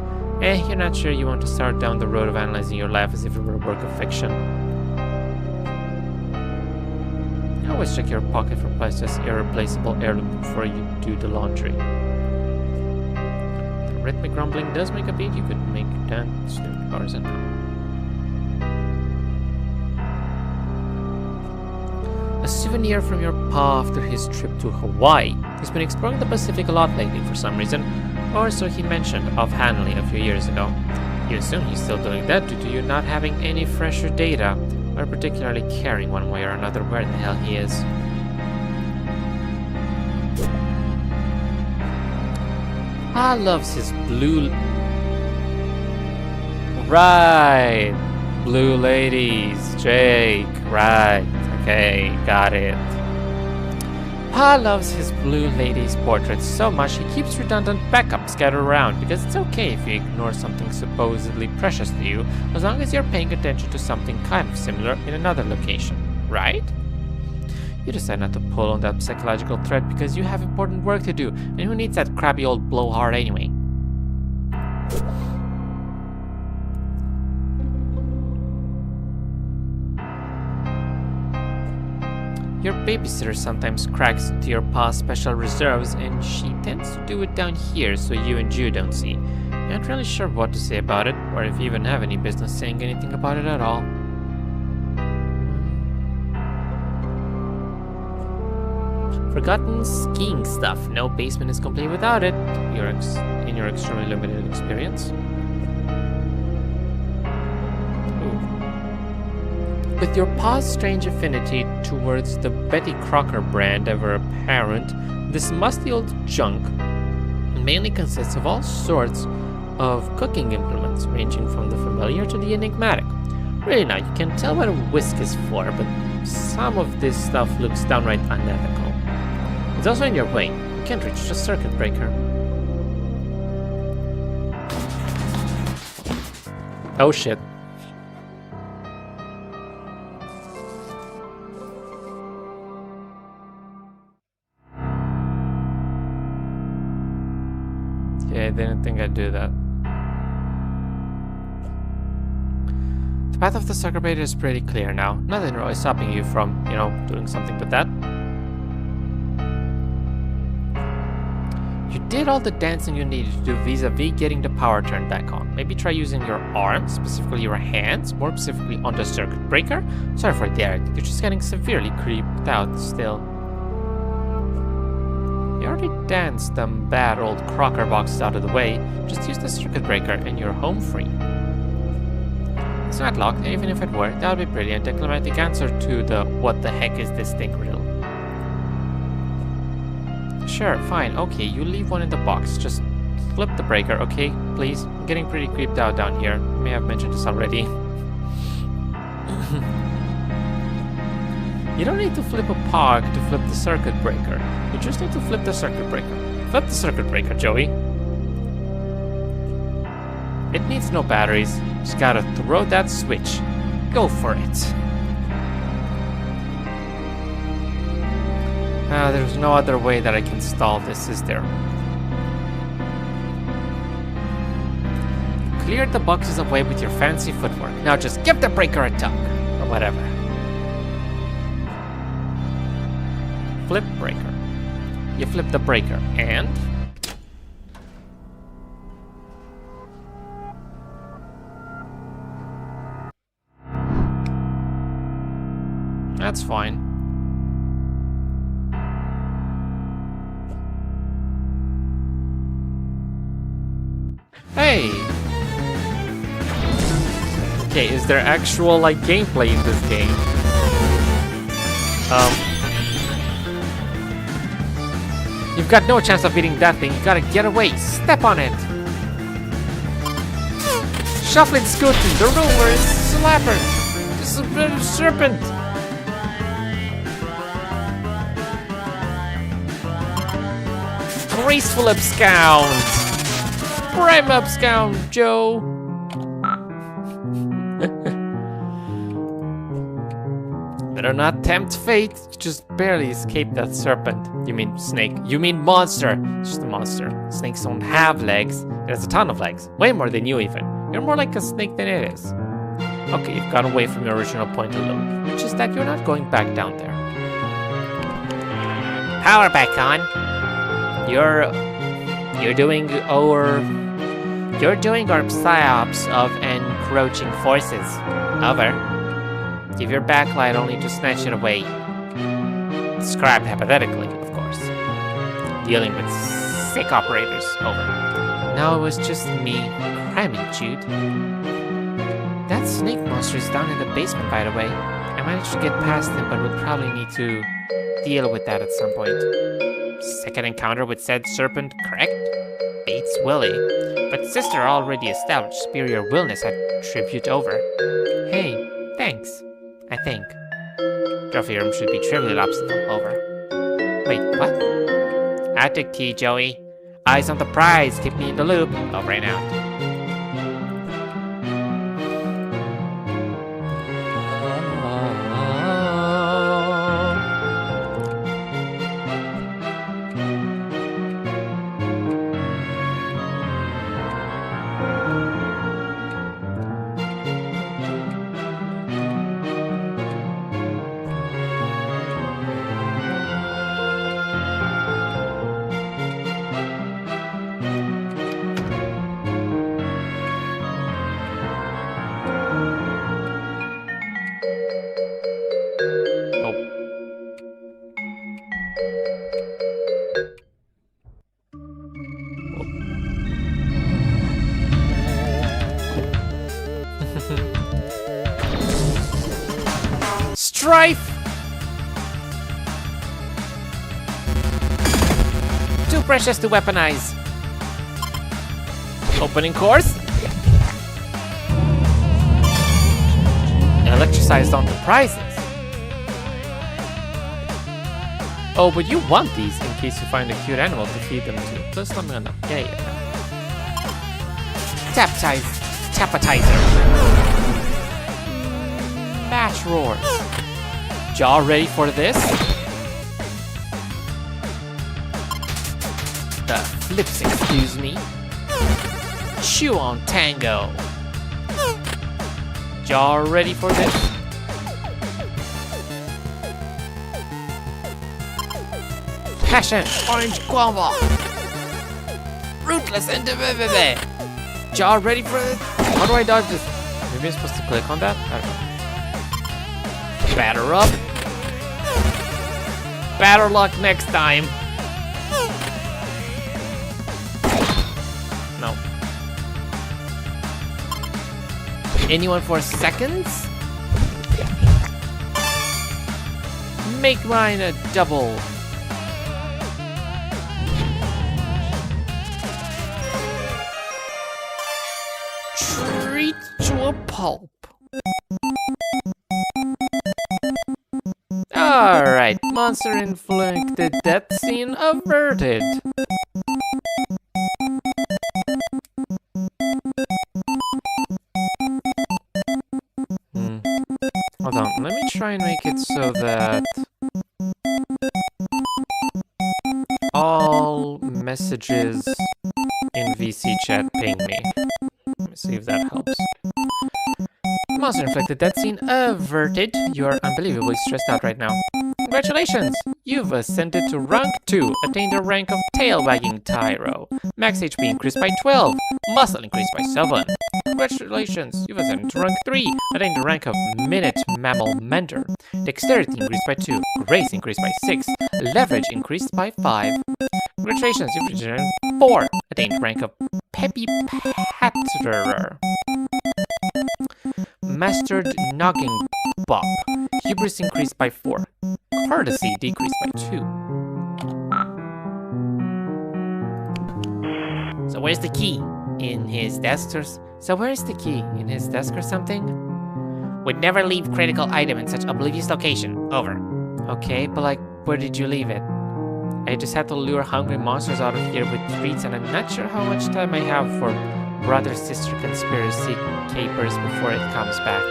You're not sure you want to start down the road of analyzing your life as if it were a work of fiction. Always check your pocket for priceless, irreplaceable heirloom before you do the laundry. The rhythmic rumbling does make a beat. You could make dance bars and a souvenir from your pa after his trip to Hawaii. He's been exploring the Pacific a lot lately for some reason, or so he mentioned offhandedly a few years ago. You assume he's still doing that due to you not having any fresher data, or particularly caring one way or another where the hell he is. Pa loves his blue... Right! Blue ladies, Jake, right. Okay, got it. Pa loves his blue ladies portraits so much he keeps redundant backups scattered around because it's okay if you ignore something supposedly precious to you as long as you're paying attention to something kind of similar in another location, right? You decide not to pull on that psychological thread because you have important work to do, and who needs that crappy old blowhard anyway? Your babysitter sometimes cracks into your pa's special reserves, and she tends to do it down here so you and Ju don't see. You're not really sure what to say about it, or if you even have any business saying anything about it at all. Forgotten skiing stuff. No basement is complete without it, in your extremely limited experience. With your pa's strange affinity towards the Betty Crocker brand ever apparent, this musty old junk mainly consists of all sorts of cooking implements, ranging from the familiar to the enigmatic. Really now, you can tell what a whisk is for, but some of this stuff looks downright unethical. It's also in your way. You can't reach the circuit breaker. Oh shit. Yeah, I didn't think I'd do that. The path of the circuit breaker is pretty clear now. Nothing really stopping you from, doing something with that. You did all the dancing you needed to do vis-a-vis getting the power turned back on. Maybe try using your arms, specifically your hands, more specifically on the circuit breaker. Sorry for that, you're just getting severely creeped out still. You already danced them bad old Crocker boxes out of the way. Just use the circuit breaker and you're home free. It's not locked, and even if it were, that would be brilliant. A climatic answer to the what the heck is this thing riddle. Sure, fine, okay, you leave one in the box. Just flip the breaker, okay? Please? I'm getting pretty creeped out down here. You may have mentioned this already. You don't need to flip a pog to flip the circuit breaker. You just need to flip the circuit breaker. Flip the circuit breaker, Joey. It needs no batteries. Just gotta throw that switch. Go for it. There's no other way that I can stall this, is there? Cleared the boxes away with your fancy footwork. Now just give the breaker a tug. Or whatever. Flip breaker. You flip the breaker and... That's fine. Hey! Okay, is there actual, gameplay in this game? You've got no chance of beating that thing. You gotta get away. Step on it. Shuffling, scooting. The ruler is slapper. This is a bit of serpent. Graceful abscond! Prime abscond, Joe! Better not tempt fate. You just barely escaped that serpent. You mean snake. You mean monster. It's just a monster. Snakes don't have legs. It has a ton of legs. Way more than you even. You're more like a snake than it is. Okay, you've gone away from your original point of look, which is that you're not going back down there. Power back on. You're doing our psyops of encroaching forces. Over. Give your backlight only to snatch it away. Described hypothetically, of course. Dealing with sick operators. Over. No, it was just me. Cramming, Jude. That snake monster is down in the basement, by the way. I managed to get past him, but would probably need to deal with that at some point. Second encounter with said serpent, correct? Beats Willie. But sister already established superior willness at tribute over. Hey, thanks. I think. Trophy room should be trivial obstacle. Over. Wait, what? Out the key, Joey. Eyes on the prize. Keep me in the loop. Over and out. Strife! Too precious to weaponize. Opening course. Electricized onto prizes. Oh, but you want these in case you find a cute animal to feed them to. Plus, I'm gonna. Yeah. Tapatizer. Match roars. Jaw ready for this? The flips, excuse me. Chew on tango. Jaw ready for this? Passion, orange guava. Rootless and Jaw ready for this? How do I dodge this? Maybe I'm supposed to click on that? I don't know. Batter up. Better luck next time. No. Anyone for seconds? Make mine a double. Treat to a pulp. Alright, monster-inflicted death scene averted. Hold on, let me try and make it so that all messages in VC chat ping me. Let me see if that helps. Monster-inflicted death scene averted. You're unbelievably stressed out right now. Congratulations! You've ascended to rank 2, attained the rank of tail-wagging Tyro. Max HP increased by 12, muscle increased by 7. Congratulations! You've ascended to rank 3, attained the rank of minute mammal mender. Dexterity increased by 2, grace increased by 6, leverage increased by 5. Congratulations! You've reached rank 4, attained the rank of peppy patterer. Mastered noggin bop. Hubris increased by 4. Courtesy decreased by 2. So where's the key? In his desk or... So where's the key? In his desk or something? Would never leave critical item in such oblivious location. Over. Okay, but like, where did you leave it? I just had to lure hungry monsters out of here with treats, and I'm not sure how much time I have for brother-sister conspiracy capers before it comes back.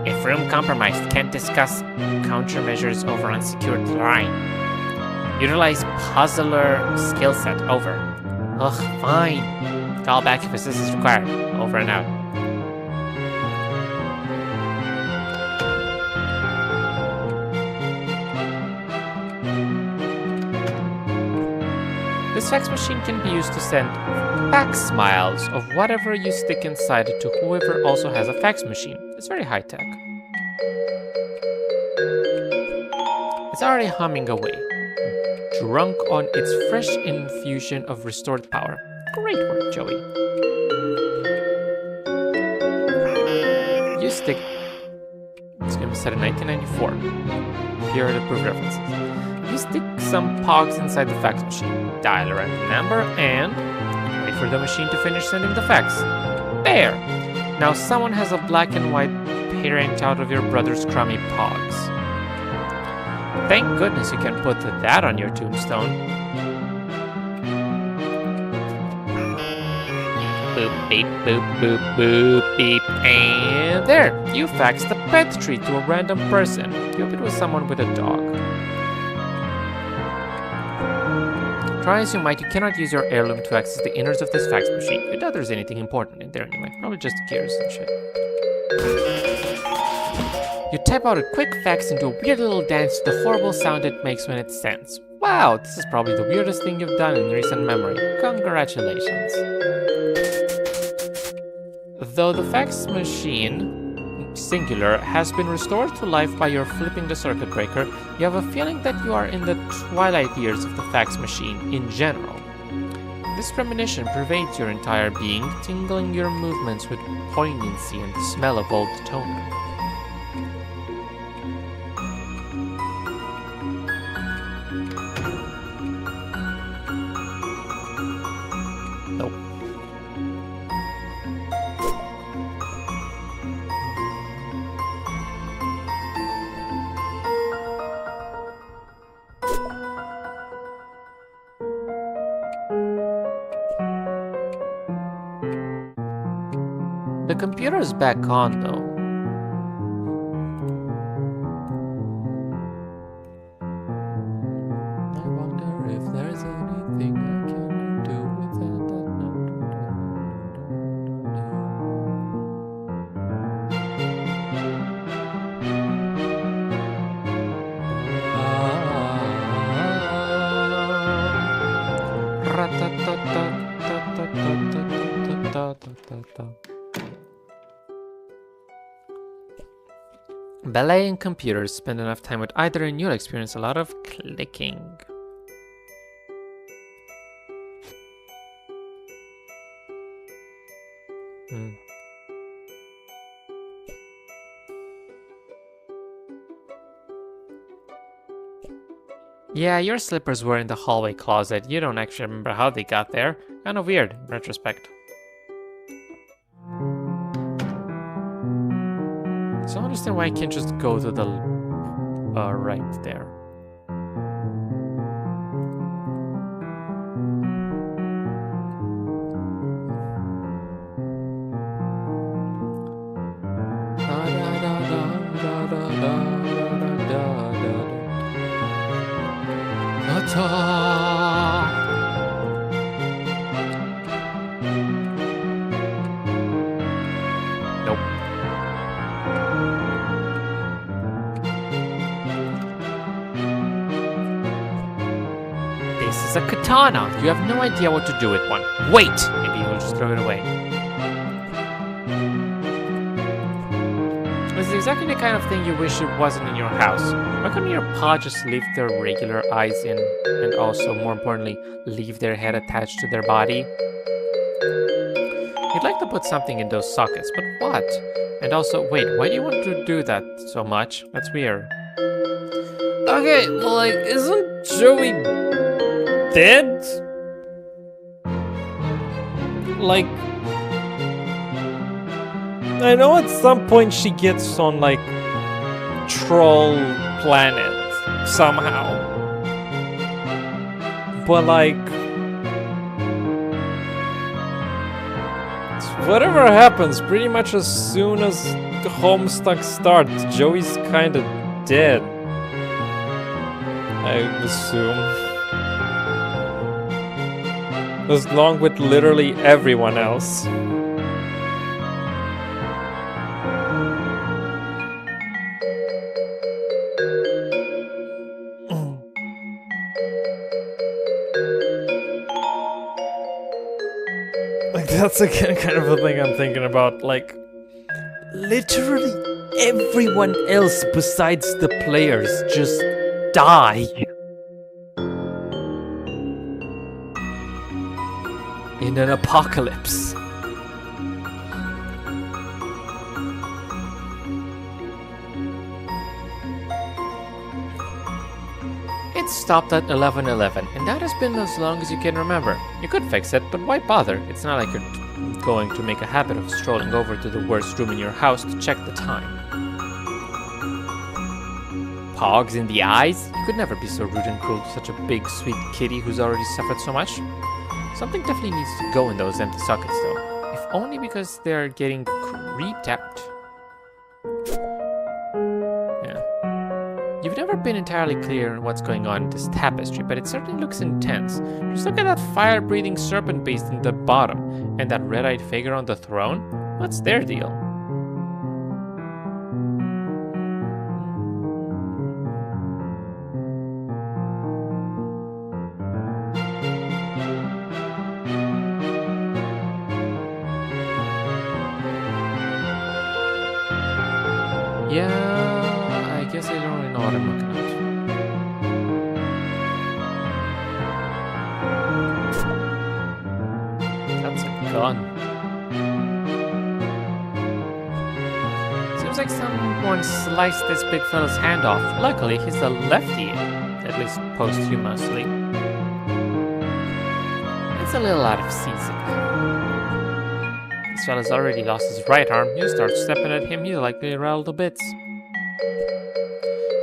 If room compromised, can't discuss countermeasures over unsecured line. Utilize puzzler skill set. Over. Ugh, fine. Call back if assistance required. Over and out. This fax machine can be used to send fax smiles of whatever you stick inside it to whoever also has a fax machine. It's very high tech. It's already humming away, drunk on its fresh infusion of restored power. Great work, Joey. You stick... It's going to be set in 1994. Period approved references. You stick some pogs inside the fax machine, dial a random number, and wait for the machine to finish sending the fax. There! Now someone has a black and white printout of your brother's crummy pogs. Thank goodness you can put that on your tombstone. Boop, beep, boop, boop, boop, beep, and there! You faxed the pet tree to a random person. You hope it was someone with a dog. Try as you might, you cannot use your heirloom to access the innards of this fax machine. I doubt there's anything important in there anyway. Probably just gears and shit. You type out a quick fax into a weird little dance to the horrible sound it makes when it sends. Wow, this is probably the weirdest thing you've done in recent memory. Congratulations. Though the fax machine, singular, has been restored to life by your flipping the circuit breaker, you have a feeling that you are in the twilight years of the fax machine in general. This premonition pervades your entire being, tingling your movements with poignancy and the smell of old toner. Nope. The computer's back on, though. I wonder if there's anything I can do with that. Ballet and computers spend enough time with either and you'll experience a lot of clicking. Yeah, your slippers were in the hallway closet. You don't actually remember how they got there. Kind of weird, in retrospect. So I don't understand why I can't just go to the right there. Nope. This is a katana. You have no idea what to do with one. Wait! Maybe you'll just throw it away. This is exactly the kind of thing you wish it wasn't in your house. Why couldn't your paw just leave their regular eyes in, and also, more importantly, leave their head attached to their body? You'd like to put something in those sockets, but what? And also, wait, why do you want to do that so much? That's weird. Okay, well, like, isn't Joey dead? Like, I know at some point she gets on, like, Troll Planet, somehow. But like, whatever happens, pretty much as soon as the Homestuck starts, Joey's kind of dead, I assume. Along with literally everyone else. Like, that's again kind of a thing I'm thinking about. Like, literally everyone else besides the players just die. In an apocalypse. It stopped at 11:11, and that has been as long as you can remember. You could fix it, but why bother? It's not like you're going to make a habit of strolling over to the worst room in your house to check the time. Pogs in the eyes? You could never be so rude and cruel to such a big, sweet kitty who's already suffered so much. Something definitely needs to go in those empty sockets, though. If only because they're getting creeped out. Yeah. You've never been entirely clear on what's going on in this tapestry, but it certainly looks intense. Just look at that fire-breathing serpent beast in the bottom, and that red-eyed figure on the throne. What's their deal? Yeah, I guess I don't really know what I'm looking at. That's a gun. Seems like someone sliced this big fella's hand off. Luckily, he's a lefty, at least posthumously. It's a little out of season. This fella's already lost his right arm. You start stepping at him, he'll likely rattle to bits.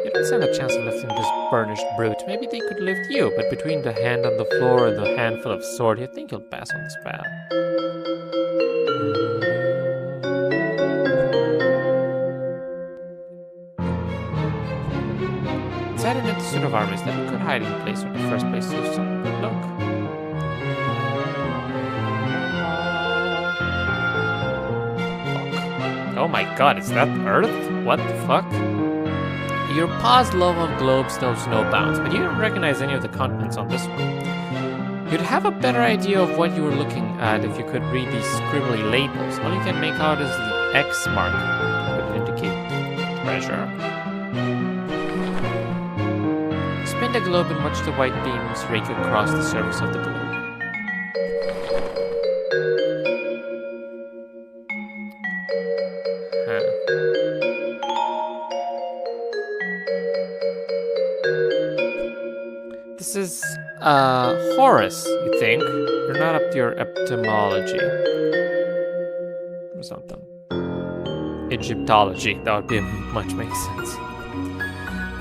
You don't stand a chance of lifting this burnished brute. Maybe they could lift you, but between the hand on the floor and the handful of sword, you think you'll pass on this path. It's added into suit of armor is that a good hiding place or the first place to do some good look. Oh my god, is that Earth? What the fuck? Your paw's love of globes knows no bounds, but you don't recognize any of the continents on this one. You'd have a better idea of what you were looking at if you could read these scribbly labels. All you can make out is the X mark, which would indicate treasure. Spin the globe and watch the white beams rake across the surface of the globe. This is, Horus, you think? You're not up to your etymology. Or something. Egyptology, that would be much make sense.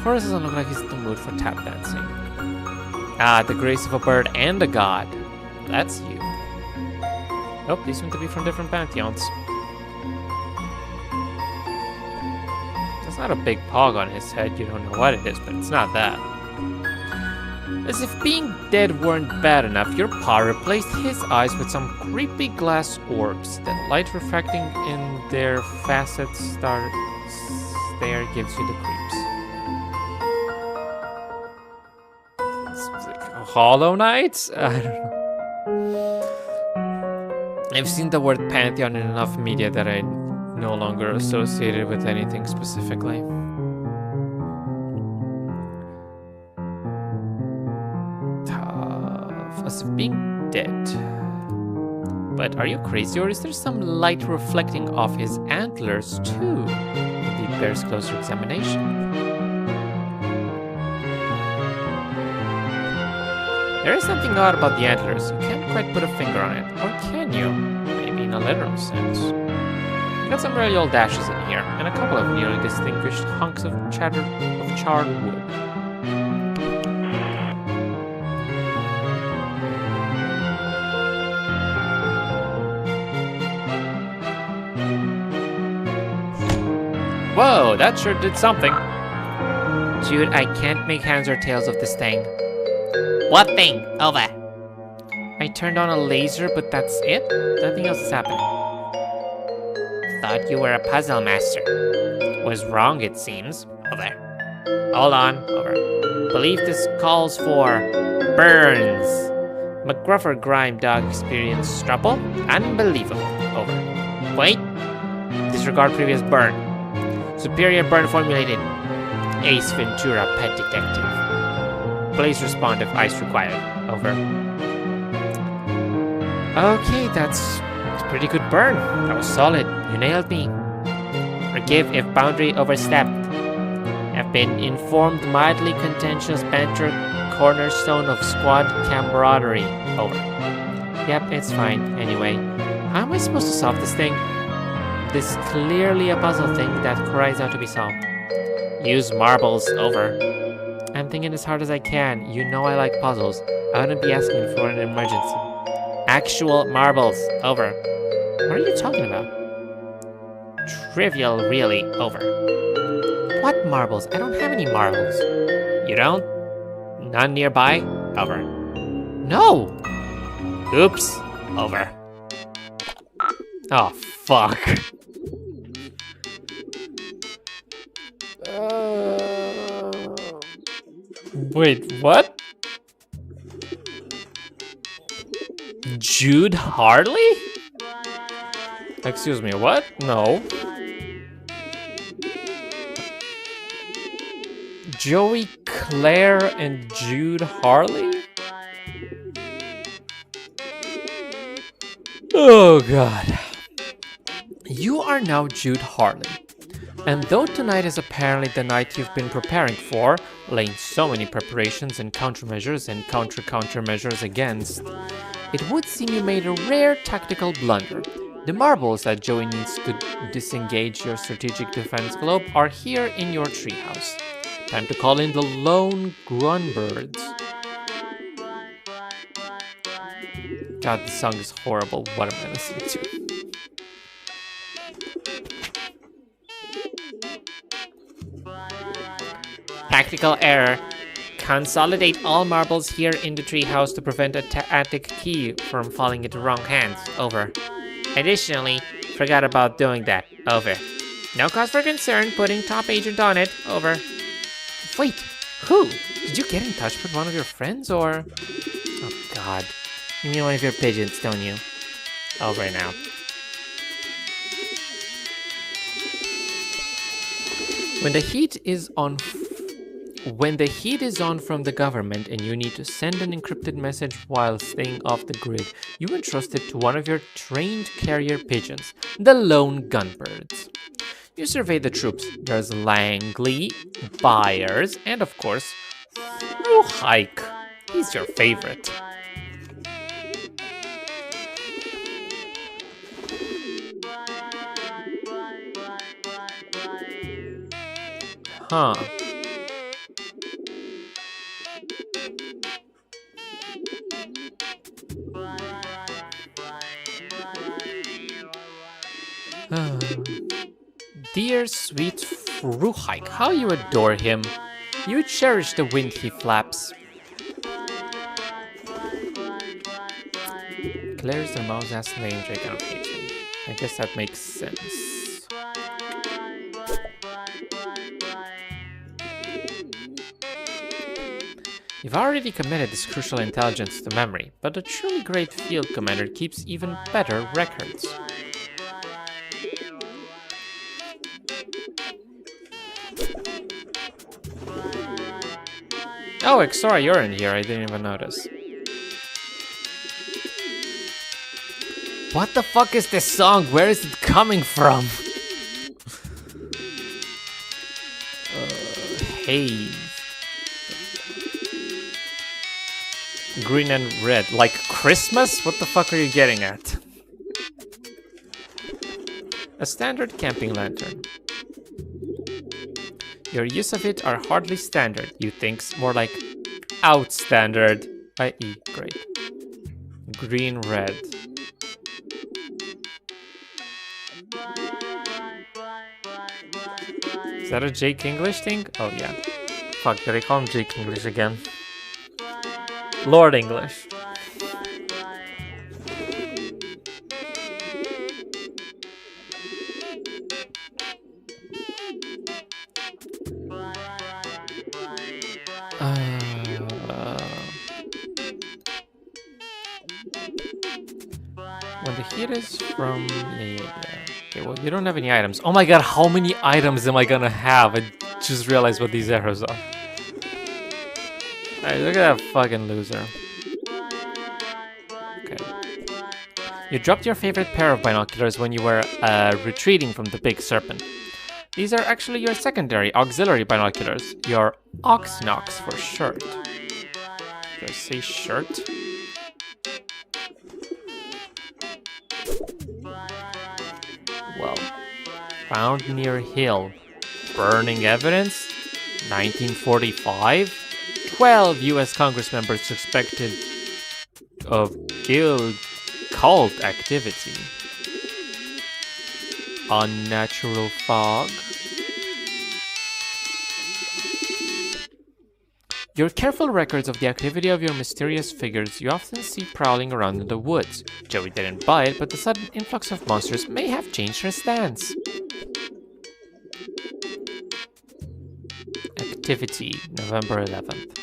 Horus doesn't look like he's in the mood for tap dancing. Ah, the grace of a bird and a god. That's you. Nope, these seem to be from different pantheons. There's not a big pog on his head, you don't know what it is, but it's not that. As if being dead weren't bad enough, your paw replaced his eyes with some creepy glass orbs. The light refracting in their facets stare gives you the creeps. It's like a Hollow Knight? I don't know. I've seen the word pantheon in enough media that I no longer associate it with anything specifically. As if being dead. But are you crazy, or is there some light reflecting off his antlers too? Indeed bears closer examination. There is something odd about the antlers. You can't quite put a finger on it. Or can you? Maybe in a literal sense. You got some really old ashes in here, and a couple of nearly distinguished hunks of charred wood. Whoa, that sure did something. Jude, I can't make heads or tails of this thing. What thing? Over. I turned on a laser, but that's it? Nothing else is happening. Thought you were a puzzle master. Was wrong, it seems. Over. Hold on. Over. Believe this calls for burns. McGruffer Grime Dog experience trouble? Unbelievable. Over. Wait. Disregard previous burn. Superior burn formulated. Ace Ventura Pet Detective. Please respond if ice required. Over. Okay, that's a pretty good burn. That was solid. You nailed me. Forgive if boundary overstepped. Have been informed mildly contentious banter cornerstone of squad camaraderie. Over. Yep, it's fine. Anyway, how am I supposed to solve this thing? This clearly a puzzle thing that cries out to be solved. Use marbles. Over. I'm thinking as hard as I can. You know I like puzzles. I wouldn't be asking for an emergency. Actual marbles. Over. What are you talking about? Trivial, really. Over. What marbles? I don't have any marbles. You don't? None nearby? Over. No! Oops. Over. Oh, fuck. Wait, what? Jude Harley? Excuse me, what? No. Joey Claire and Jude Harley? Oh god. You are now Jude Harley. And though tonight is apparently the night you've been preparing for, laying so many preparations and countermeasures and countermeasures against, it would seem you made a rare tactical blunder. The marbles that Joey needs to disengage your strategic defense globe are here in your treehouse. Time to call in the lone grunbirds. God, this song is horrible. What am I listening to? Tactical error. Consolidate all marbles here in the treehouse to prevent a attic key from falling into wrong hands. Over. Additionally, forgot about doing that. Over. No cause for concern. Putting top agent on it. Over. Wait, who? Did you get in touch with one of your friends or? Oh god. You mean one of your pigeons, don't you? Over now. When the heat is on from the government and you need to send an encrypted message while staying off the grid, you entrust it to one of your trained carrier pigeons, the lone gunbirds. You survey the troops. There's Langley, Byers, and of course, Ruhike. He's your favorite. Huh. Dear sweet Ruhike, how you adore him. You cherish the wind he flaps. Claire's their mom's last name, I cannot hate him. I guess that makes sense. You've already committed this crucial intelligence to memory, but a truly great field commander keeps even better records. Oh, Exora, you're in here. I didn't even notice. What the fuck is this song? Where is it coming from? Haze. Green and red. Like Christmas? What the fuck are you getting at? A standard camping lantern. Your use of it are hardly standard, you thinks. More like outstandard, i.e. great. Green, red. Is that a Jake English thing? Oh yeah. Fuck, did I call him Jake English again? Lord English. When the heat is from... Yeah. Okay, well, you don't have any items. Oh my god, how many items am I gonna have? I just realized what these arrows are. Alright, look at that fucking loser. Okay. You dropped your favorite pair of binoculars when you were retreating from the big serpent. These are actually your secondary auxiliary binoculars. Your Oxnox for shirt. Did I say shirt? Well, found near hill. Burning evidence? 1945? 12 US Congress members suspected of guild cult activity. Unnatural fog? Your careful records of the activity of your mysterious figures you often see prowling around in the woods. Joey didn't buy it, but the sudden influx of monsters may have changed her stance. Activity, November 11th.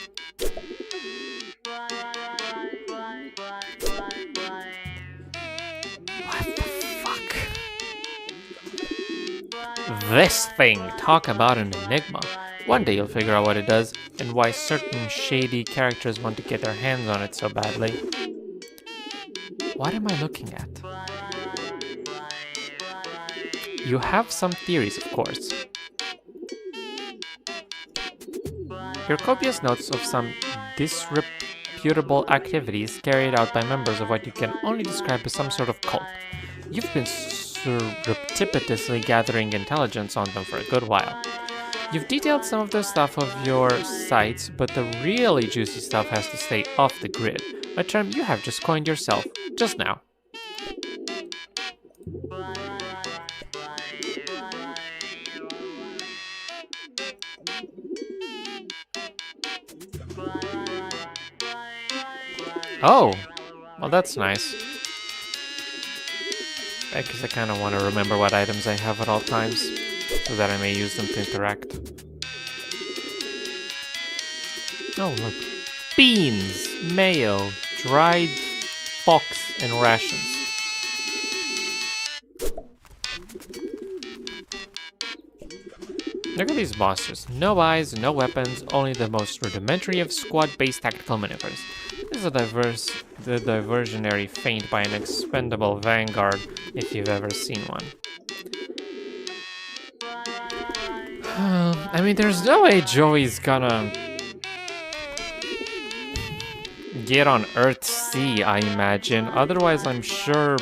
What the fuck? This thing! Talk about an enigma. One day you'll figure out what it does, and why certain shady characters want to get their hands on it so badly. What am I looking at? You have some theories, of course. Your copious notes of some disreputable activities carried out by members of what you can only describe as some sort of cult. You've been surreptitiously gathering intelligence on them for a good while. You've detailed some of the stuff of your sites, but the really juicy stuff has to stay off the grid, a term you have just coined yourself, just now. Oh, well that's nice. I guess I kind of want to remember what items I have at all times, so that I may use them to interact. Oh, look. Beans, mayo, dried fox, and rations. Look at these monsters. No eyes, no weapons, only the most rudimentary of squad-based tactical maneuvers. This is a diversionary feint by an expendable vanguard, if you've ever seen one. I mean, there's no way Joey's gonna get on Earth C, I imagine. Otherwise, I'm sure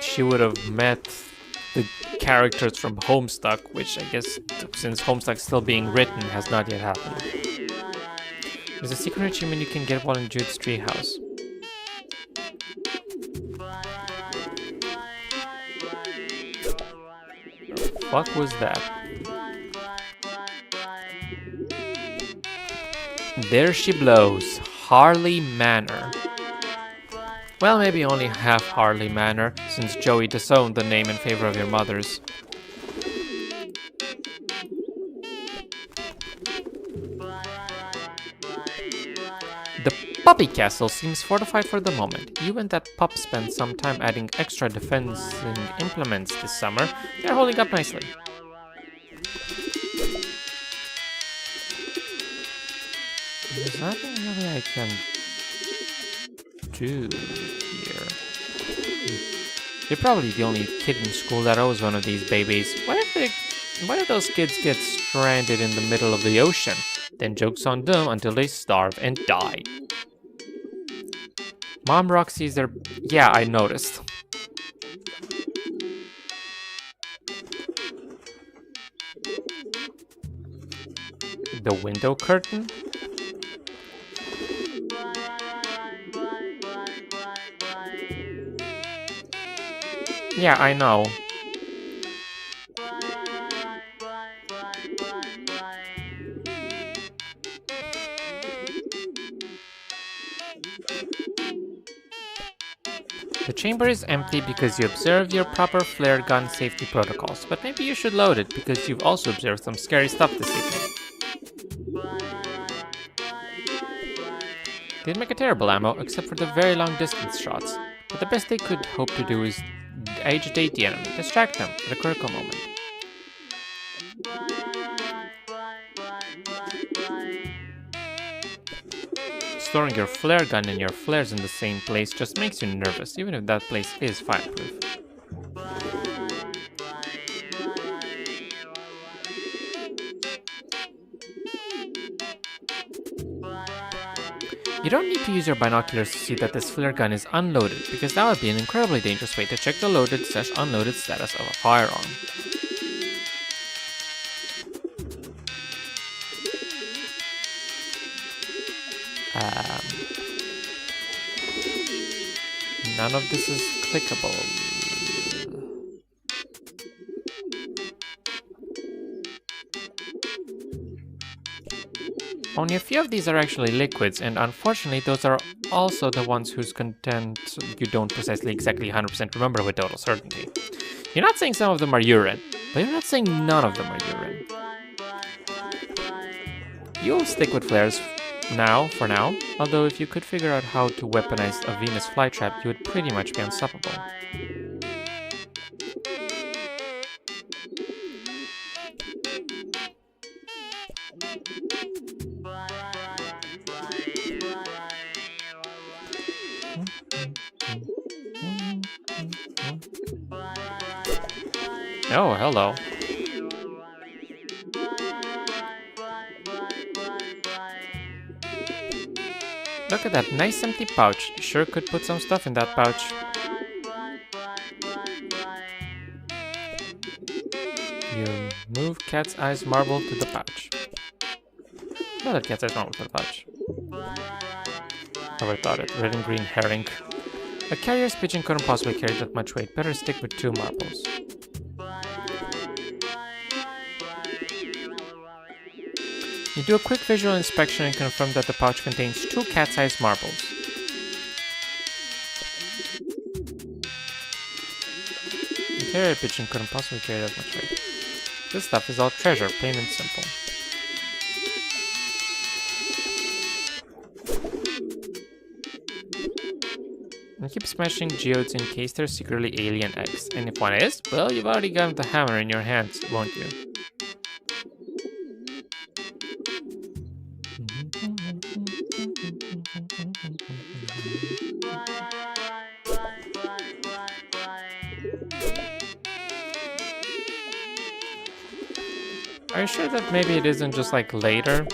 she would have met the characters from Homestuck, which I guess, since Homestuck's still being written, has not yet happened. There's a secret achievement you can get while in Jude's treehouse. What was that? There she blows. Harley Manor. Well, maybe only half Harley Manor, since Joey disowned the name in favor of your mother's. The puppy castle seems fortified for the moment. You and that pup spent some time adding extra defensing implements this summer. They're holding up nicely. There's nothing really I can do here. You're probably the only kid in school that owns one of these babies. What if those kids get stranded in the middle of the ocean? Then joke's on them until they starve and die. Mom Roxy's their... Yeah, I noticed. The window curtain? Yeah, I know. chamber is empty because you observed your proper flare gun safety protocols, but maybe you should load it because you've also observed some scary stuff this evening. Didn't make a terrible ammo, except for the very long distance shots, but the best they could hope to do is agitate the enemy, distract them at a critical moment. Storing your flare gun and your flares in the same place just makes you nervous, even if that place is fireproof. You don't need to use your binoculars to see that this flare gun is unloaded, because that would be an incredibly dangerous way to check the loaded/unloaded status of a firearm. None of this is clickable. Only a few of these are actually liquids, and unfortunately those are also the ones whose content you don't precisely exactly 100% remember with total certainty. You're not saying some of them are urine, but you're not saying none of them are urine. You'll stick with flares for now, although if you could figure out how to weaponize a Venus flytrap, you would pretty much be unstoppable. Oh, hello. Look at that nice empty pouch. You sure could put some stuff in that pouch. You move Cat's Eyes Marble to the pouch. Another Cat's Eyes Marble to the pouch. Never thought it. Red and green herring. A carrier's pigeon couldn't possibly carry that much weight. Better stick with 2 marbles. You do a quick visual inspection and confirm that the pouch contains 2 cat-sized marbles. A carrier pigeon couldn't possibly carry that much weight. This stuff is all treasure, plain and simple. And keep smashing geodes in case they're secretly alien eggs. And if one is, well, you've already got the hammer in your hands, won't you? Are you sure that maybe it isn't just like later?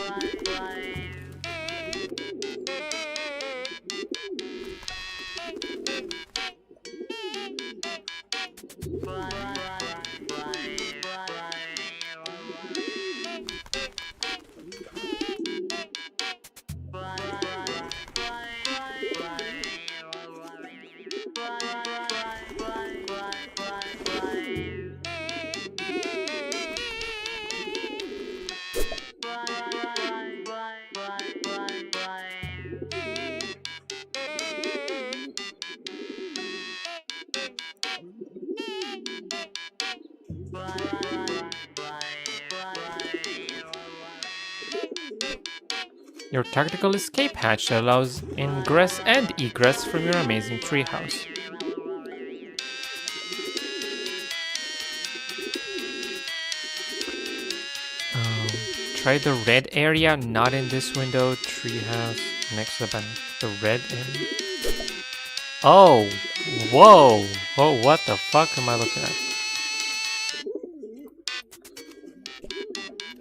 Your tactical escape hatch that allows ingress and egress from your amazing treehouse. Try the red area, not in this window. Treehouse next to the button. The red area. Oh, whoa! Oh, what the fuck am I looking at?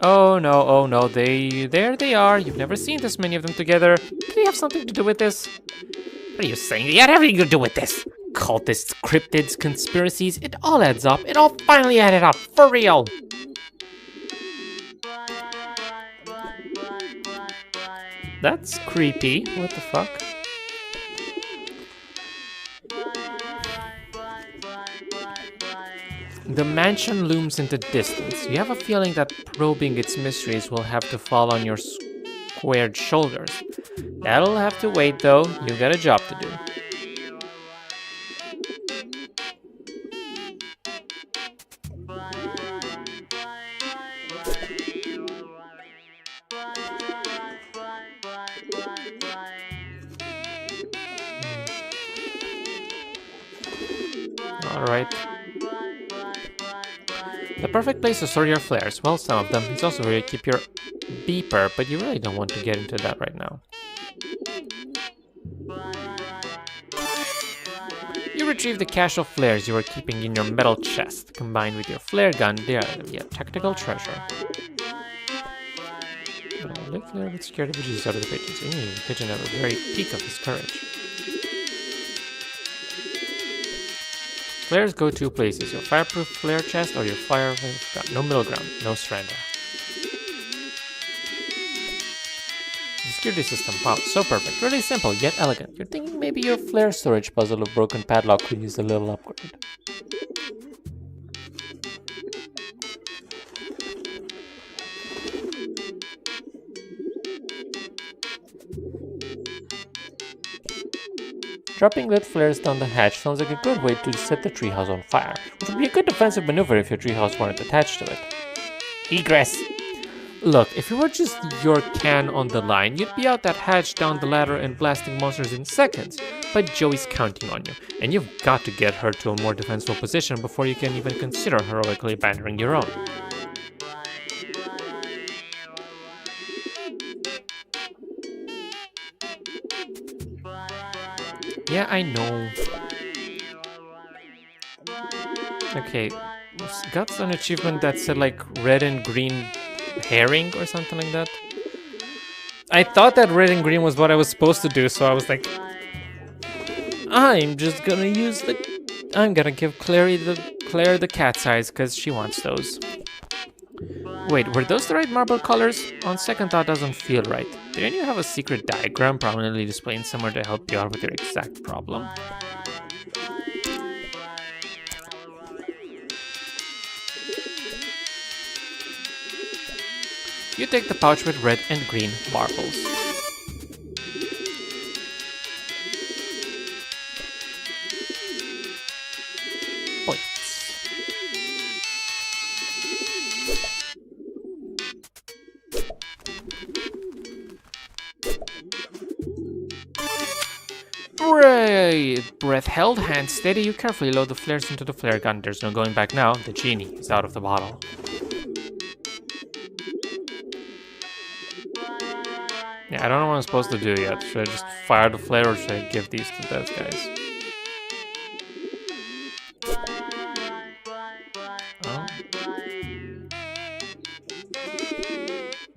Oh no, there they are. You've never seen this many of them together. Do they have something to do with this? What are you saying? They had everything to do with this. Cultists, cryptids, conspiracies, it all adds up. It all finally added up, for real. That's creepy. What the fuck? The mansion looms in the distance. You have a feeling that probing its mysteries will have to fall on your squared shoulders. That'll have to wait though. You got a job to do. Alright. The perfect place to store your flares. Well, some of them. It's also where you keep your beeper, but you really don't want to get into that right now. You retrieve the cache of flares you were keeping in your metal chest. Combined with your flare gun, they are a tactical treasure. Lit flare with security vigilantes out of the pigeons. Pigeon at the very peak of his courage. Flares go two places, your fireproof flare chest or your fire gun. No middle ground, no surrender. The security system, wow, so perfect. Really simple, yet elegant. You're thinking maybe your flare storage puzzle of broken padlock could use a little upgrade. Dropping lit flares down the hatch sounds like a good way to set the treehouse on fire, which would be a good defensive maneuver if your treehouse weren't attached to it. Egress! Look, if it were just your can on the line, you'd be out that hatch, down the ladder, and blasting monsters in seconds. But Joey's counting on you, and you've got to get her to a more defensible position before you can even consider heroically abandoning your own. Yeah, I know. Okay, got an achievement that said like red and green herring or something like that. I thought that red and green was what I was supposed to do, so I was like, I'm just gonna use I'm gonna give Claire the cat's eyes because she wants those. Wait, were those the right marble colors? On second thought, doesn't feel right. Didn't you have a secret diagram prominently displayed somewhere to help you out with your exact problem? You take the pouch with red and green marbles. Hooray! Breath held, hand steady, you carefully load the flares into the flare gun. There's no going back now. The genie is out of the bottle. Yeah, I don't know what I'm supposed to do yet. Should I just fire the flare or should I give these to those guys? Oh.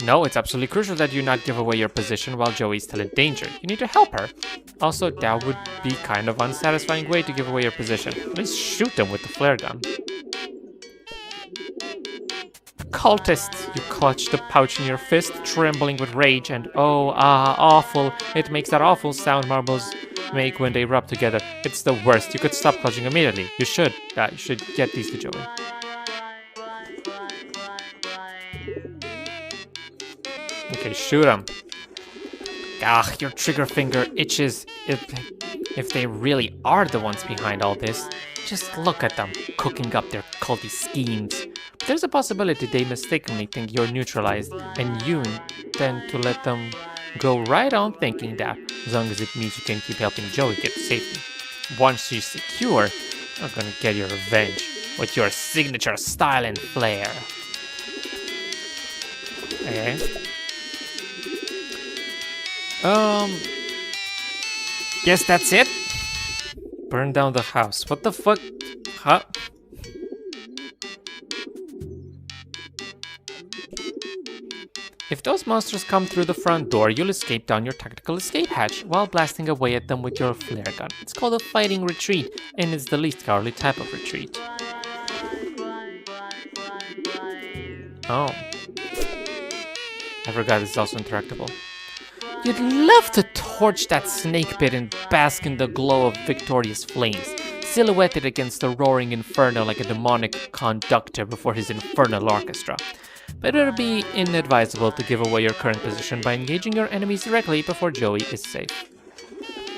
No, it's absolutely crucial that you not give away your position while Joey's still in danger. You need to help her. Also, that would be kind of unsatisfying way to give away your position. At least shoot them with the flare gun. Cultists! You clutch the pouch in your fist, trembling with rage, and awful. It makes that awful sound marbles make when they rub together. It's the worst. You could stop clutching immediately. You should. You should get these to Joey. Okay, shoot him. Ah, your trigger finger itches. If they really are the ones behind all this, just look at them, cooking up their culty schemes. But there's a possibility they mistakenly think you're neutralized, and you intend to let them go right on thinking that, as long as it means you can keep helping Joey get to safety. Once she's secure, you're gonna get your revenge with your signature style and flair. Okay. Guess that's it? Burn down the house. What the fuck? Huh? If those monsters come through the front door, you'll escape down your tactical escape hatch while blasting away at them with your flare gun. It's called a fighting retreat, and it's the least cowardly type of retreat. Oh. I forgot this is also interactable. You'd love to torch that snake pit and bask in the glow of victorious flames, silhouetted against the roaring inferno like a demonic conductor before his infernal orchestra. But it would be inadvisable to give away your current position by engaging your enemies directly before Joey is safe.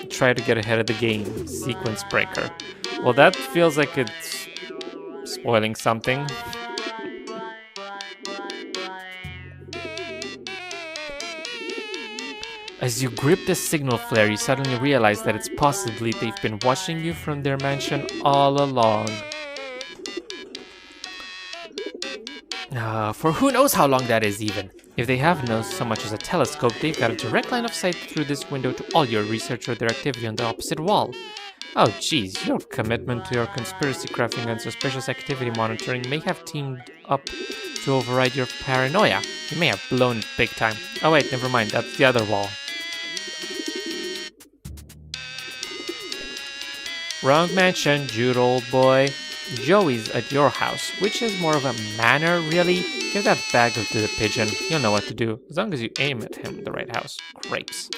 Try to get ahead of the game, sequence breaker. Well, that feels like it's spoiling something. As you grip the signal flare, you suddenly realize that it's possibly they've been watching you from their mansion all along. For who knows how long that is even. If they have no so much as a telescope, they've got a direct line of sight through this window to all your research or their activity on the opposite wall. Oh geez, your commitment to your conspiracy crafting and suspicious activity monitoring may have teamed up to override your paranoia. You may have blown it big time. Oh wait, never mind, that's the other wall. Wrong mansion, Jude, old boy. Joey's at your house, which is more of a manner, really. Give that bag to the pigeon. He'll know what to do, as long as you aim at him in the right house. Grapes.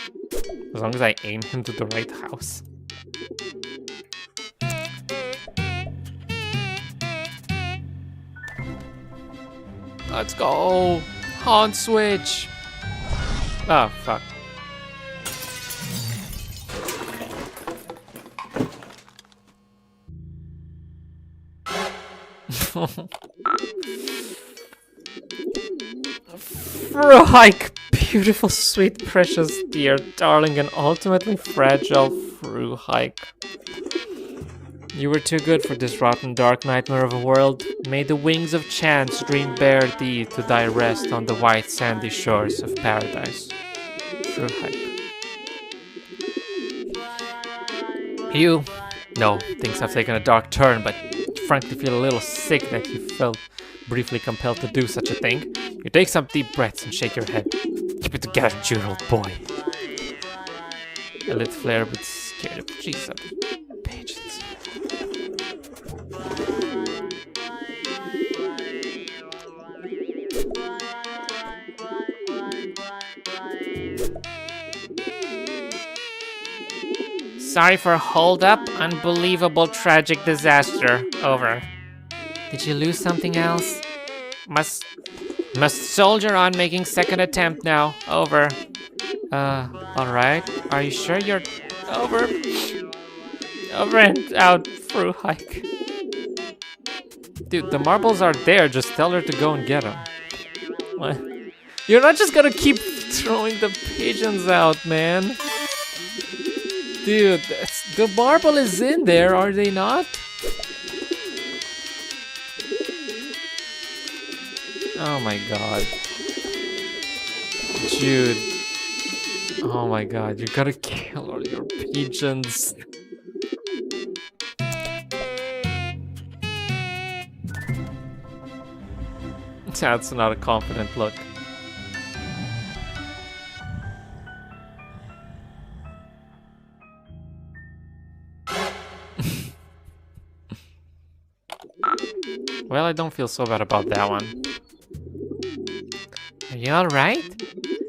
As long as I aim him to the right house. Let's go! Haunt switch! Oh, fuck. Hike, beautiful, sweet, precious, dear, darling, and ultimately fragile Hike. You were too good for this rotten, dark nightmare of a world. May the wings of chance dream bear thee to thy rest on the white, sandy shores of paradise. Hike. You? No, things have taken a dark turn, but frankly feel a little sick that you felt briefly compelled to do such a thing. You take some deep breaths and shake your head. Keep it together, Jude, old boy. A lit flare, but scared of Jesus. Pigeons. Sorry for hold up. Unbelievable tragic disaster. Over. Did you lose something else? Must soldier on, making second attempt now. Over. Alright. Are you sure you're over? Over and out through hike. Dude, the marbles are there. Just tell her to go and get them. What? You're not just gonna keep throwing the pigeons out, man. Dude, the marble is in there, are they not? Oh my god. Jude. Oh my god, you gotta kill all your pigeons. That's not a confident look. Well, I don't feel so bad about that one. Are you alright?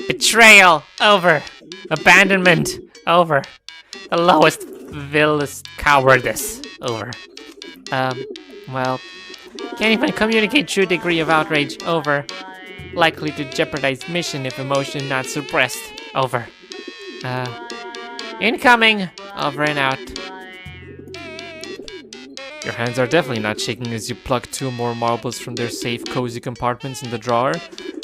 Betrayal! Over! Abandonment! Over! The lowest, vilest cowardice! Over. Well... Can't even communicate true degree of outrage. Over. Likely to jeopardize mission if emotion not suppressed. Over. Incoming! Over and out. Your hands are definitely not shaking as you pluck 2 more marbles from their safe, cozy compartments in the drawer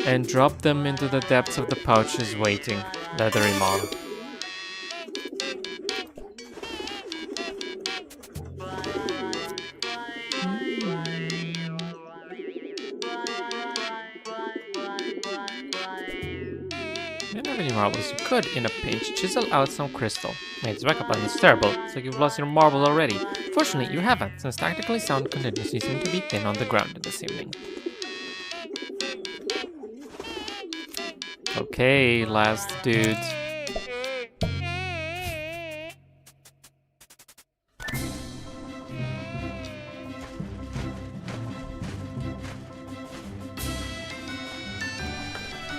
and drop them into the depths of the pouches waiting. Leathery maw. You don't have any marbles. You could, in a pinch, chisel out some crystal. Mate's backup plan is terrible. It's like you've lost your marble already. Fortunately, you haven't, since tactically sound contingencies seem to be thin on the ground this evening. Okay, last dude.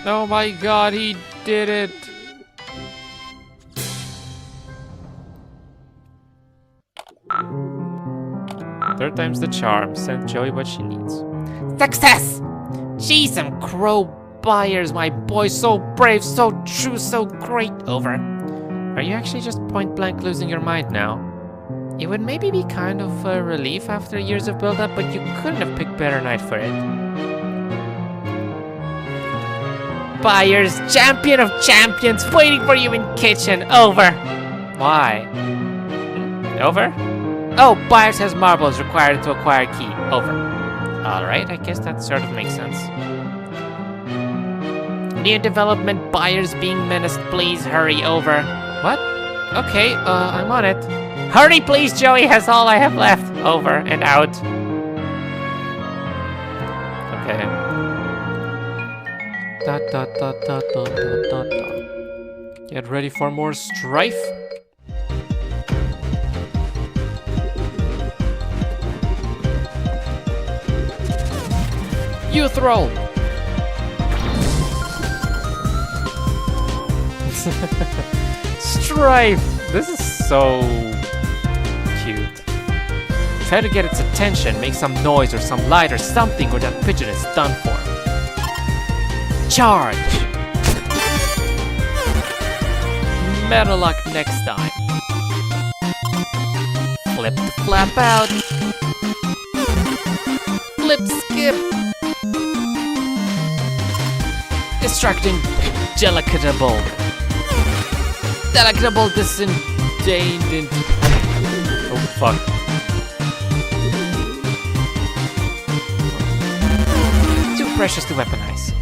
Oh my god, he did it! Third time's the charm. Send Joey what she needs. Success! Jeez, some crow buyers, my boy. So brave, so true, so great. Over. Are you actually just point blank losing your mind now? It would maybe be kind of a relief after years of build-up, but you couldn't have picked better night for it. Buyers, champion of champions, waiting for you in kitchen. Over. Why? Over? Oh, buyers has marbles required to acquire key. Over. Alright, I guess that sort of makes sense. New development, buyers being menaced, please hurry. Over. What? Okay, I'm on it. Hurry please, Joey has all I have left. Over and out. Okay. Dot dot dot dot dot dot dot. Get ready for more strife. You throw. Strife. This is so cute. Try to get its attention, make some noise or some light or something, or that pigeon is done for. Charge! Better luck next time. Flip the flap out. Flip skip. Distracting delectable. Delectable disengaged. Oh fuck. Too precious to weaponize.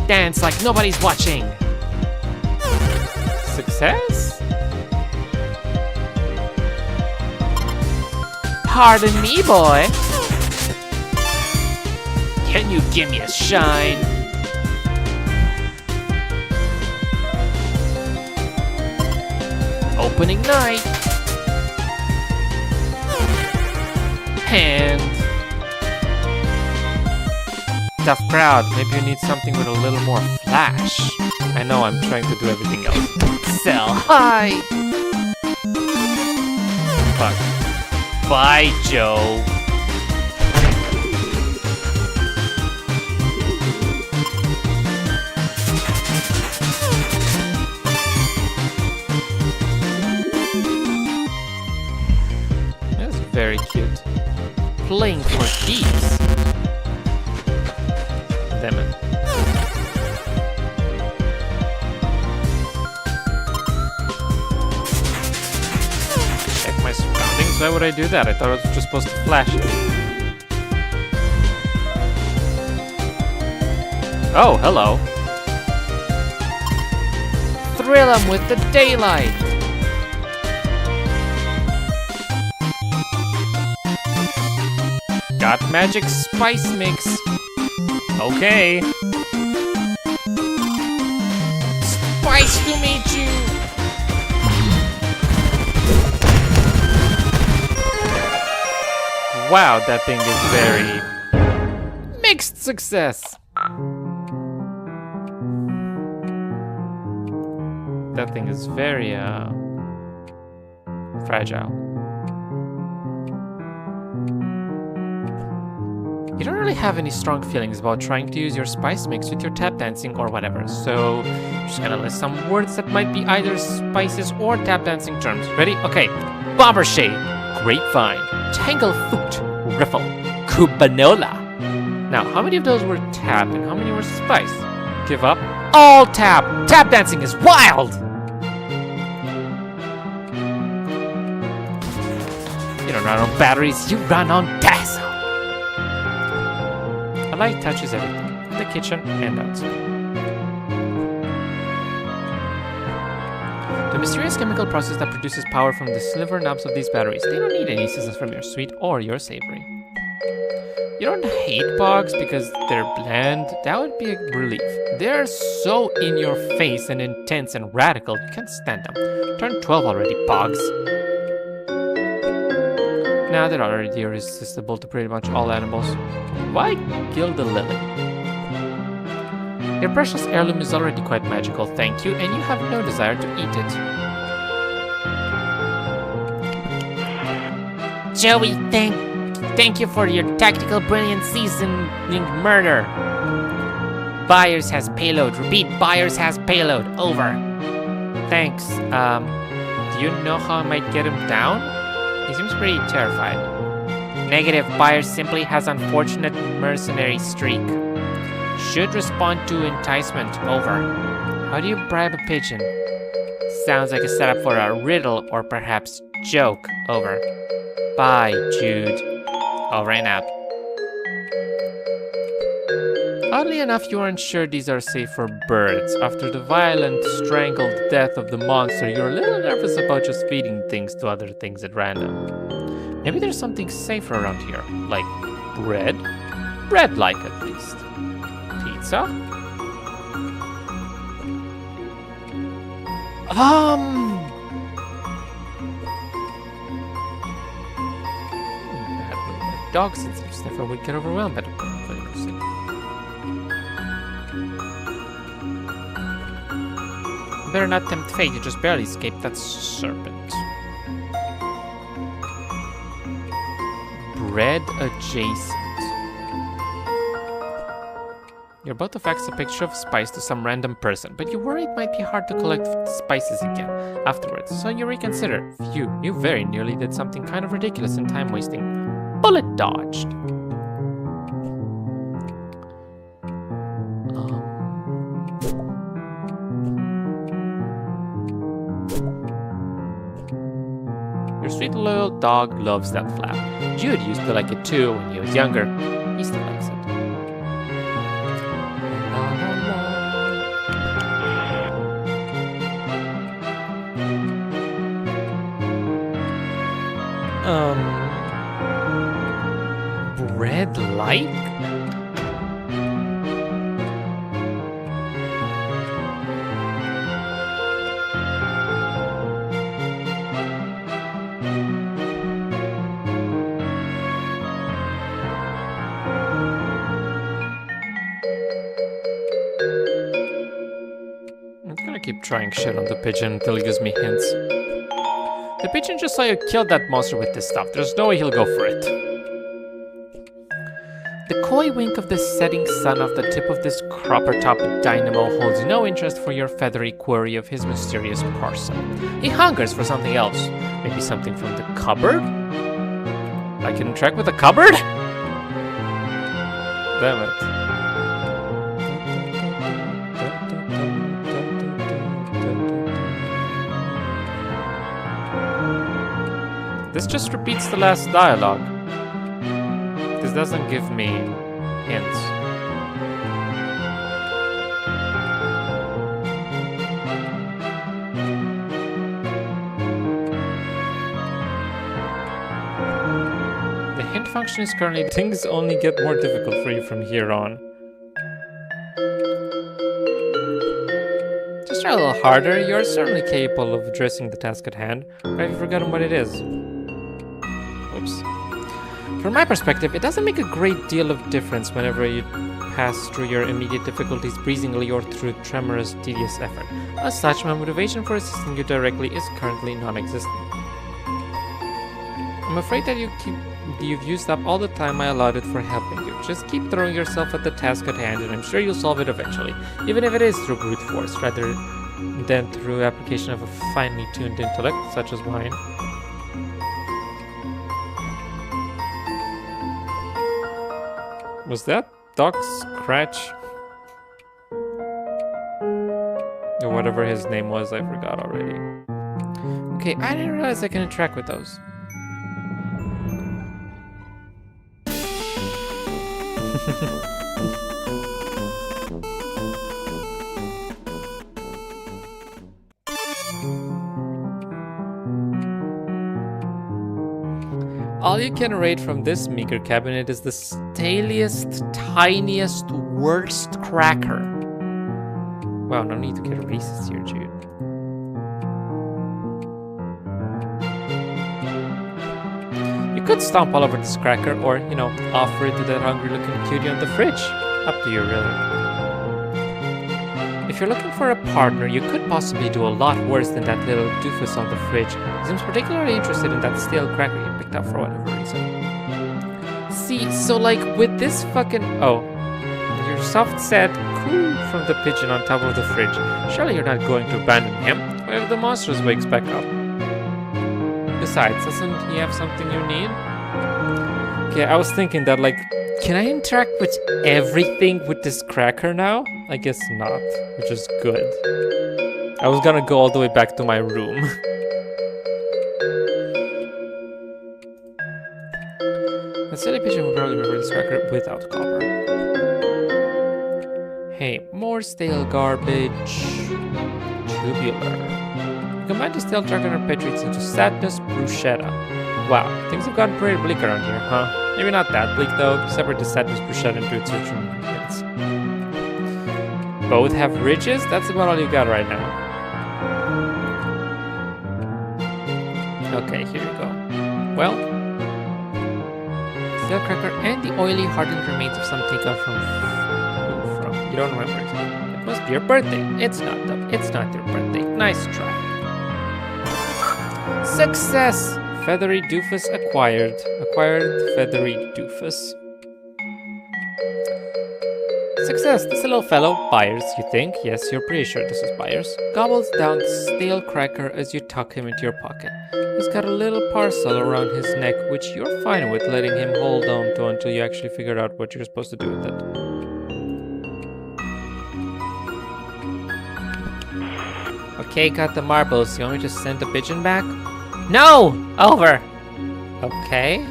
Dance like nobody's watching. Success? Pardon me, boy. Can you give me a shine? Opening night. Hand. Tough crowd. Maybe you need something with a little more flash. I know I'm trying to do everything else. Sell high. Fuck. Bye, Joe. That's very cute. Playing for keeps. Damn it. Check my surroundings. Why would I do that? I thought I was just supposed to flash it. Oh, hello. Thrill 'em with the daylight. Got magic spice mix. Okay. Spice to meet you. Wow, that thing is very mixed success. That thing is very fragile. You don't really have any strong feelings about trying to use your spice mix with your tap dancing or whatever, so I'm just gonna list some words that might be either spices or tap dancing terms. Ready? Okay. Bomber shade, grapevine, tanglefoot, riffle, cubanola. Now, how many of those were tap and how many were spice? Give up? All tap! Tap dancing is wild! You don't run on batteries, you run on dazzle! A light touches everything, in the kitchen and outside. The mysterious chemical process that produces power from the silver knobs of these batteries. They don't need any assistance from your sweet or your savory. You don't hate bogs because they're bland. That would be a relief. They're so in your face and intense and radical, you can't stand them. Turn 12 already, bogs. Now they're already irresistible to pretty much all animals. Why kill the lily? Your precious heirloom is already quite magical, thank you, and you have no desire to eat it. Joey, thank you for your tactical brilliant seasoning murder. Buyers has payload. Repeat, buyers has payload. Over. Thanks. Do you know how I might get him down? He seems pretty terrified. Negative, buyers simply has unfortunate mercenary streak. Should respond to enticement. Over. How do you bribe a pigeon? Sounds like a setup for a riddle or perhaps joke. Over. Bye, Jude. Over and out. Oddly enough, you aren't sure these are safe for birds. After the violent, strangled death of the monster, you're a little nervous about just feeding things to other things at random. Maybe there's something safer around here, like bread? Bread-like, at least. Pizza? Dog sensitive sniffer would get overwhelmed at a flavors. Better not tempt fate, you just barely escaped that serpent. Bread adjacent. You're about to fax a picture of spice to some random person, but you worry it might be hard to collect spices again afterwards, so you reconsider. Phew, you very nearly did something kind of ridiculous and time-wasting. Bullet dodged. Your sweet loyal dog loves that flap. Jude used to like it too when he was younger. He still likes it. Bread-like? I'm gonna keep trying shit on the pigeon until he gives me hints. The pigeon just saw you kill that monster with this stuff. There's no way he'll go for it. The coy wink of the setting sun off the tip of this copper-top dynamo holds no interest for your feathery query of his mysterious parcel. He hungers for something else. Maybe something from the cupboard? I can interact with the cupboard? Damn it. This just repeats the last dialogue. This doesn't give me hints. The hint function is currently... Things only get more difficult for you from here on. Just try a little harder. You're certainly capable of addressing the task at hand. Or have you forgotten what it is? Oops. From my perspective, it doesn't make a great deal of difference whenever you pass through your immediate difficulties breezingly or through tremorous, tedious effort. As such, my motivation for assisting you directly is currently non-existent. I'm afraid that you've used up all the time I allotted for helping you. Just keep throwing yourself at the task at hand, and I'm sure you'll solve it eventually, even if it is through brute force, rather than through application of a finely tuned intellect, such as mine. Was that Doc Scratch? Or whatever his name was, I forgot already. Okay, I didn't realize I can interact with those. All you can rate from this meager cabinet is the staliest, tiniest, worst cracker. Wow, no need to get racist here, Jude. You could stomp all over this cracker or, you know, offer it to that hungry-looking cutie on the fridge. Up to you, really. If you're looking for a partner, you could possibly do a lot worse than that little doofus on the fridge. He seems particularly interested in that stale cracker you picked up for whatever reason. See, so like with this fucking... Oh. Your soft, sad coo from the pigeon on top of the fridge. Surely you're not going to abandon him. What if the monster wakes back up? Besides, doesn't he have something you need? Okay, I was thinking that like Can I interact with everything with this cracker now? I guess not, which is good. I was gonna go all the way back to my room. The silly pigeon will probably prefer this cracker without copper. Hey, more stale garbage. Tubular. Combine the stale cracker and penetrates into sadness bruschetta. Wow, things have gotten pretty bleak around here, huh? Maybe not that bleak though. Separate the sadness bruschetta into its original ingredients. Both have ridges? That's about all you got right now. Okay, here you go. Well, stale cracker and the oily hardened remains of some takeout from you don't remember it. It must be your birthday. It's not though. It's not your birthday. Nice try. Success! Feathery doofus acquired. Acquired feathery doofus. Success! This little fellow, Byers, you think? Yes, you're pretty sure this is Byers. Gobbles down the stale cracker as you tuck him into your pocket. He's got a little parcel around his neck, which you're fine with letting him hold on to until you actually figure out what you're supposed to do with it. Okay, got the marbles. You want me to send the pigeon back? No! Over! Okay.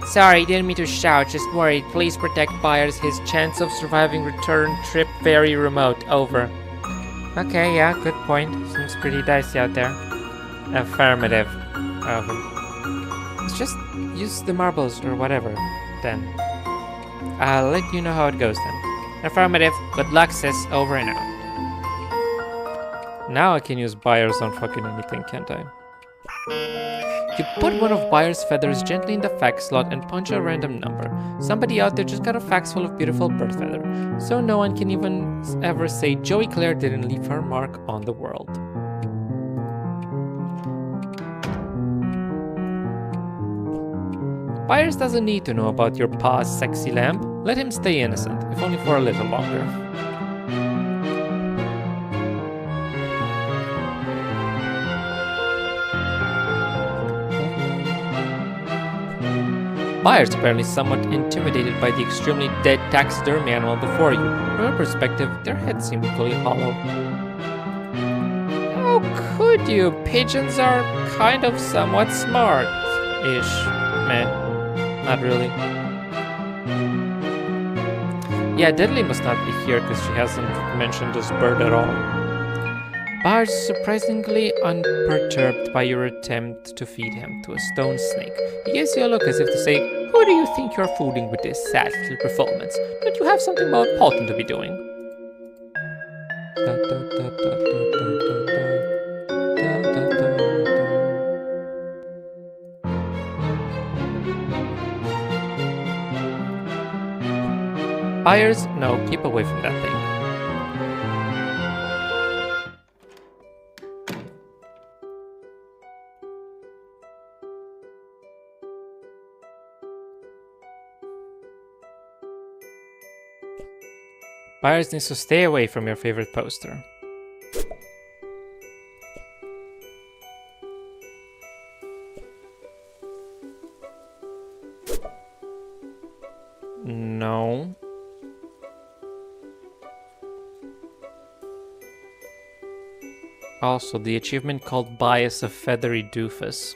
Sorry, didn't mean to shout. Just worried. Please protect Byers. His chance of surviving return trip very remote. Over. Okay, yeah, good point. Seems pretty dicey out there. Affirmative. Over. Let's just use the marbles or whatever, then. I'll let you know how it goes then. Affirmative. Good luck, sis. Over and out. Now I can use Byers on fucking anything, can't I? You put one of Byers' feathers gently in the fax slot and punch a random number. Somebody out there just got a fax full of beautiful bird feather, so no one can even ever say Joey Claire didn't leave her mark on the world. Byers doesn't need to know about your pa's sexy lamp. Let him stay innocent, if only for a little longer. Byers apparently somewhat intimidated by the extremely dead taxidermy animal before you. From your perspective, their heads seem equally hollow. How could you? Pigeons are kind of somewhat smart-ish. Meh. Not really. Yeah, Deadly must not be here because she hasn't mentioned this bird at all. Byers is surprisingly unperturbed by your attempt to feed him to a stone snake. He gives you a look as if to say, "Who do you think you're fooling with this sad little performance? Don't you have something more important to be doing?" Byers, no, keep away from that thing. Byers needs to stay away from your favorite poster. No. Also, the achievement called Bias of Feathery Doofus.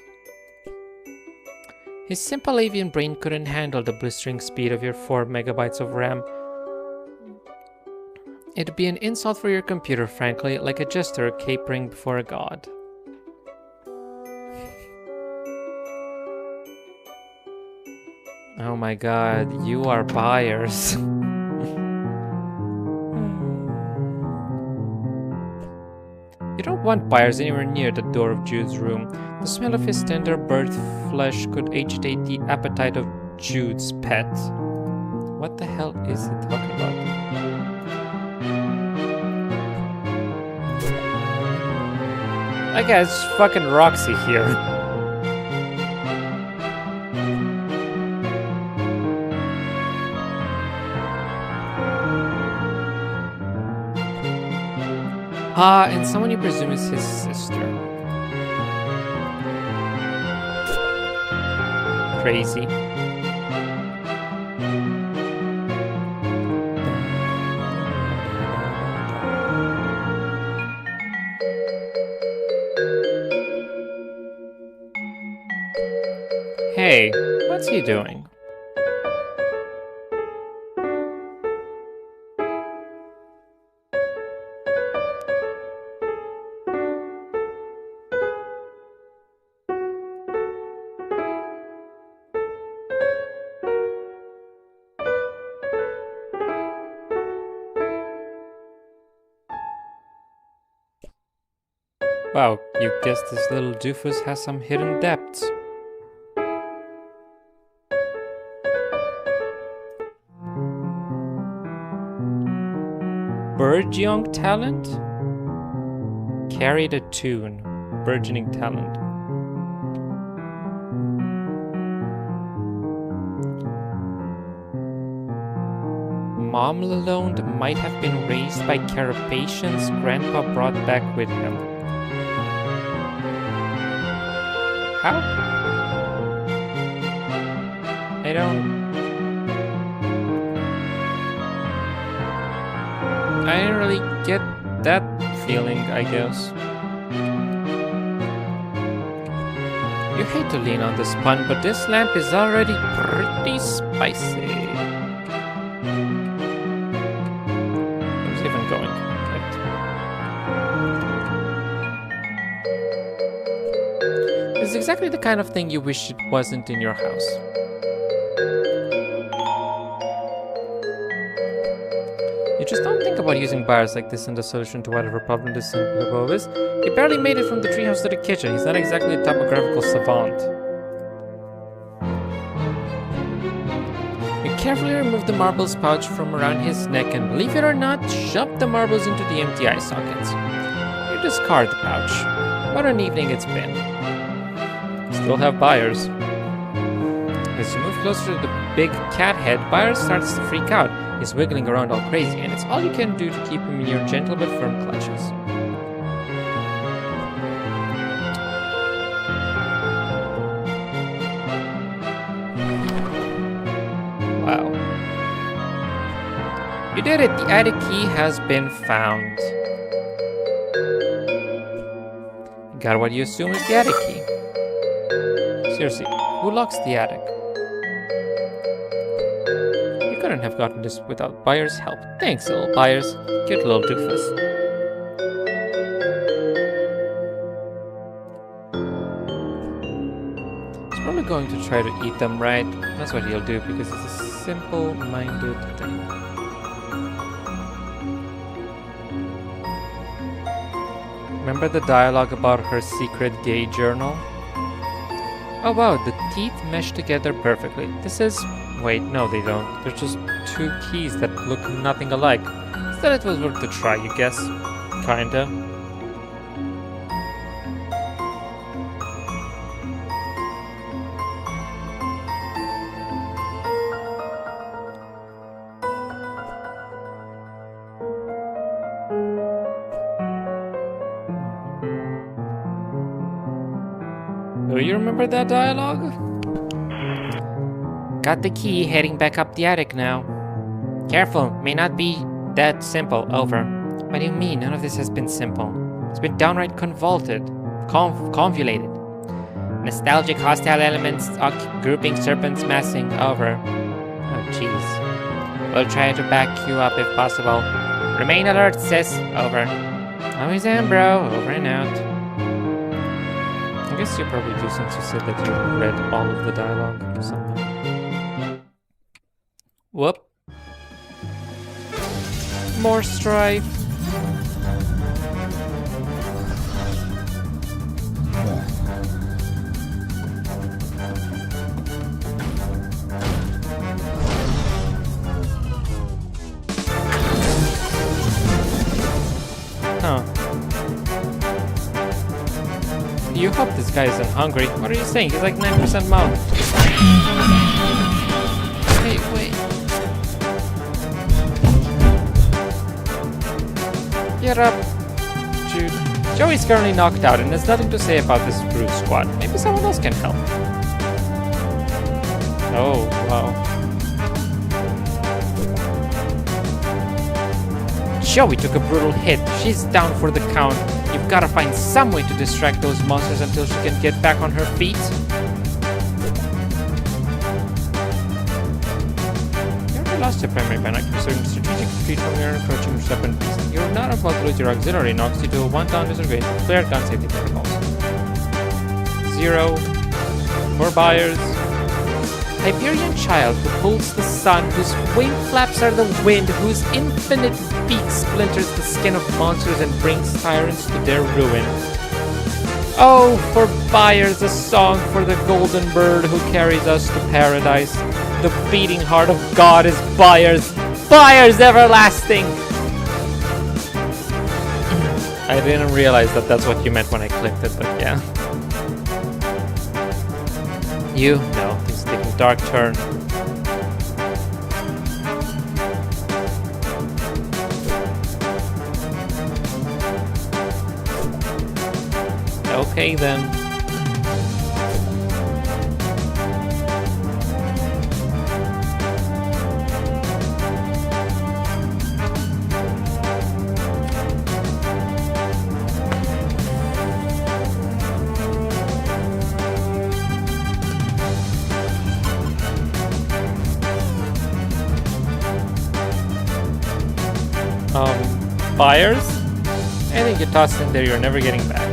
His simple avian brain couldn't handle the blistering speed of your 4 megabytes of RAM. It'd be an insult for your computer, frankly, like a jester capering before a god. Oh my god, you are Byers. You don't want Byers anywhere near the door of Jude's room. The smell of his tender bird flesh could agitate the appetite of Jude's pet. What the hell is it talking about? I guess fucking Roxy here. Ah, and someone you presume is his sister. Crazy. Hey, what's he doing? Wow, you guess this little doofus has some hidden depths. Burgeoning talent? Carried a tune. Burgeoning talent. Mom alone might have been raised by carapacians Grandpa brought back with him. How? I didn't really get that feeling, I guess. You hate to lean on this pun, but this lamp is already pretty spicy. Where's it even going? Right. This is exactly the kind of thing you wish it wasn't in your house. You just don't think about using bars like this in the solution to whatever problem this simple above is. He barely made it from the treehouse to the kitchen. He's not exactly a topographical savant. You carefully remove the marbles pouch from around his neck and, believe it or not, shove the marbles into the empty eye sockets. You discard the pouch. What an evening it's been. Still have Byers. As you move closer to the big cat head, Byers starts to freak out. He's wiggling around all crazy, and it's all you can do to keep him in your gentle but firm clutches. Wow. You did it! The attic key has been found. Got what you assume is the attic key. Seriously, who locks the attic? Couldn't have gotten this without Byers' help. Thanks, little Byers. Cute little doofus. He's probably going to try to eat them, right? That's what he'll do because he's a simple-minded thing. Remember the dialogue about her secret gay journal? Oh wow, the teeth mesh together perfectly. This is... Wait, no they don't. They're just two keys that look nothing alike. Still, it was worth a try, you guess? Kinda. Do you remember that dialogue? Got the key, heading back up the attic now. Careful, may not be that simple. Over. What do you mean? None of this has been simple. It's been downright convoluted. Convoluted. Nostalgic hostile elements, grouping serpents massing. Over. Oh jeez. We'll try to back you up if possible. Remain alert, sis. Over. Always am, bro. Over and out. I guess you probably do since you said that you read all of the dialogue or something. Whoop. More strife. Huh. You hope this guy isn't hungry. What are you saying? He's like 9% mouth. Hey, wait. Get up, dude. Joey's currently knocked out and has nothing to say about this brute squad. Maybe someone else can help. Oh, wow. Joey took a brutal hit. She's down for the count. You've got to find some way to distract those monsters until she can get back on her feet. You already lost your primary panic. You're serving strategic retreat from your encroaching serpent beast. You're not about to lose your auxiliary. Knocks you to a one-down disengage with flared gun safety protocols. 0 for buyers. Iberian child who pulls the sun, whose wing flaps are the wind, whose infinite beak splinters the skin of monsters and brings tyrants to their ruin. Oh, for buyers, a song for the golden bird who carries us to paradise. The beating heart of God is buyers. Buyers everlasting! I didn't realize that that's what you meant when I clicked it, but yeah. You? No, things are taking a dark turn. Okay then. Buyers? I think you tossed in there, you're never getting back.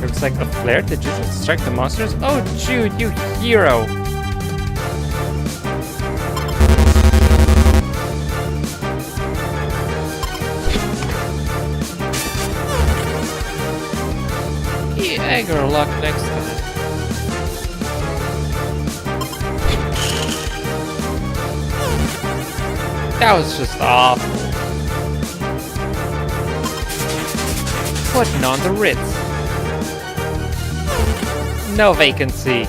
Looks like a flare. Did you just strike the monsters? Oh, Jude, you hero! Egger luck next time. That was just awful. Putting on the Ritz. No vacancy.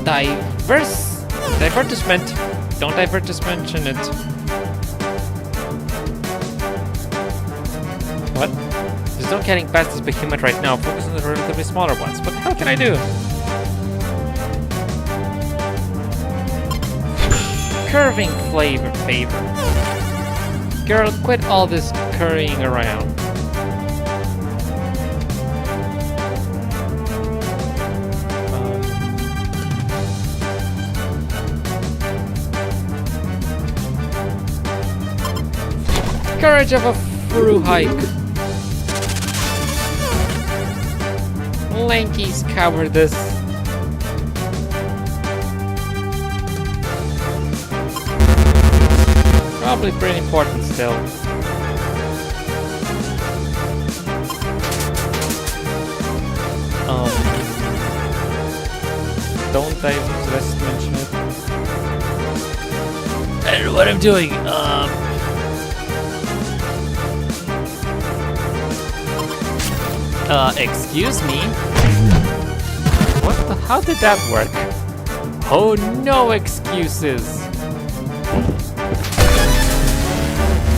Divertisement. Don't mention it. What? There's no getting past this behemoth right now. Focus on the relatively smaller ones. What the hell can I do? Curving favor. Girl, quit all this currying around. Courage of a through hike. Lanky's cowardice. Probably pretty important still. Don't I just mention it? I don't know what I'm doing. Excuse me? What the? How did that work? Oh, no excuses!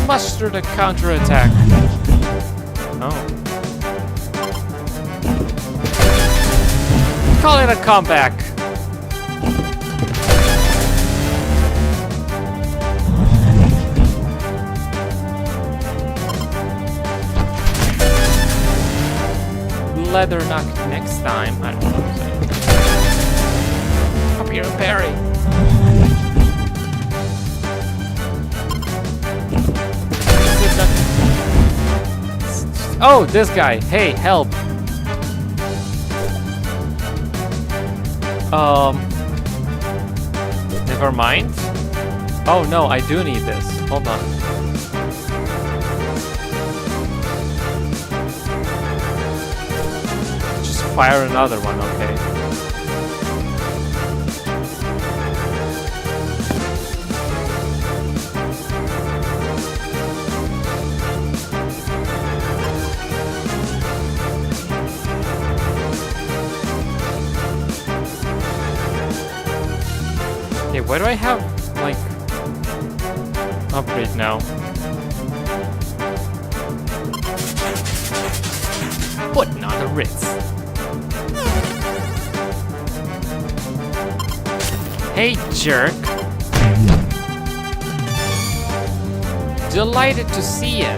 Muster the counterattack. Oh. Call it a comeback. Leather knock next time. I don't know what I'm saying. Up here and parry. Oh, this guy. Hey, help. Never mind. Oh no, I do need this. Hold on. Just fire another one, okay. Okay, why do I have, like, upgrade now? Putting on the Ritz. Hey, jerk. Delighted to see you.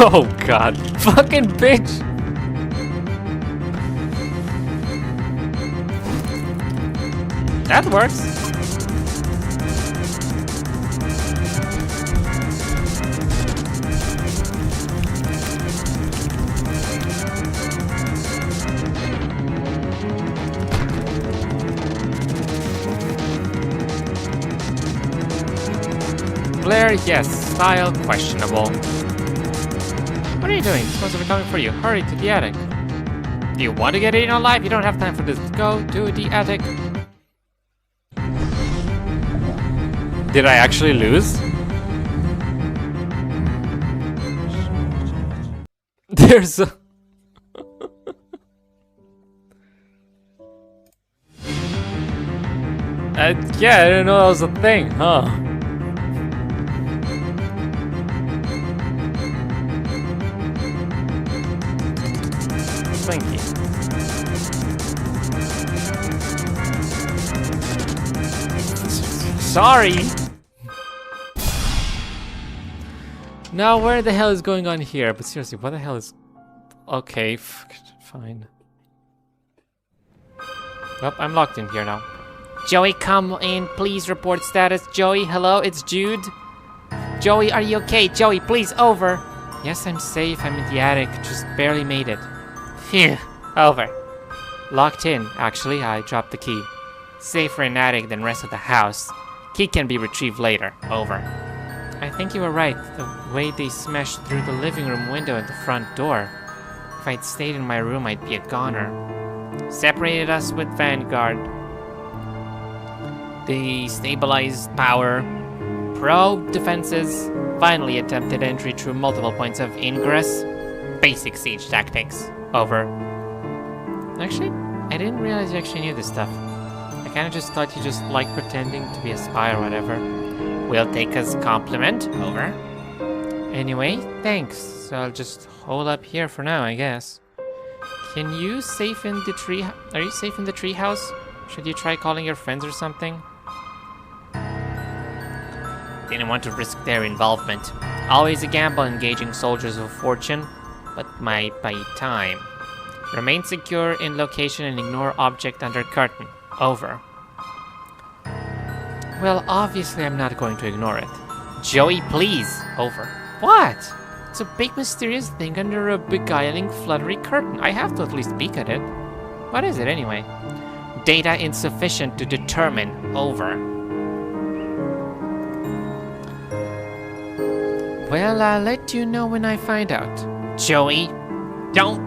Oh god, fucking bitch! That works. Blair, yes. Style, questionable. What are you doing? This must be coming for you. Hurry to the attic. Do you want to get eaten alive? You don't have time for this. Go to the attic. Did I actually lose? There's a... yeah, I didn't know that was a thing, huh? Thank you. Sorry! Now, where the hell is going on here? But seriously, what the hell is... Okay, fine. Well, I'm locked in here now. Joey, come in, please report status. Joey, hello, it's Jude. Joey, are you okay? Joey, please, over. Yes, I'm safe, I'm in the attic, just barely made it. Phew, over. Locked in, actually, I dropped the key. Safer in attic than rest of the house. Key can be retrieved later, over. I think you were right, the way they smashed through the living room window and the front door. If I'd stayed in my room, I'd be a goner. Separated us with Vanguard. Destabilized power. Probe defenses. Finally attempted entry through multiple points of ingress. Basic siege tactics. Over. Actually, I didn't realize you actually knew this stuff. I kinda just thought you just liked pretending to be a spy or whatever. We'll take as compliment. Over. Anyway, thanks. So I'll just hold up here for now, I guess. Can you safe in the tree? Are you safe in the treehouse? Should you try calling your friends or something? Didn't want to risk their involvement. Always a gamble engaging soldiers of fortune, but might buy time. Remain secure in location and ignore object under curtain. Over. Well, obviously I'm not going to ignore it. Joey, please. Over. What? It's a big mysterious thing under a beguiling, fluttery curtain. I have to at least peek at it. What is it anyway? Data insufficient to determine. Over. Well, I'll let you know when I find out. Joey, don't...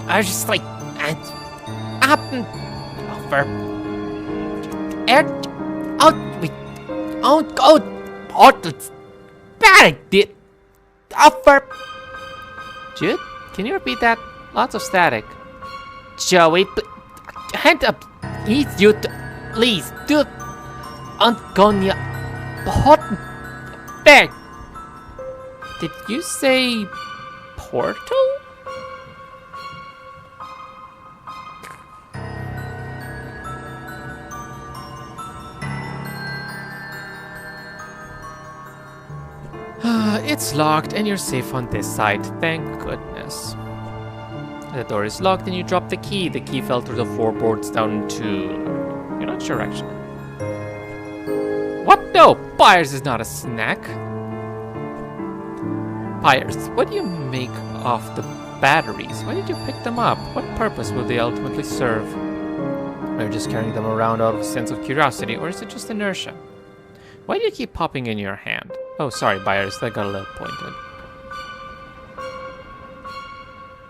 I was just like... Up and... Over. It's bad. Over. Jude, can you repeat that? Lots of static. Joey, hand up. Please, you... Please, do... Antonia... Hot... Bag. Did you say... Portal? It's locked and you're safe on this side, thank goodness. The door is locked and you drop the key. The key fell through the floorboards down into... You're not sure actually. What? No! Pyres is not a snack. Pyres, what do you make of the batteries? Why did you pick them up? What purpose will they ultimately serve? Are you just carrying them around out of a sense of curiosity, or is it just inertia? Why do you keep popping in your hand? Oh, sorry, buyers, that got a little pointed.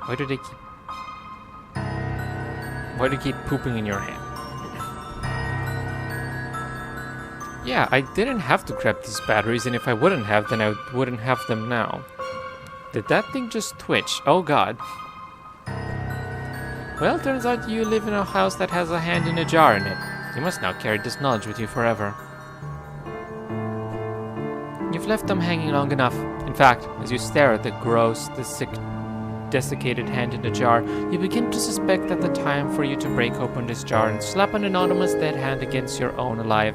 Why do they keep... Why do you keep pooping in your hand? Yeah, I didn't have to grab these batteries, and if I wouldn't have, then I wouldn't have them now. Did that thing just twitch? Oh god. Well, turns out you live in a house that has a hand in a jar in it. You must now carry this knowledge with you forever. You You've left them hanging long enough. In fact, as you stare at the gross, desiccated hand in the jar, you begin to suspect that the time for you to break open this jar and slap an anonymous dead hand against your own alive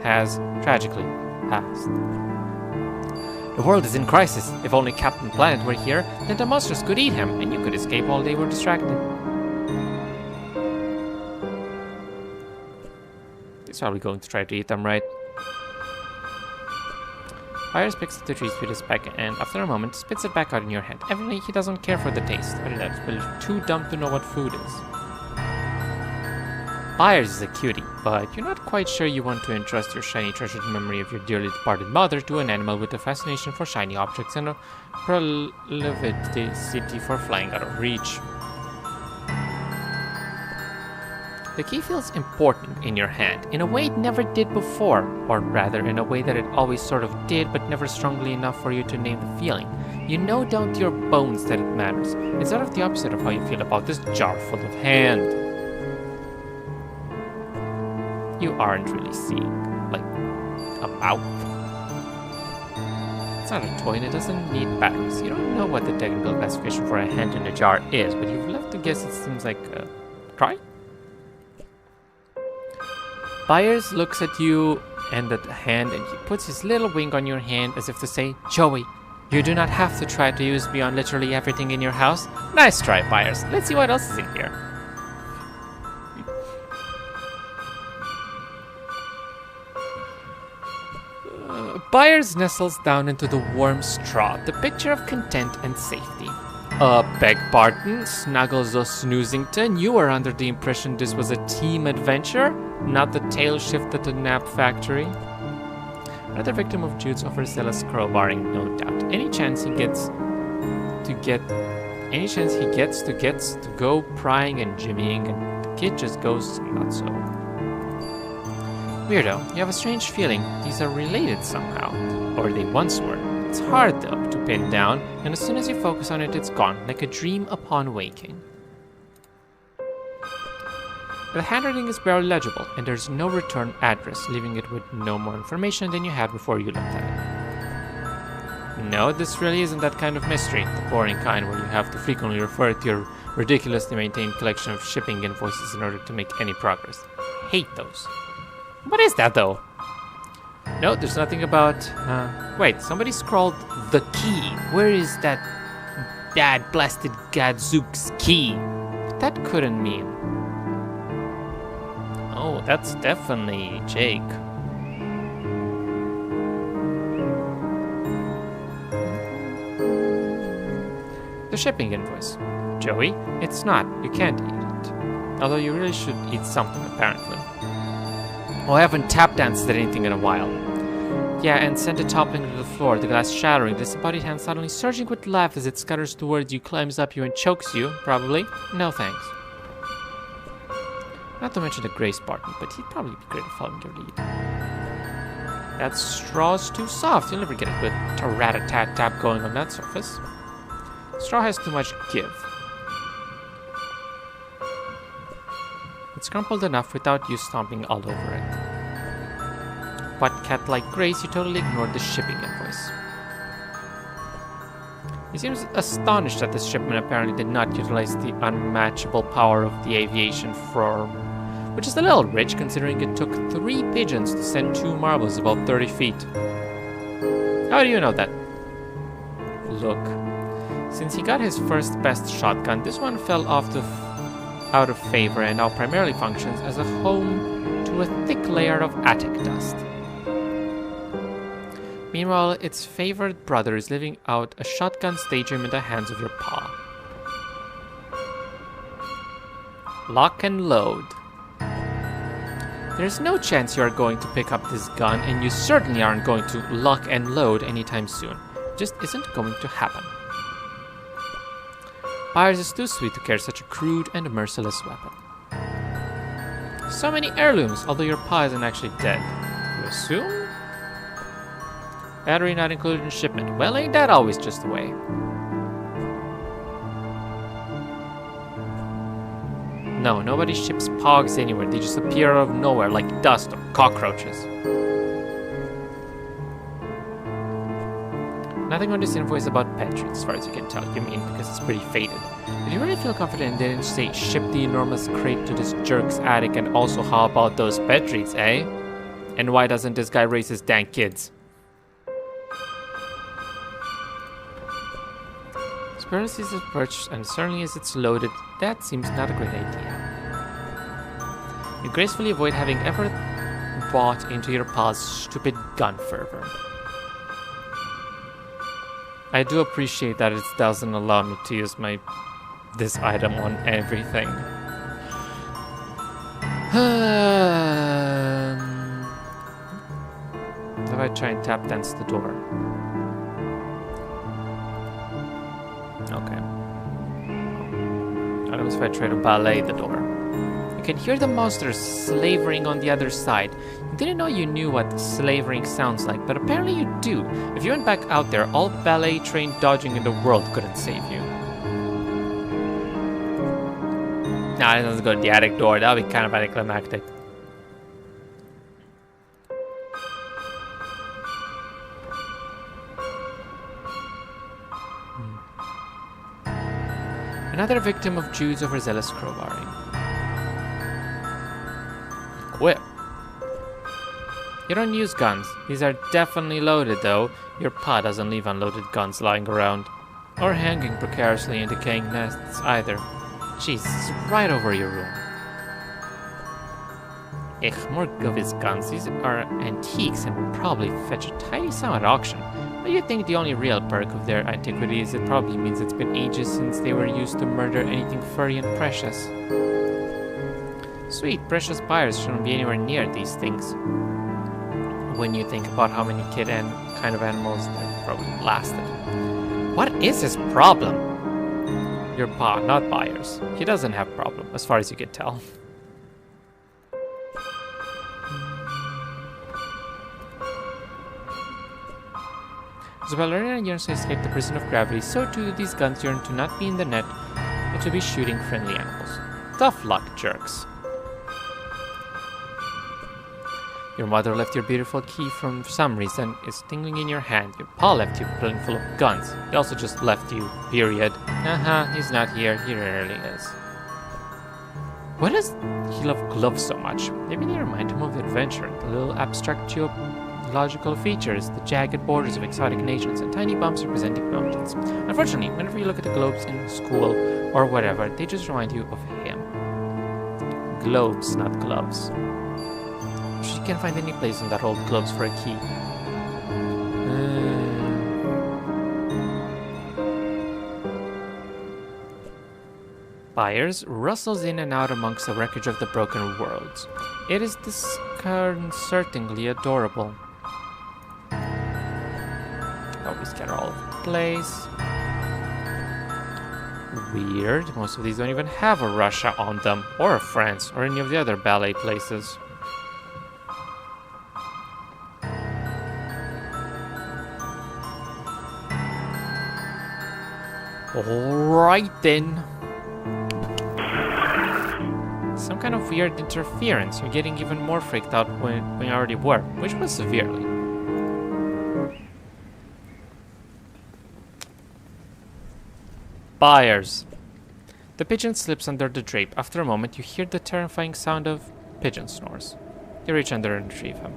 has, tragically, passed. The world is in crisis. If only Captain Planet were here, then the monsters could eat him, and you could escape while they were distracted. He's probably going to try to eat them, right? Byers picks up the treats with his back and, after a moment, spits it back out in your hand. Evidently, he doesn't care for the taste. Other than that, he's too dumb to know what food is. Byers is a cutie, but you're not quite sure you want to entrust your shiny treasured memory of your dearly departed mother to an animal with a fascination for shiny objects and a proclivity for flying out of reach. The key feels important in your hand, in a way it never did before, or rather, in a way that it always sort of did, but never strongly enough for you to name the feeling. You know down to your bones that it matters. It's sort of the opposite of how you feel about this jar full of hand. You aren't really seeing, like, a mouth. It's not a toy and it doesn't need batteries. You don't know what the technical classification for a hand in a jar is, but you've left to guess it seems like a try? Byers looks at you and at the hand, and he puts his little wing on your hand as if to say, Joey, you do not have to try to use beyond literally everything in your house. Nice try, Byers. Let's see what else is in here. Byers nestles down into the warm straw, the picture of content and safety. Beg pardon, Snuggles O'Snoozington, you were under the impression this was a team adventure, not the tail shift at the nap factory. Another victim of Jude's overzealous crowbarring, no doubt. Any chance he gets to go prying and jimmying, and the kid just goes not so. Weirdo, you have a strange feeling these are related somehow, or they once were. It's hard, though, to pin down, and as soon as you focus on it, it's gone, like a dream upon waking. The handwriting is barely legible, and there's no return address, leaving it with no more information than you had before you looked at it. No, this really isn't that kind of mystery, the boring kind where you have to frequently refer to your ridiculously maintained collection of shipping invoices in order to make any progress. Hate those. What is that, though? No, there's nothing about... wait, somebody scrawled the key. Where is that bad blasted gadzook's key? But that couldn't mean... Oh, that's definitely Jake. The shipping invoice. Joey, it's not. You can't eat it. Although you really should eat something, apparently. Oh, I haven't tap danced at anything in a while. Yeah, and sent it toppling to the floor, the glass shattering, disembodied hand suddenly surging with laugh as it scutters towards you, climbs up you, and chokes you, probably. No thanks. Not to mention the Grace Barton, but he'd probably be great at following your lead. That straw's too soft. You'll never get a good rat-a-tat-tap going on that surface. Straw has too much give. It's crumpled enough without you stomping all over it. But cat-like Grace, you totally ignored the shipping invoice. He seems astonished that this shipment apparently did not utilize the unmatchable power of the aviation firm, which is a little rich considering it took 3 pigeons to send 2 marbles about 30 feet. How do you know that? Look, since he got his first best shotgun, this one fell out of favor and now primarily functions as a home to a thick layer of attic dust. Meanwhile, its favored brother is living out a shotgun stadium in the hands of your paw. Lock and load. There's no chance you are going to pick up this gun, and you certainly aren't going to lock and load anytime soon. It just isn't going to happen. Byers is too sweet to carry such a crude and merciless weapon. So many heirlooms, although your paw isn't actually dead. You assume? Battery not included in shipment. Well, ain't that always just the way? No, nobody ships pogs anywhere. They just appear out of nowhere like dust or cockroaches. Nothing on this info is about pet treats, as far as you can tell. You mean because it's pretty faded. Did you really feel confident they didn't say ship the enormous crate to this jerk's attic, and also how about those pet treats, eh? And why doesn't this guy raise his dang kids? Sparrow sees it perched, and certainly as it's loaded, that seems not a great idea. You gracefully avoid having ever bought into your pa's stupid gun fervor. I do appreciate that it doesn't allow me to use this item on everything. If I try and tap dance the door. Okay. What happens if I try to ballet the door? You can hear the monsters slavering on the other side. You didn't know you knew what slavering sounds like, but apparently you do. If you went back out there, all ballet-trained dodging in the world couldn't save you. Nah, let's go to the attic door. That'll be kind of anticlimactic. Another victim of Jews' overzealous crowbarring. Whip. You don't use guns. These are definitely loaded, though. Your pa doesn't leave unloaded guns lying around. Or hanging precariously in decaying nests, either. Jeez, it's right over your room. More of his guns. These are antiques and will probably fetch a tidy sum at auction. But you think the only real perk of their antiquity is it probably means it's been ages since they were used to murder anything furry and precious. Sweet, precious buyers shouldn't be anywhere near these things. When you think about how many kind of animals that probably lasted. What is his problem? Your pa, not buyers. He doesn't have problem, as far as you can tell. As a ballerina yearns to escape the prison of gravity, so too do these guns yearn to not be in the net, but to be shooting friendly animals. Tough luck, jerks. Your mother left your beautiful key for some reason. It's tingling in your hand. Your pa left you pulling full of guns. He also just left you, period. Haha, he's not here. He rarely is. Why does he love gloves so much? Maybe they remind him of adventure. The little abstract geological features, the jagged borders of exotic nations, and tiny bumps representing mountains. Unfortunately, whenever you look at the globes in school or whatever, they just remind you of him. Globes, not gloves. She can't find any place in that old globes for a key. Byers rustles in and out amongst the wreckage of the broken worlds. It is disconcertingly adorable. Oh, we scatter all over the place. Weird. Most of these don't even have a Russia on them, or a France, or any of the other ballet places. Alright then. Some kind of weird interference. You're getting even more freaked out when you already were, which was severely. Byers. The pigeon slips under the drape. After a moment, you hear the terrifying sound of pigeon snores. You reach under and retrieve him.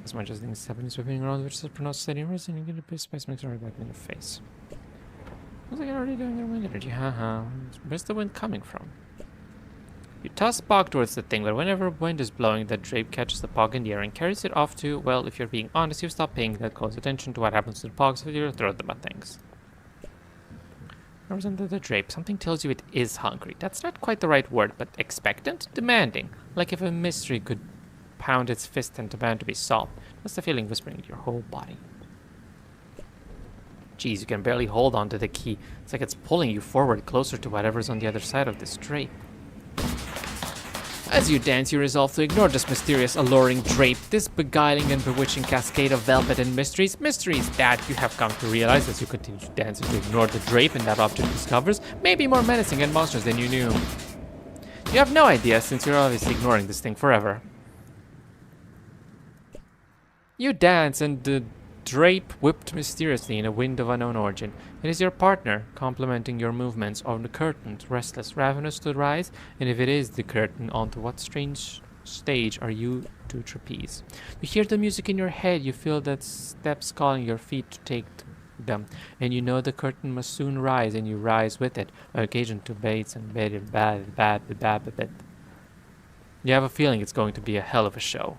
As much as things happen, sweeping around, which is pronounced steady and you get a bit of spice mixed right back in your face. Looks like you're already doing your wind energy, haha. Where's the wind coming from? You toss the pog towards the thing, but whenever wind is blowing, the drape catches the pog in the air and carries it off to, well, if you're being honest, you stop paying that close attention to what happens to the pogs if you throw them at things. Whoever's under the drape, something tells you it is hungry. That's not quite the right word, but expectant? Demanding. Like if a mystery could pound its fist and demand to be solved. That's the feeling whispering in your whole body. Geez, you can barely hold on to the key. It's like it's pulling you forward closer to whatever's on the other side of this drape. As you dance, you resolve to ignore this mysterious, alluring drape, this beguiling and bewitching cascade of velvet and mysteries that you have come to realize as you continue to dance and to ignore the drape and that object discovers may be more menacing and monstrous than you knew. You have no idea since you're obviously ignoring this thing forever. You dance and the drape whipped mysteriously in a wind of unknown origin. It is your partner, complimenting your movements on the curtain, restless, ravenous to rise, and if it is the curtain, onto what strange stage are you to trapeze? You hear the music in your head, you feel that steps calling your feet to take them, and you know the curtain must soon rise, and you rise with it, on occasion to bates and bad. You have a feeling it's going to be a hell of a show.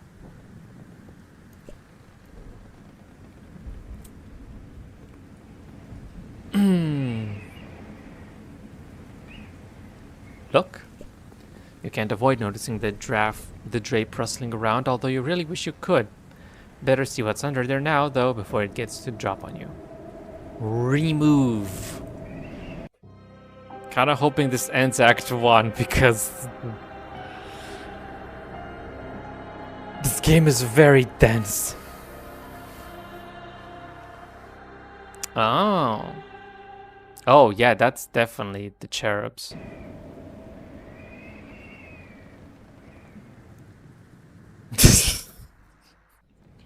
Look. You can't avoid noticing the drape rustling around, although you really wish you could. Better see what's under there now, though, before it gets to drop on you. Remove. Kinda hoping this ends Act 1, because this game is very dense. Oh. Oh, yeah, that's definitely the cherubs.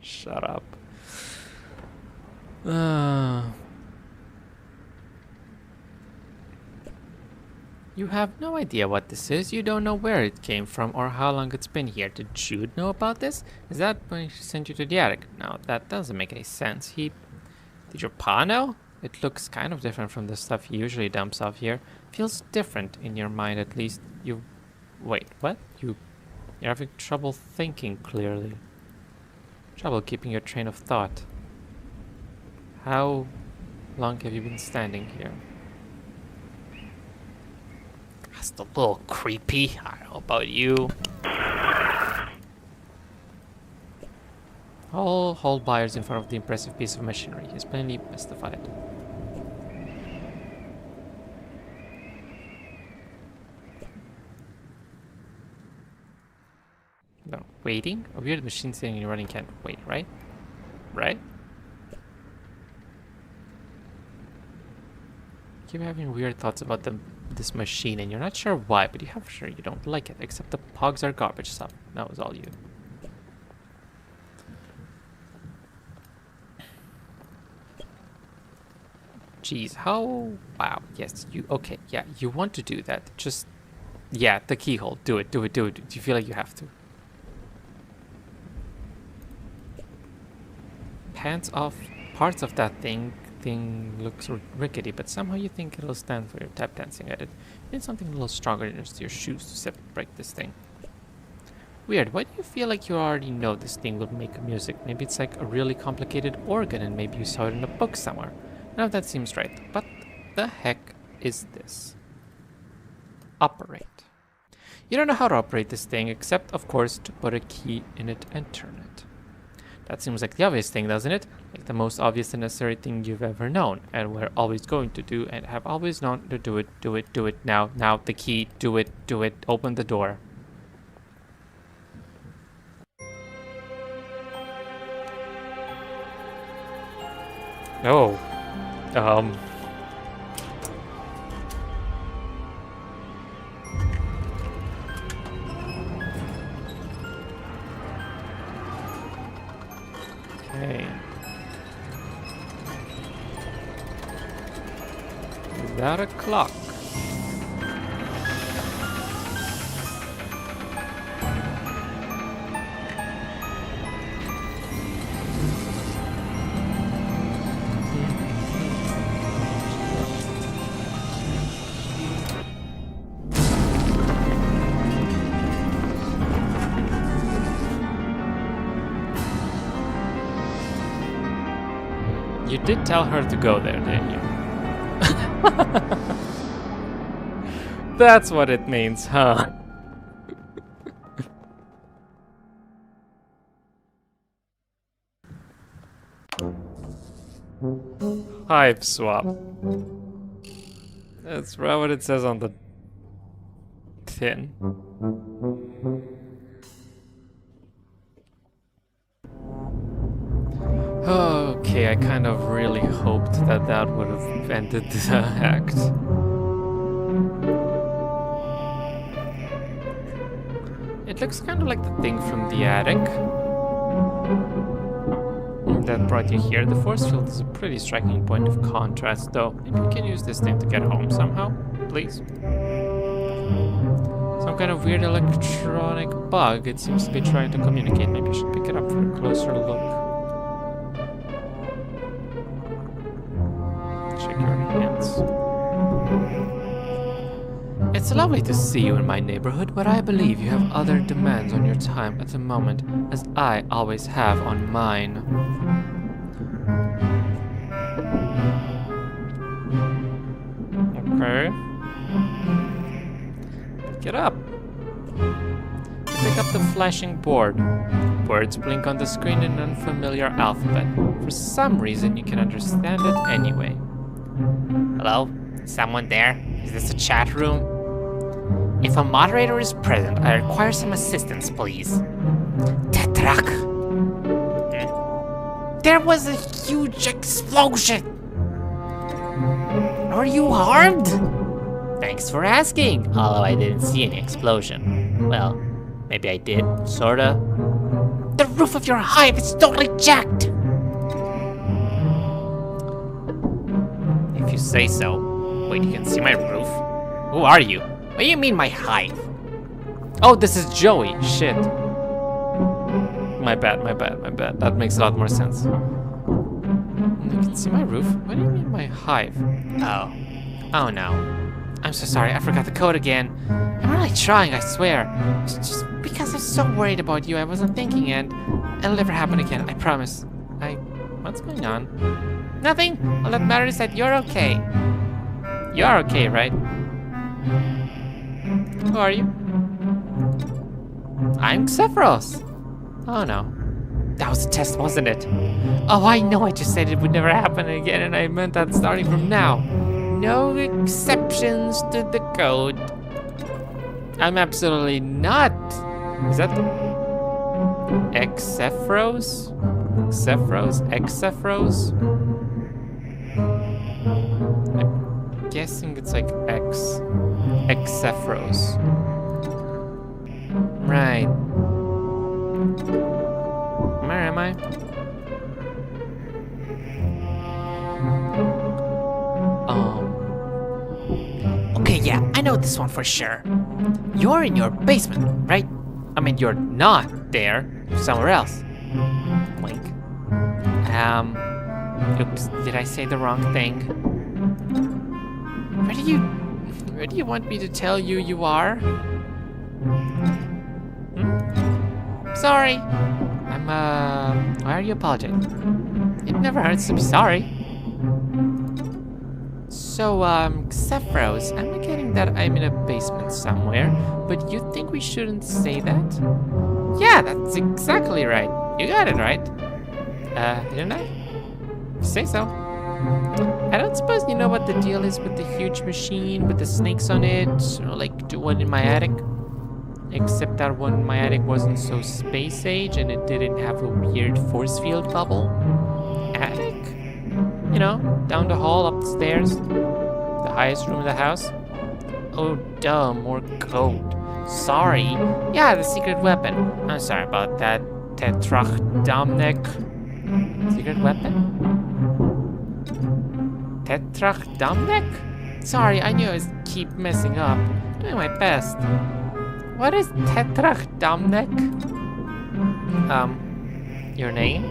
Shut up. You have no idea what this is. You don't know where it came from or how long it's been here. Did Jude know about this? Is that when she sent you to the attic? No, that doesn't make any sense. Did your pa know? It looks kind of different from the stuff he usually dumps off here. Feels different in your mind, at least. Wait, what? You're having trouble thinking clearly. Trouble keeping your train of thought. How long have you been standing here? That's a little creepy. I don't know about you. Hold buyers in front of the impressive piece of machinery. He's plainly mystified. No, waiting? A weird machine sitting and running can't wait, right? Right? Keep having weird thoughts about this machine, and you're not sure why, but you have sure you don't like it, except the pogs are garbage stuff. That was all you. Jeez, how... Wow, yes, okay, yeah, you want to do that. Just, yeah, the keyhole. Do it. Do you feel like you have to? Parts of that thing looks rickety, but somehow you think it'll stand for your tap dancing at it. You need something a little stronger than just your shoes to separate this thing. Weird, why do you feel like you already know this thing will make music? Maybe it's like a really complicated organ and maybe you saw it in a book somewhere. None of that seems right, but the heck is this? Operate. You don't know how to operate this thing except, of course, to put a key in it and turn it. That seems like the obvious thing, doesn't it? Like the most obvious and necessary thing you've ever known, and we're always going to do, and have always known to do it, now, the key, do it, open the door. Oh, okay. Is that a clock? You did tell her to go there, didn't you? That's what it means, huh? Hiveswap. That's right what it says on the tin. Okay, I kind of really hoped that would have ended the act. It looks kind of like the thing from the attic. that brought you here. The force field is a pretty striking point of contrast, though. Maybe you can use this thing to get home somehow, please. Some kind of weird electronic bug. It seems to be trying to communicate. Maybe I should pick it up for a closer look. Check your hands. It's lovely to see you in my neighborhood, but I believe you have other demands on your time at the moment, as I always have on mine. Okay. Pick it up. You pick up the flashing board. Words blink on the screen in an unfamiliar alphabet. For some reason, you can understand it anyway. Hello? Someone there? Is this a chat room? If a moderator is present, I require some assistance, please. Tetrak! There was a huge explosion! Are you harmed? Thanks for asking, although I didn't see any explosion. Well, maybe I did, sorta. The roof of your hive is totally jacked! If you say so. Wait, you can see my roof? Who are you? What do you mean my hive? Oh, this is Joey. Shit. My bad. That makes a lot more sense. You can see my roof? What do you mean my hive? Oh no. I'm so sorry, I forgot the code again. I'm really trying, I swear. Just because I'm so worried about you, I wasn't thinking, and it'll never happen again, I promise. What's going on? Nothing. All that matters is that you're okay. You're okay, right? Who are you? I'm Xephiros. Oh no. That was a test, wasn't it? Oh, I know I just said it would never happen again, and I meant that starting from now. No exceptions to the code. I'm absolutely not. Is that Xephiros? Xephiros? I'm guessing it's like Xephiros. Right. Where am I? Okay, yeah, I know this one for sure. You're in your basement, right? I mean, you're not there. You're somewhere else. Wink. Oops, did I say the wrong thing? Where do you want me to tell you are? Sorry. Why are you apologizing? It never hurts to be sorry. So, Xephiros, I'm getting that I'm in a basement somewhere, but you think we shouldn't say that? Yeah, that's exactly right. You got it right. Didn't I? You say so. I don't suppose you know what the deal is with the huge machine with the snakes on it, or like the one in my attic? Except that one in my attic wasn't so space age and it didn't have a weird force field bubble. Attic? You know, down the hall, up the stairs. The highest room in the house. Oh, duh, more code. Sorry. Yeah, the secret weapon. I'm sorry about that. Tetrachdomnek. Secret weapon? Tetrachdomnek? Sorry, I knew I was keep messing up. Doing my best. What is Tetrachdomnek? Your name?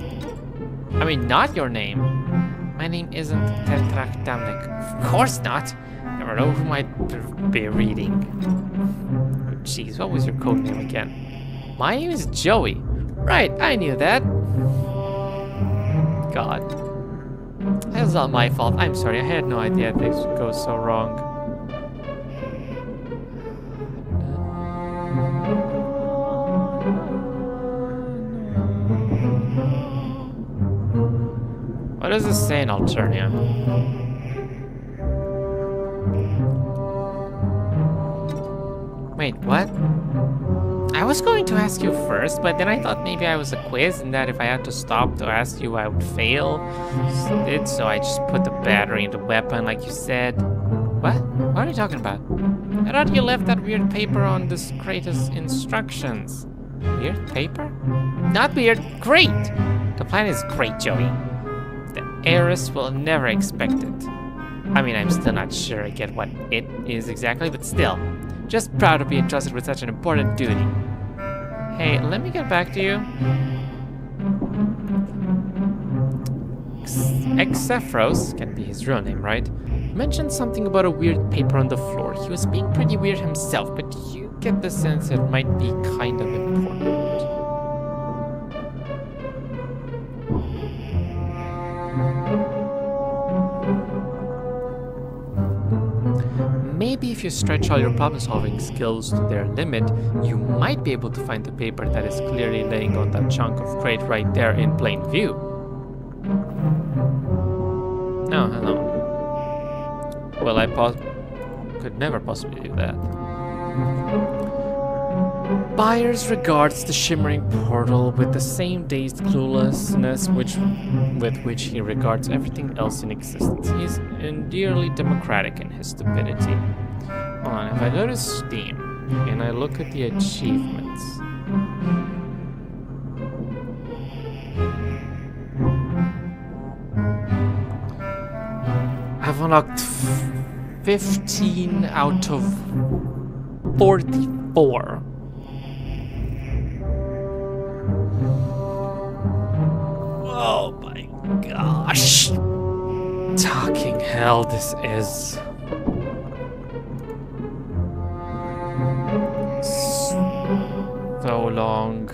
I mean, not your name. My name isn't Tetrachdomnek. Of course not. Never know who might be reading. Oh, jeez, what was your code name again? My name is Joey. Right, I knew that. God. That was all my fault. I'm sorry, I had no idea things would go so wrong. What does this say in Alternia? Wait, what? I was going to ask you first, but then I thought maybe I was a quiz and that if I had to stop to ask you, I would fail. So I just put the battery in the weapon like you said. What? What are you talking about? I thought you left that weird paper on this Kratos instructions. Weird paper? Not weird, great! The plan is great, Joey. The heiress will never expect it. I mean, I'm still not sure I get what it is exactly, but still. Just proud to be entrusted with such an important duty. Hey, let me get back to you. Xephros, can be his real name, right? Mentioned something about a weird paper on the floor. He was being pretty weird himself, but you get the sense it might be kind of important. Maybe if you stretch all your problem-solving skills to their limit, you might be able to find the paper that is clearly laying on that chunk of crate right there in plain view. Oh, hello. Well, I could never possibly do that. Byers regards the shimmering portal with the same dazed cluelessness with which he regards everything else in existence. He's endearly democratic in his stupidity. Hold on, if I go to Steam and I look at the achievements, I've unlocked 15 out of 44. Oh my gosh. Talking hell, this is so long.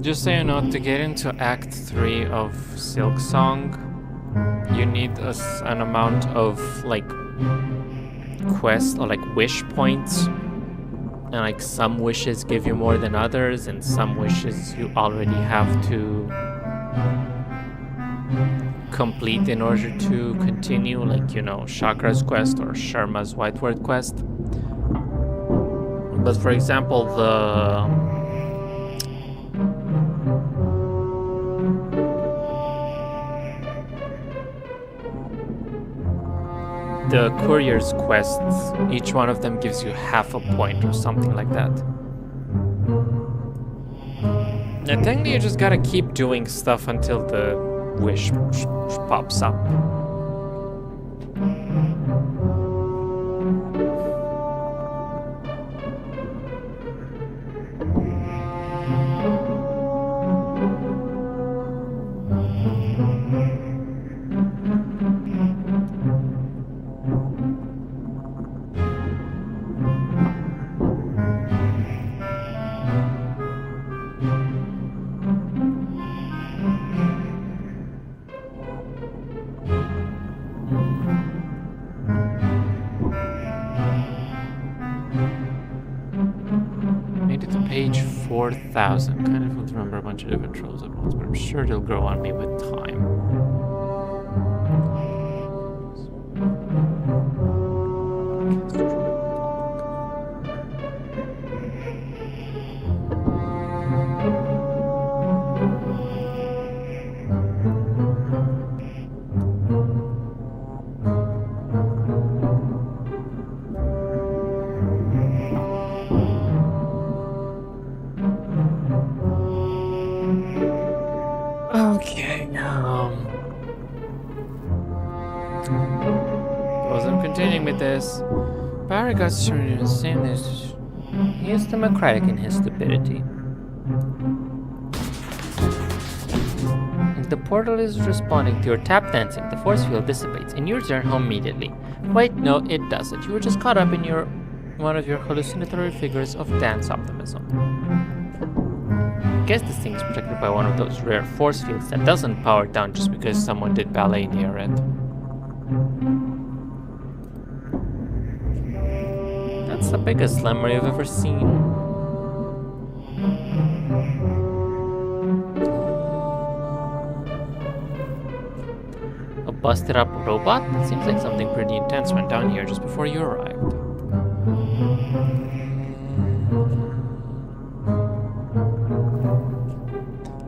Just so you know, to get into Act 3 of Silk Song, you need an amount of, like, quest or, like, wish points. And, like, some wishes give you more than others, and some wishes you already have to complete in order to continue, like, you know, Chakra's quest or Sharma's White Word quest. But, for example, the courier's quests, each one of them gives you half a point or something like that. And technically you just gotta keep doing stuff until the wish pops up. Made it to page 4,000. Kind of don't remember a bunch of different trolls at once, but I'm sure they'll grow on me with time. Okay, suppose I'm continuing with this. Paragus is saying this. He is democratic in his stupidity. The portal is responding to your tap dancing. The force field dissipates, and you return home immediately. Wait, no, it doesn't. You were just caught up in one of your hallucinatory figures of dance optimism. I guess this thing is protected by one of those rare force fields that doesn't power down just because someone did ballet near it. That's the biggest lemur you've ever seen. busted up robot? It seems like something pretty intense went down here just before you arrived.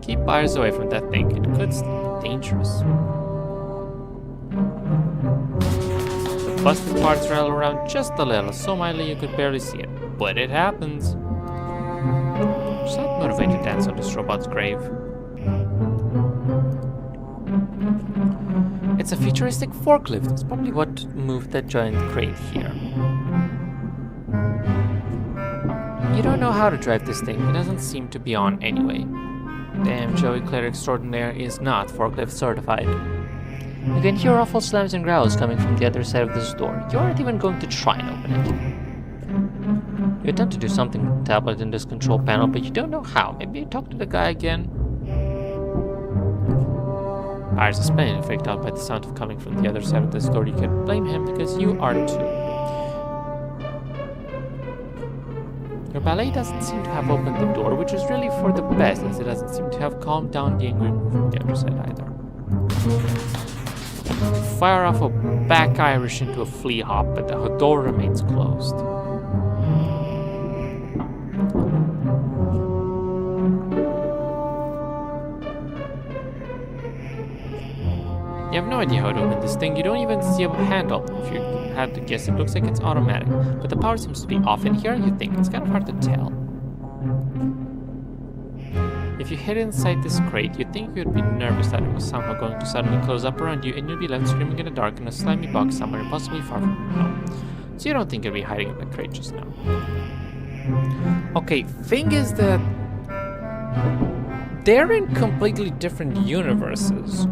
Keep buyers away from that thing. It could be dangerous. The busted parts rattle around just a little, so mildly you could barely see it. But it happens. Does that motivate you to dance on this robot's grave? It's a futuristic forklift. It's probably what moved that giant crate here. You don't know how to drive this thing. It doesn't seem to be on anyway. Damn, Joey Claire Extraordinaire is not forklift certified. You can hear awful slams and growls coming from the other side of this door. You aren't even going to try and open it. You attempt to do something with the tablet in this control panel, but you don't know how. Maybe you talk to the guy again? Iris is plainly freaked out by the sound of coming from the other side of this door. You can blame him because you are too. Your valet doesn't seem to have opened the door, which is really for the best, as it doesn't seem to have calmed down the angry mood from the other side either. Fire off a back Irish into a flea hop, but the door remains closed. You have no idea how to open this thing. You don't even see a handle. If you had to guess, it looks like it's automatic. But the power seems to be off in here, you think. It's kind of hard to tell. If you hid inside this crate, you'd think you'd be nervous that it was somehow going to suddenly close up around you and you'd be left screaming in the dark in a slimy box somewhere impossibly far from home. So you don't think you'd be hiding in the crate just now. Okay, thing is that they're in completely different universes.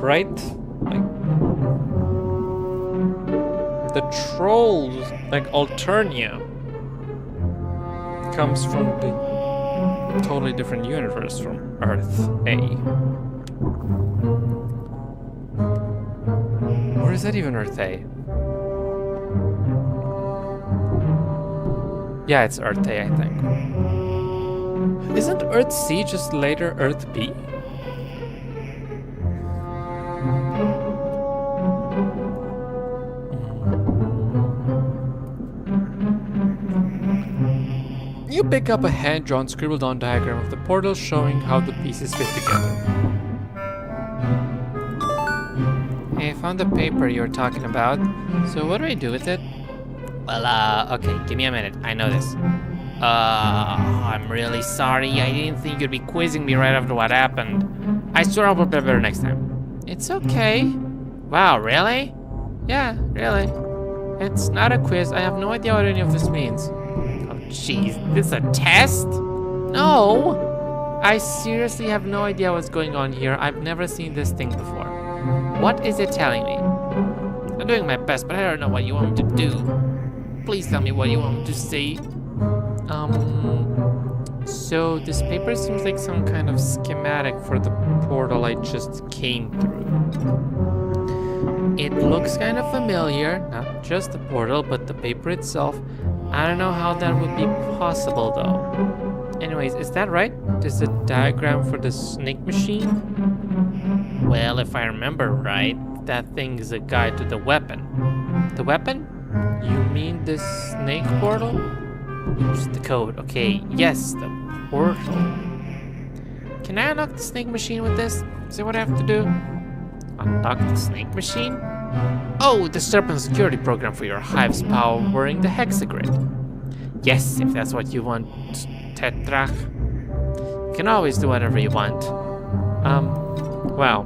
Right? Like, the trolls, like Alternia, comes from the totally different universe from Earth A. Or is that even Earth A? Yeah, it's Earth A, I think. Isn't Earth C just later Earth B? You pick up a hand-drawn, scribbled-on diagram of the portal showing how the pieces fit together. Hey, I found the paper you were talking about. So what do I do with it? Well, okay, give me a minute. I know this. I'm really sorry. I didn't think you'd be quizzing me right after what happened. I swear I'll be better next time. It's okay. Wow, really? Yeah, really. It's not a quiz. I have no idea what any of this means. Oh, jeez. This a test? No! I seriously have no idea what's going on here. I've never seen this thing before. What is it telling me? I'm doing my best, but I don't know what you want me to do. Please tell me what you want me to say. So this paper seems like some kind of schematic for the portal I just came through. It looks kind of familiar, not just the portal, but the paper itself. I don't know how that would be possible though. Anyways, is that right? There's a diagram for the snake machine? Well, if I remember right, that thing is a guide to the weapon. The weapon? You mean the snake portal? Oops, the code. Okay, yes, the portal. Can I unlock the snake machine with this? Is that what I have to do? Unlock the snake machine? Oh, the serpent security program for your hives powering the hexagrid. Yes, if that's what you want, Tetrach. You can always do whatever you want. Well,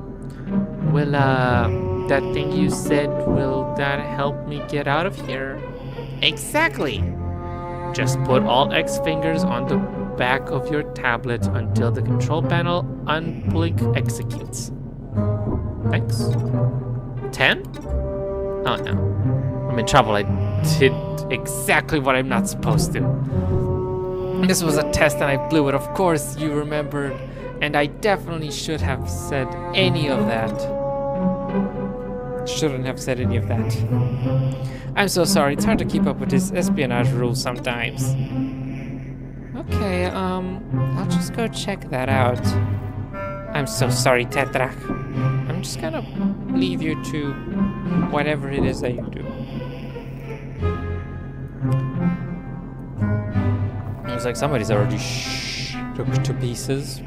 will, that thing you said, will that help me get out of here? Exactly! Just put all X fingers on the back of your tablet until the control panel unblink executes. Thanks. 10? Oh no. I'm in trouble. I did exactly what I'm not supposed to. This was a test and I blew it. Of course you remembered. And I definitely should have said any of that. Shouldn't have said any of that. I'm so sorry. It's hard to keep up with this espionage rules sometimes. Okay, I'll just go check that out. I'm so sorry, Tetrach. I'm just gonna leave you to whatever it is that you do. Looks like somebody's already shook to pieces.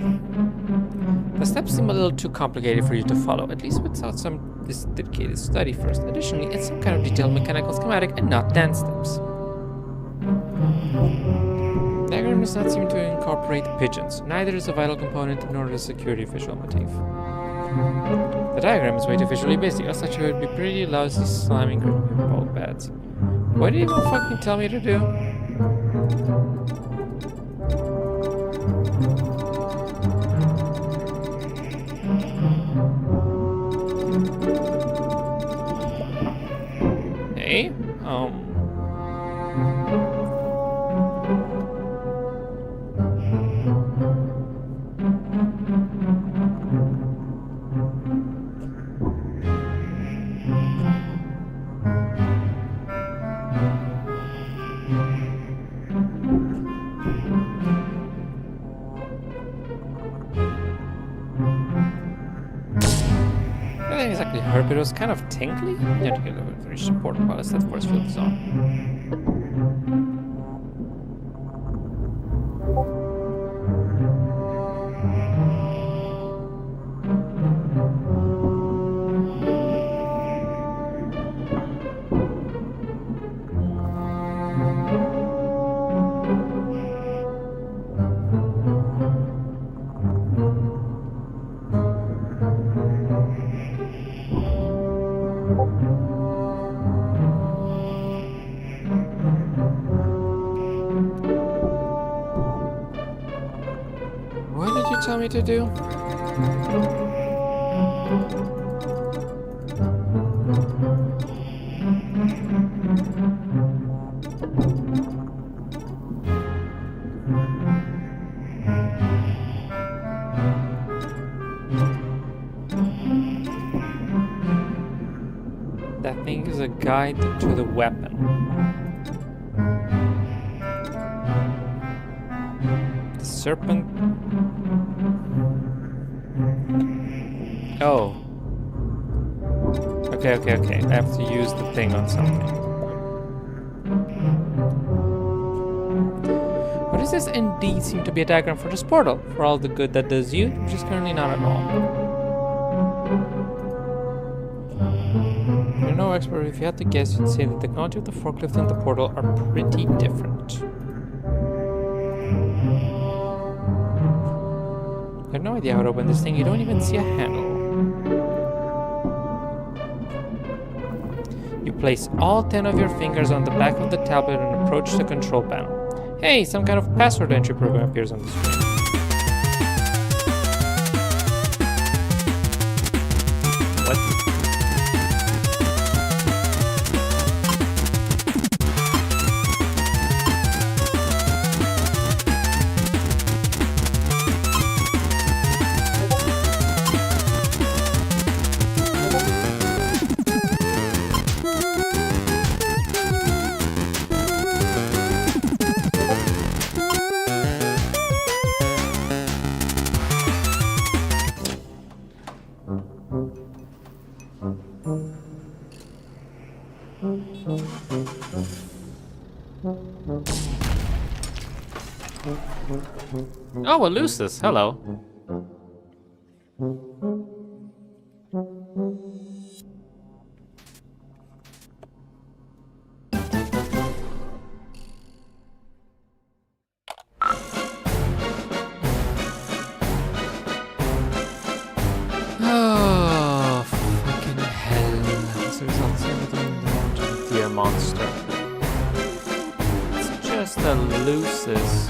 The steps seem a little too complicated for you to follow, at least without some dedicated study first. Additionally, it's some kind of detailed mechanical schematic and not dance steps. The diagram does not seem to incorporate pigeons. Neither is a vital component nor is a security visual motif. The diagram is way too visually basic. As such, it would be pretty lousy slamming ball pads. What did you even fucking tell me to do? Hey, I didn't exactly hurt, but it was kind of tingly. Yeah, to get over to reach the portal while it's that force field is on. What did you tell me to do? That thing is a guide to the weapon. The serpent. Oh. Okay. I have to use the thing on something. What does this indeed seem to be a diagram for this portal? For all the good that does you, which is currently not at all. You're no expert, if you had to guess, you'd say the technology of the forklift and the portal are pretty different. I have no idea how to open this thing, you don't even see a handle. You place all 10 of your fingers on the back of the tablet and approach the control panel. Hey, some kind of password entry program appears on the screen. What? Oh, Elusus, hello. Oh, fucking hell. This results in the dear monster. It's just Elusus.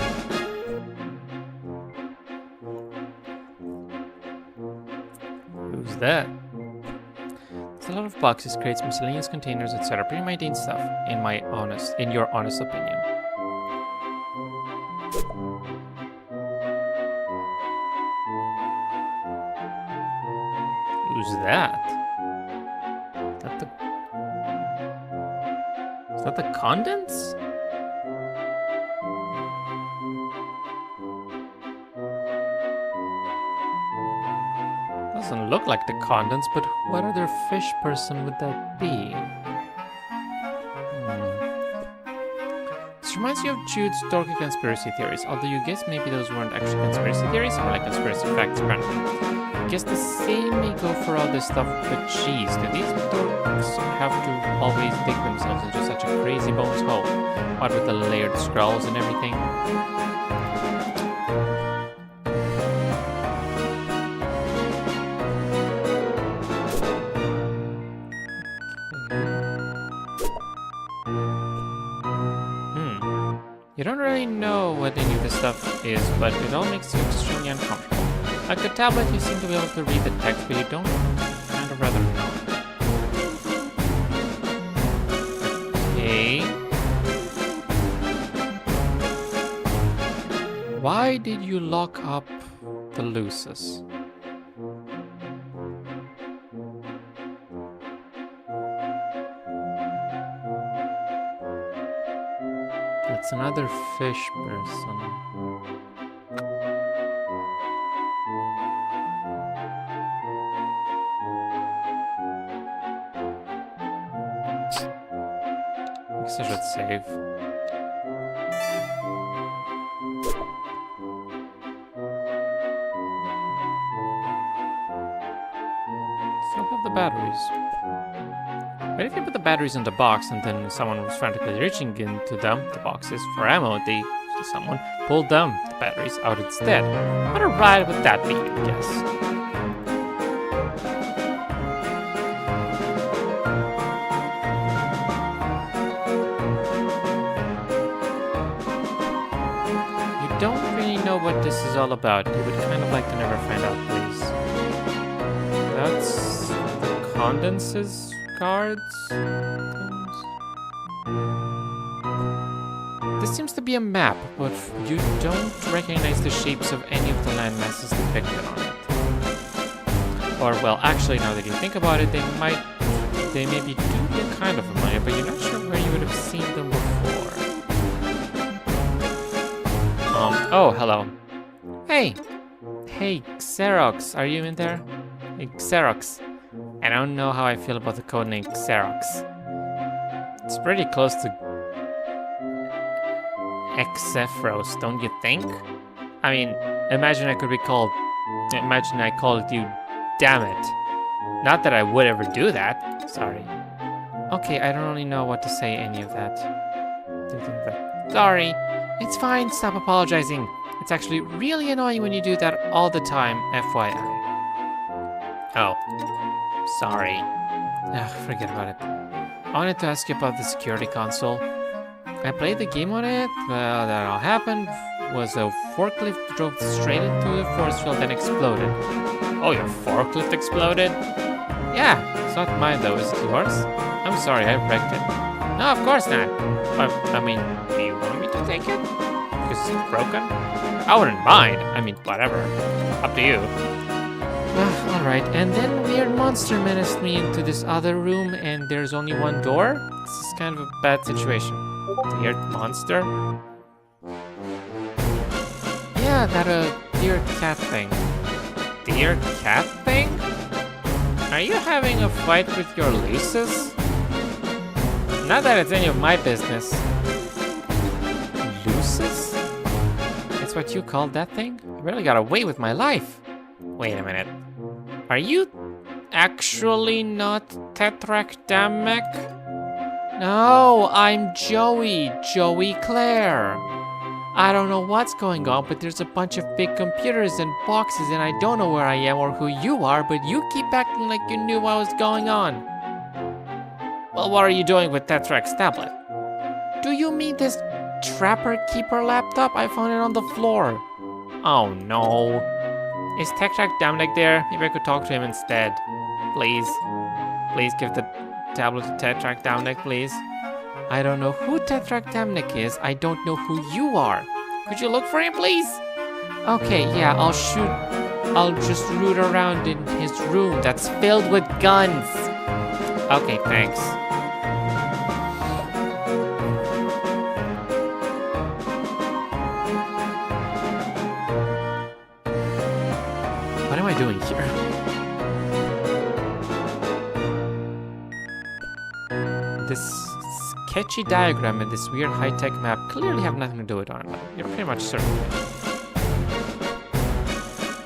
Who's that? There's a lot of boxes, crates, miscellaneous containers, etc. Pretty mundane stuff, in your honest opinion. Who's that? Is that the Condens? doesn't look like the Condens, but what other fish person would that be? This reminds you of Jude's dorky conspiracy theories, although you guess maybe those weren't actually conspiracy theories, more like conspiracy facts apparently. I guess the same may go for all this stuff, but geez, do these dorks have to always dig themselves into such a crazy bones hole? What with the layered scrolls and everything? You don't really know what any of this stuff is, but it all makes you extremely uncomfortable. Like the tablet, you seem to be able to read the text, but you don't kind of rather know it. Okay. Why did you lock up the Lucis? It's another fish person. I guess I should save. Still have the batteries. But if you put the batteries in the box and then someone was frantically reaching into them, the boxes, for ammo, someone pulled the batteries out instead. What a ride would that be, I guess? You don't really know what this is all about. You would kind of like to never find out, please. That's the condenses cards. This seems to be a map, but you don't recognize the shapes of any of the landmasses depicted on it. Or, well, actually, now that you think about it, they maybe do look kind of familiar, but you're not sure where you would have seen them before. Oh, hello. Hey! Hey, Xerox, are you in there? Hey, Xerox. I don't know how I feel about the codename Xerox. It's pretty close to Xephros, don't you think? I mean, imagine I called you damn it. Not that I would ever do that. Sorry. Okay, I don't really know what to say any of that. Sorry. It's fine, stop apologizing. It's actually really annoying when you do that all the time, FYI. Oh. Sorry. Forget about it. I wanted to ask you about the security console. I played the game on it. Well, that all happened was a forklift drove straight into the force field and exploded. Oh, your forklift exploded? Yeah, it's not mine though, is it yours? I'm sorry, I wrecked it. No, of course not. I mean, do you want me to take it? Because it's broken? I wouldn't mind. I mean, whatever. Up to you. Alright, and then weird monster menaced me into this other room and there's only one door? This is kind of a bad situation. Weird monster? Yeah, that deer cat thing. Deer cat thing? Are you having a fight with your Lucis? Not that it's any of my business. Lucis? That's what you called that thing? I really got away with my life. Wait a minute. Are you actually not Tetractamic? No, I'm Joey Claire. I don't know what's going on, but there's a bunch of big computers and boxes and I don't know where I am or who you are, but you keep acting like you knew what was going on. Well, what are you doing with Tetrax's tablet? Do you mean this Trapper Keeper laptop? I found it on the floor. Oh no. Is Tetrax Damnick there? Maybe I could talk to him instead. Please. Please give the tablet to Tetrax Damnick, please. I don't know who Tetrax Damnick is. I don't know who you are. Could you look for him, please? Okay, yeah, I'll just root around in his room that's filled with guns. Okay, thanks. What am I doing here? sketchy diagram and this weird high-tech map clearly have nothing to do with one another. You're pretty much certain of it.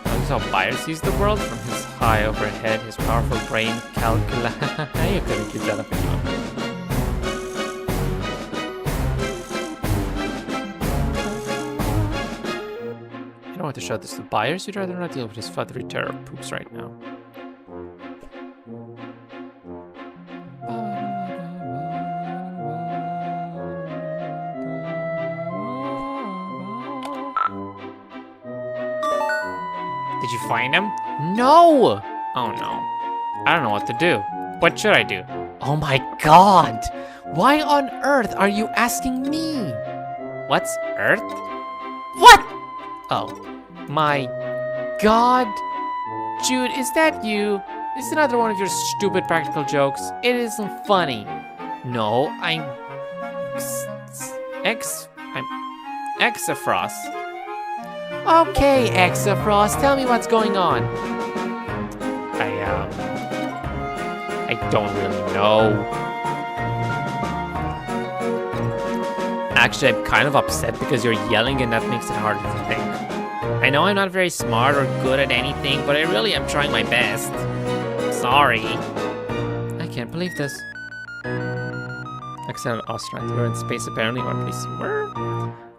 Notice how Byers sees the world from his high overhead, his powerful brain calcula. You couldn't keep that up any longer. You don't want to show this to Byers. You'd rather not deal with his feathery terror poops right now. Did you find him? No! Oh no. I don't know what to do. What should I do? Oh my god! Why on earth are you asking me? What's Earth? What? Oh. My god. Jude, is that you? This is another one of your stupid practical jokes. It isn't funny. No, I'm Exafrost. Okay, Exafrost, tell me what's going on. I don't really know. Actually, I'm kind of upset because you're yelling and that makes it harder to think. I know I'm not very smart or good at anything, but I really am trying my best. Sorry. I can't believe this. Except us trying to go in space apparently, or at least you were.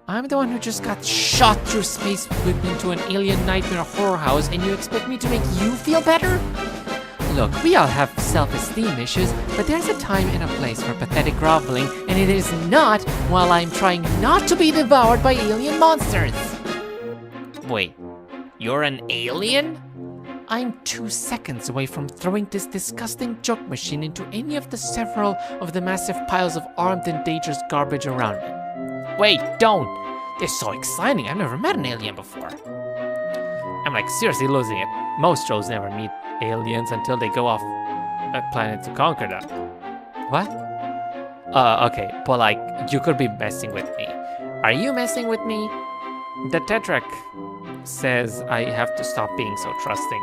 I'm the one who just got shot through space into an alien nightmare horror house, and you expect me to make you feel better? Look, we all have self-esteem issues, but there's a time and a place for pathetic groveling, and it is not while I'm trying not to be devoured by alien monsters. Wait, you're an alien? I'm 2 seconds away from throwing this disgusting joke machine into any of the several of the massive piles of armed and dangerous garbage around me. Wait, don't! They're so exciting, I've never met an alien before. I'm like seriously losing it. Most trolls never meet aliens until they go off a planet to conquer them. What? Okay, but like, you could be messing with me. Are you messing with me? The Tetrack says I have to stop being so trusting.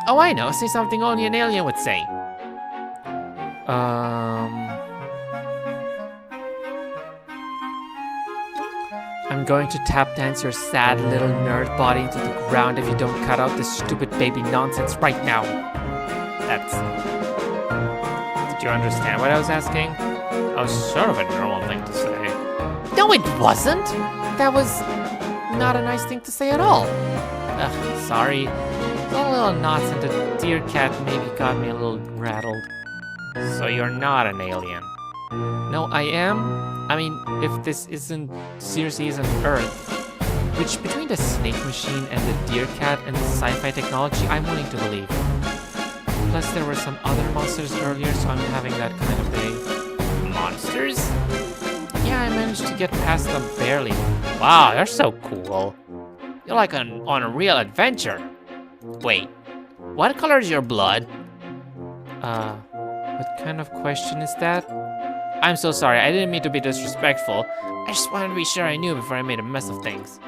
Oh, I know, say something only an alien would say. I'm going to tap dance your sad little nerd body into the ground if you don't cut out this stupid baby nonsense right now. Did you understand what I was asking? That was sort of a normal thing to say. No, it wasn't! That was not a nice thing to say at all. Ugh, sorry. All little knots and the deer cat maybe got me a little rattled. So you're not an alien? No, I am. I mean, if this seriously isn't Earth, which between the snake machine and the deer cat and the sci-fi technology, I'm willing to believe. Plus, there were some other monsters earlier, so I'm having that kind of day. Monsters? Yeah, I managed to get past them barely. Wow, they're so cool. You're like on a real adventure. Wait, what color is your blood? What kind of question is that? I'm so sorry, I didn't mean to be disrespectful. I just wanted to be sure I knew before I made a mess of things.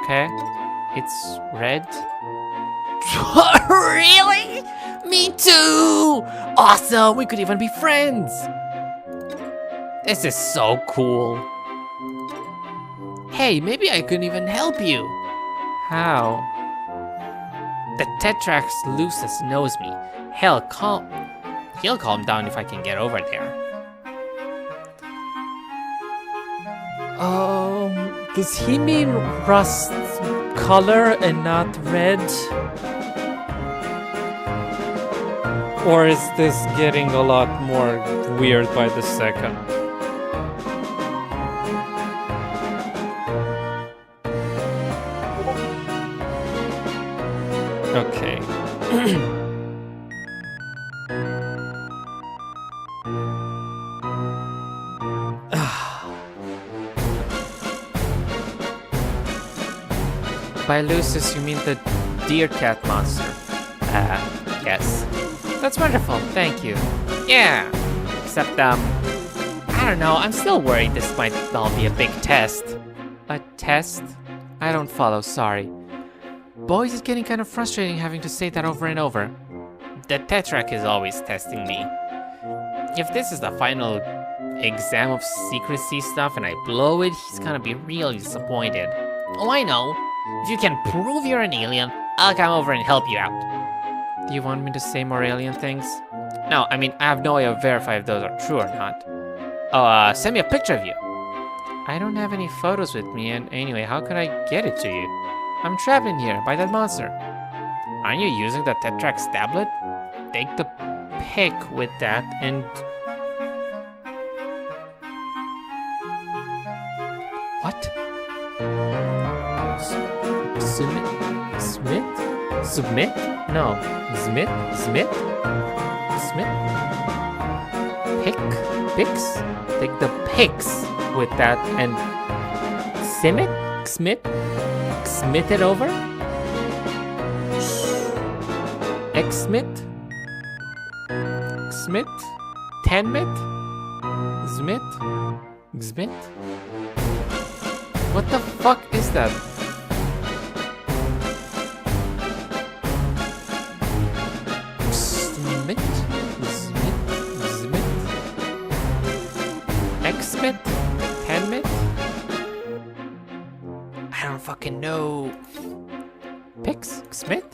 Okay. It's red. Really? Me too! Awesome, we could even be friends! This is so cool. Hey, maybe I could even help you. How? The Tetrax Lucis knows me. Hell, he'll calm down if I can get over there. Does he mean rust color and not red? Or is this getting a lot more weird by the second? Okay. By Lucis, you mean the deer cat monster? Yes. That's wonderful, thank you. Yeah, except, I don't know, I'm still worried this might all be a big test. A test? I don't follow, sorry. Boys, it's getting kind of frustrating having to say that over and over. The Tetrack is always testing me. if this is the final exam of secrecy stuff and I blow it, he's gonna be really disappointed. Oh, I know. If you can prove you're an alien, I'll come over and help you out. Do you want me to say more alien things? No, I mean, I have no way of verifying if those are true or not. Oh, send me a picture of you. I don't have any photos with me, and anyway, how could I get it to you? I'm trapped in here by that monster. Aren't you using the Tetrax tablet? Take the pic with that and... What? Submit? No. Smith? Pics? Take the pics with that and... Smith it over? Smith? Tenmit? Smith? What the fuck is that? Smith? Xmit? Tenmit? I don't fucking know. Smith?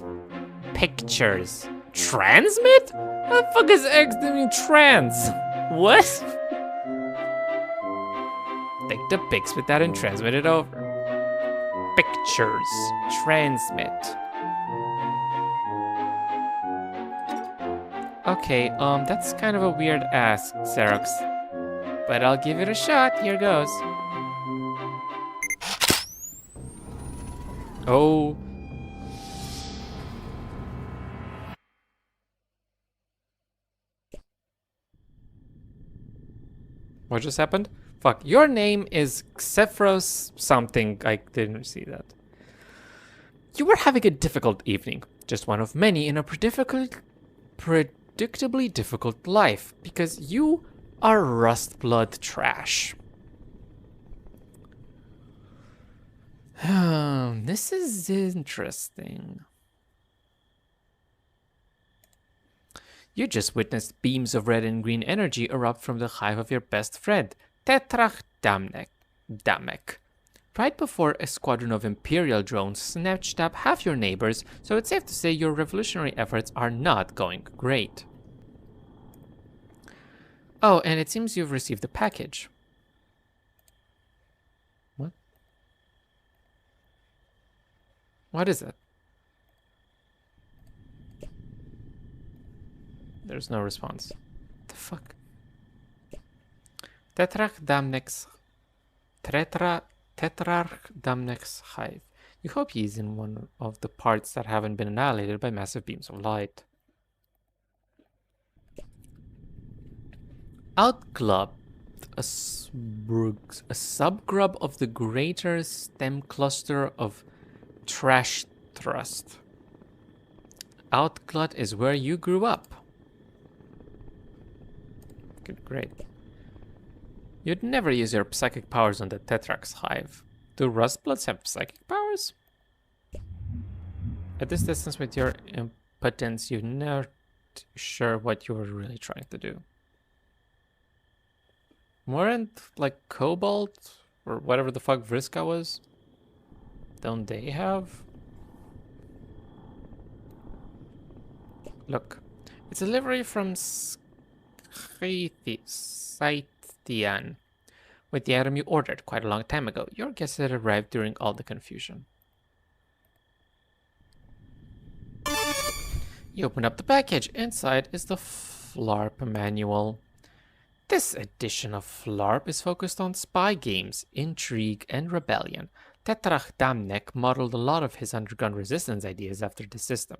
Pictures. Transmit? How the fuck is X doing trans? What? Take the pics with that and transmit it over. Pictures. Transmit. Okay, that's kind of a weird ask, Xerox. But I'll give it a shot. Here goes. Oh. What just happened? Fuck, your name is Xephros something. I didn't see that. You were having a difficult evening. Just one of many in a predictably difficult life. Because you are rust blood trash. This is interesting. You just witnessed beams of red and green energy erupt from the hive of your best friend, Tetrach Damek. Right before a squadron of Imperial drones snatched up half your neighbors, so it's safe to say your revolutionary efforts are not going great. Oh, and it seems you've received a package. What? What is it? There's no response. The fuck? Tetrarch Damnek's hive. You hope he's in one of the parts that haven't been annihilated by massive beams of light. Outglubbed, a subgrub of the greater stem cluster of Trash Thrust. Outglut is where you grew up. Good, great. You'd never use your psychic powers on the Tetrax hive. Do Rustbloods have psychic powers? At this distance with your impotence, you're not sure what you were really trying to do. Weren't like Cobalt or whatever the fuck Vriska was? Don't they have? Look, it's a livery from Scythian with the item you ordered quite a long time ago. Your guess had arrived during all the confusion. You open up the package. Inside is the FLARP manual. This edition of FLARP is focused on spy games, intrigue, and rebellion. Tetrach Damnek modeled a lot of his underground resistance ideas after the system.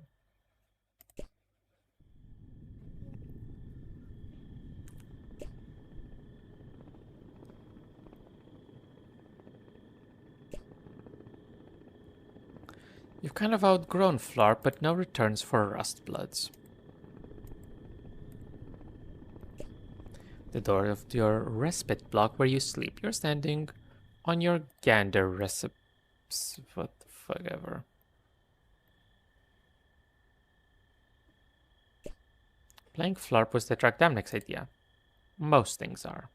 You've kind of outgrown FLARP, but no returns for Rustbloods. The door of your respite block where you sleep. You're standing on your gander recipes. What the fuck ever. Playing FLARP was the Tetrarch Damnek's idea. Most things are.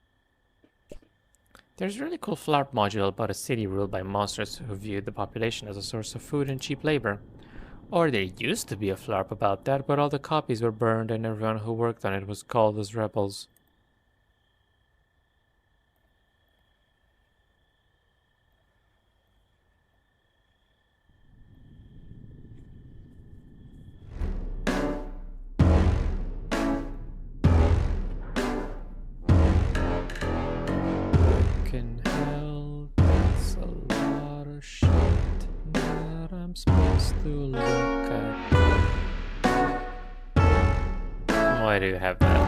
There's a really cool FLARP module about a city ruled by monsters who viewed the population as a source of food and cheap labor. Or there used to be a FLARP about that, but all the copies were burned and everyone who worked on it was called as rebels. Fucking hell, that's a lot of shit that I'm supposed to look at. Why do you have that?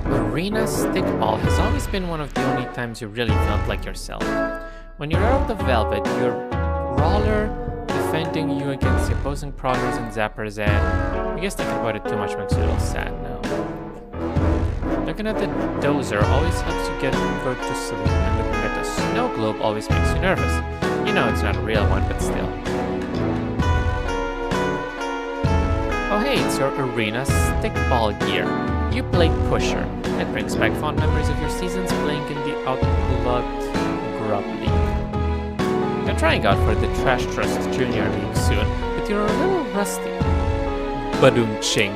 Arena stickball has always been one of the only times you really felt like yourself. When you're out of the velvet, your brawler defending you against the opposing prowlers and zappers, and I guess thinking about it too much makes you a little sad now. Looking at the dozer always helps you go to sleep, and looking at the snow globe always makes you nervous. You know it's not a real one, but still. Oh hey, it's your arena stickball gear. You play Pusher. That brings back fond memories of your seasons playing in the Outlaw Grub League. You're trying out for the Trash Trust Junior League soon, but you're a little rusty. Badum-ching.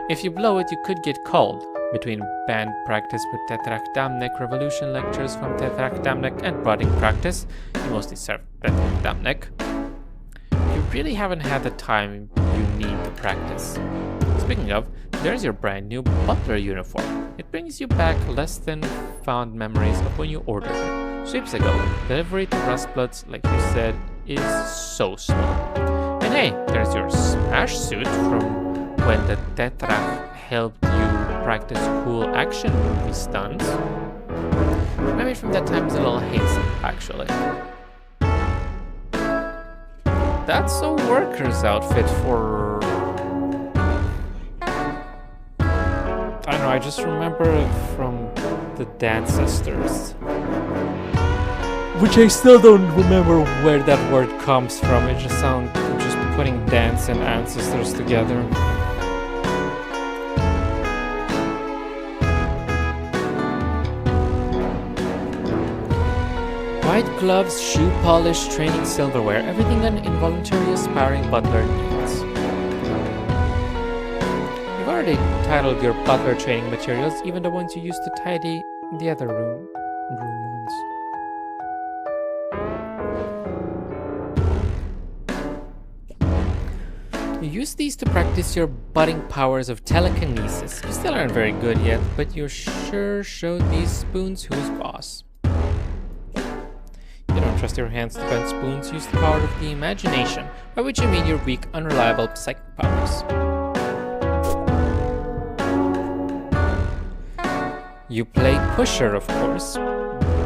If you blow it, you could get called. Between band practice with Tetrak Damnek, revolution lectures from Tetrak Damnek, and prodding practice, you mostly serve Tetrak Damnek. You really haven't had the time you need to practice. Speaking of, there's your brand new butler uniform. It brings you back less than fond memories of when you ordered it. Sweeps ago, delivery to Rustbloods, like you said, is so slow. And hey, there's your smash suit from when the Tetrak helped you practice cool action movie stunts. Maybe from that time is a little hazy, actually. That's a worker's outfit for... I don't know, I just remember it from the Dance Sisters. Which I still don't remember where that word comes from. It just sounds just putting dance and ancestors together. White gloves, shoe polish, training silverware, everything an involuntary aspiring butler needs. You've already titled your butler training materials, even the ones you used to tidy the other room ones. You use these to practice your budding powers of telekinesis. You still aren't very good yet, but you sure showed these spoons who's boss. You don't trust your hands to bend spoons, use the power of the imagination, by which you mean your weak, unreliable psychic powers. You play Pusher, of course.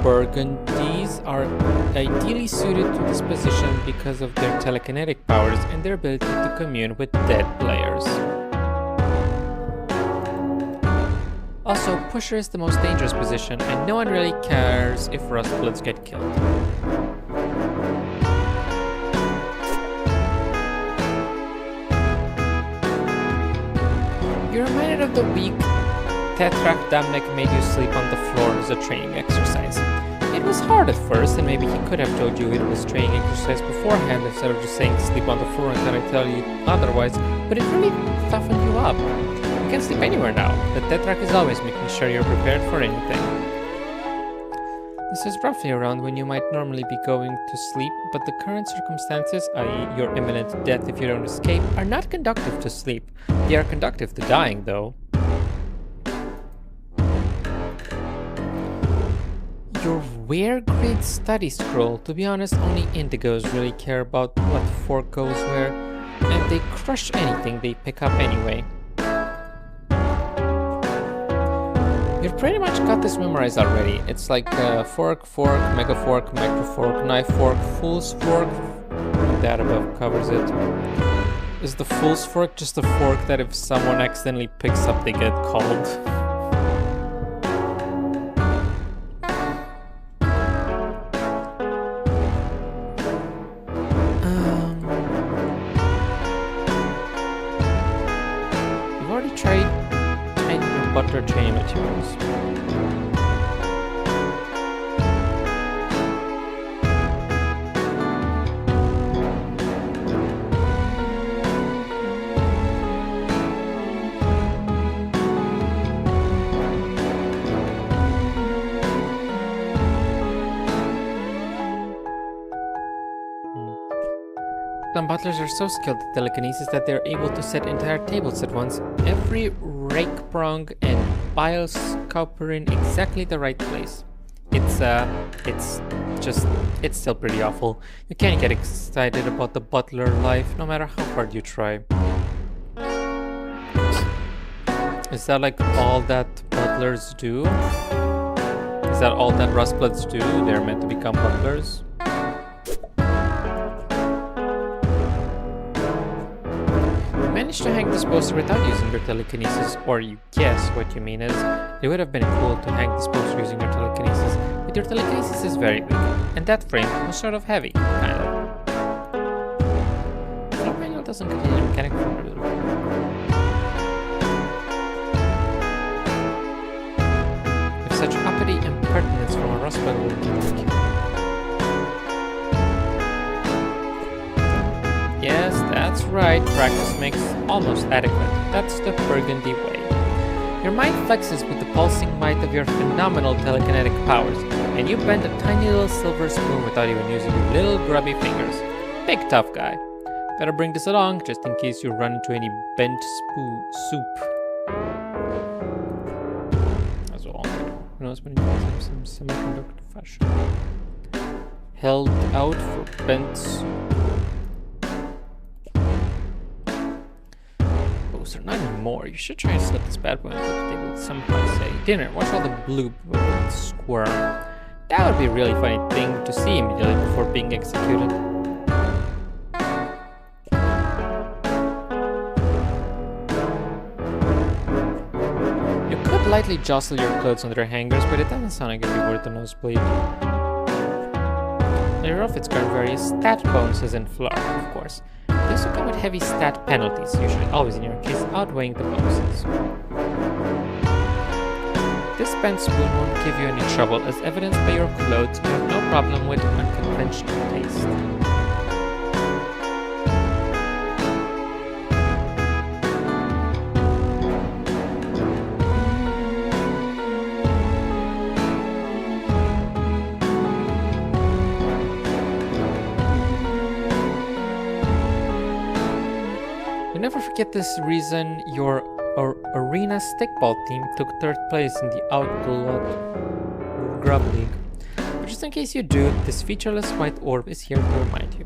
Burgundies are ideally suited to this position because of their telekinetic powers and their ability to commune with dead players. Also, Pusher is the most dangerous position, and no one really cares if Rustbloods get killed. You're reminded of the week Tetrak Damnek made you sleep on the floor as a training exercise. It was hard at first, and maybe he could have told you it was training exercise beforehand instead of just saying sleep on the floor until I tell you otherwise, but it really toughened you up. You can sleep anywhere now. The Tetrak is always making sure you're prepared for anything. This is roughly around when you might normally be going to sleep, but the current circumstances, i.e. your imminent death if you don't escape, are not conducive to sleep. They are conducive to dying, though. Your Where Grid study scroll. To be honest, only indigos really care about what fork goes where, and they crush anything they pick up anyway. You've pretty much got this memorized already. It's like fork, fork, mega fork, micro fork, knife fork, fool's fork. That above covers it. Is the fool's fork just a fork that if someone accidentally picks up they get called? butler training materials. Some butlers are so skilled at telekinesis that they're able to set entire tables at once, every rake prong and bile scooper in exactly the right place. It's still pretty awful. You can't get excited about the butler life, no matter how hard you try. Is that like all that butlers do? Is that all that Rustbloods do? They're meant to become butlers? Managed to hang this poster without using your telekinesis, or you guess what you mean is, it would have been cool to hang this poster using your telekinesis, but your telekinesis is very weak, and that frame was sort of heavy, kind of. The manual doesn't contain a mechanic formula. If such uppity impertinence from a Rustblood wouldn't get you. Yes, that's right, practice makes almost adequate. That's the Burgundy way. Your mind flexes with the pulsing might of your phenomenal telekinetic powers, and you bend a tiny little silver spoon without even using your little grubby fingers. Big tough guy. Better bring this along, just in case you run into any bent soup. That's all. Who knows when you have some semiconductor fashion. Held out for bent soup. Or not anymore. You should try and slip this bad boy onto the table at some point. Say, dinner, watch all the blue squirm. That would be a really funny thing to see immediately before being executed. You could lightly jostle your clothes on their hangers, but it doesn't sound like it'd be worth the nosebleed. Your outfits grant various stat bonuses and flour, of course. They also come with heavy stat penalties, usually always in your case, outweighing the bonuses. This bent spoon won't give you any trouble, as evidenced by your clothes, you have no problem with unconventional taste. Never forget this reason your arena stickball team took 3rd place in the Outlaw Grub League. But just in case you do, this featureless white orb is here to remind you.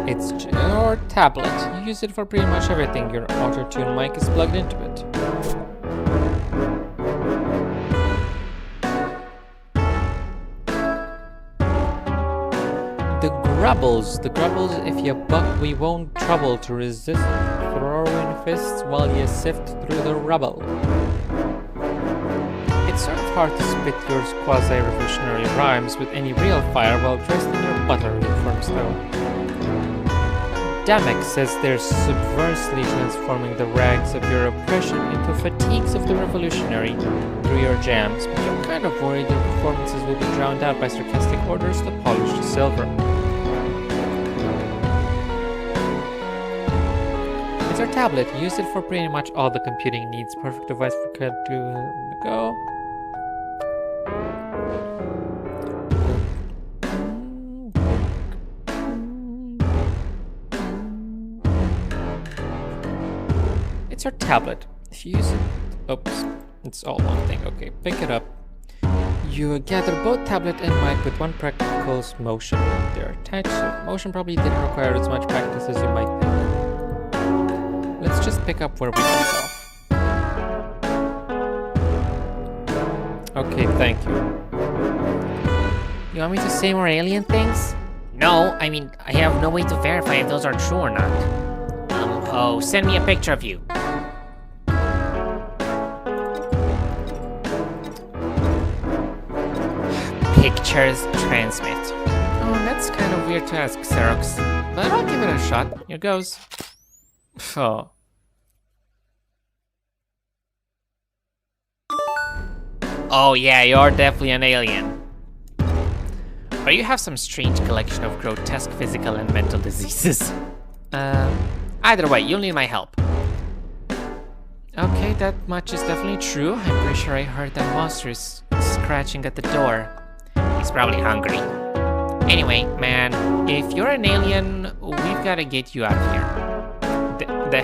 It's your tablet. You use it for pretty much everything. Your auto-tune mic is plugged into it. The grubbles, if you buck, we won't trouble to resist, throwing fists while you sift through the rubble. It's sort of hard to spit your quasi-revolutionary rhymes with any real fire while dressed in your butler uniforms, though. Damek says they're subversely transforming the rags of your oppression into fatigues of the revolutionary through your jams, but you're kind of worried your performances will be drowned out by sarcastic orders to polish the silver. It's our tablet. Use it for pretty much all the computing needs. Perfect device for cat to go. It's our tablet. If you use it... Oops. It's all one thing. Okay, pick it up. You gather both tablet and mic with one practical motion. They're attached, so motion probably didn't require as much practice as you might think. Let's just pick up where we left off. Okay, thank you. You want me to say more alien things? No, I mean, I have no way to verify if those are true or not. Send me a picture of you. pictures transmit? Oh, that's kind of weird to ask, Xerox. But I'll give it a shot. Here goes. Oh. Oh yeah, you're definitely an alien. Or you have some strange collection of grotesque physical and mental diseases. Either way, you'll need my help. Okay, that much is definitely true. I'm pretty sure I heard that monster is scratching at the door. He's probably hungry. Anyway, man, if you're an alien, we've gotta get you out of here. The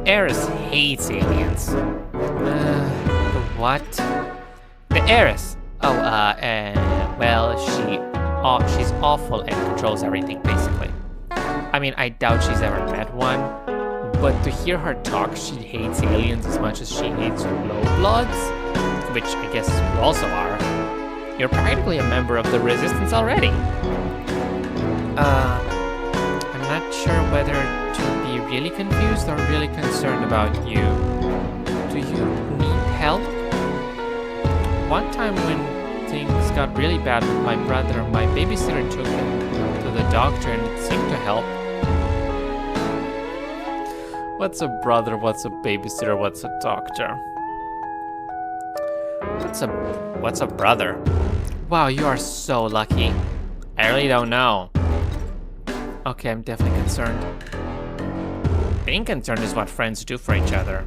heiress hates aliens. The what? The heiress. Well, she's awful and controls everything, basically. I mean, I doubt she's ever met one, but to hear her talk, she hates aliens as much as she hates low-bloods, which I guess you also are. You're practically a member of the resistance already. I'm not sure whether to be really confused or really concerned about you. Do you need help? One time when things got really bad with my brother, my babysitter took him to the doctor and it seemed to help. What's a brother, what's a babysitter, what's a doctor? What's a brother? Wow, you are so lucky. I really don't know. Okay, I'm definitely concerned. Being concerned is what friends do for each other.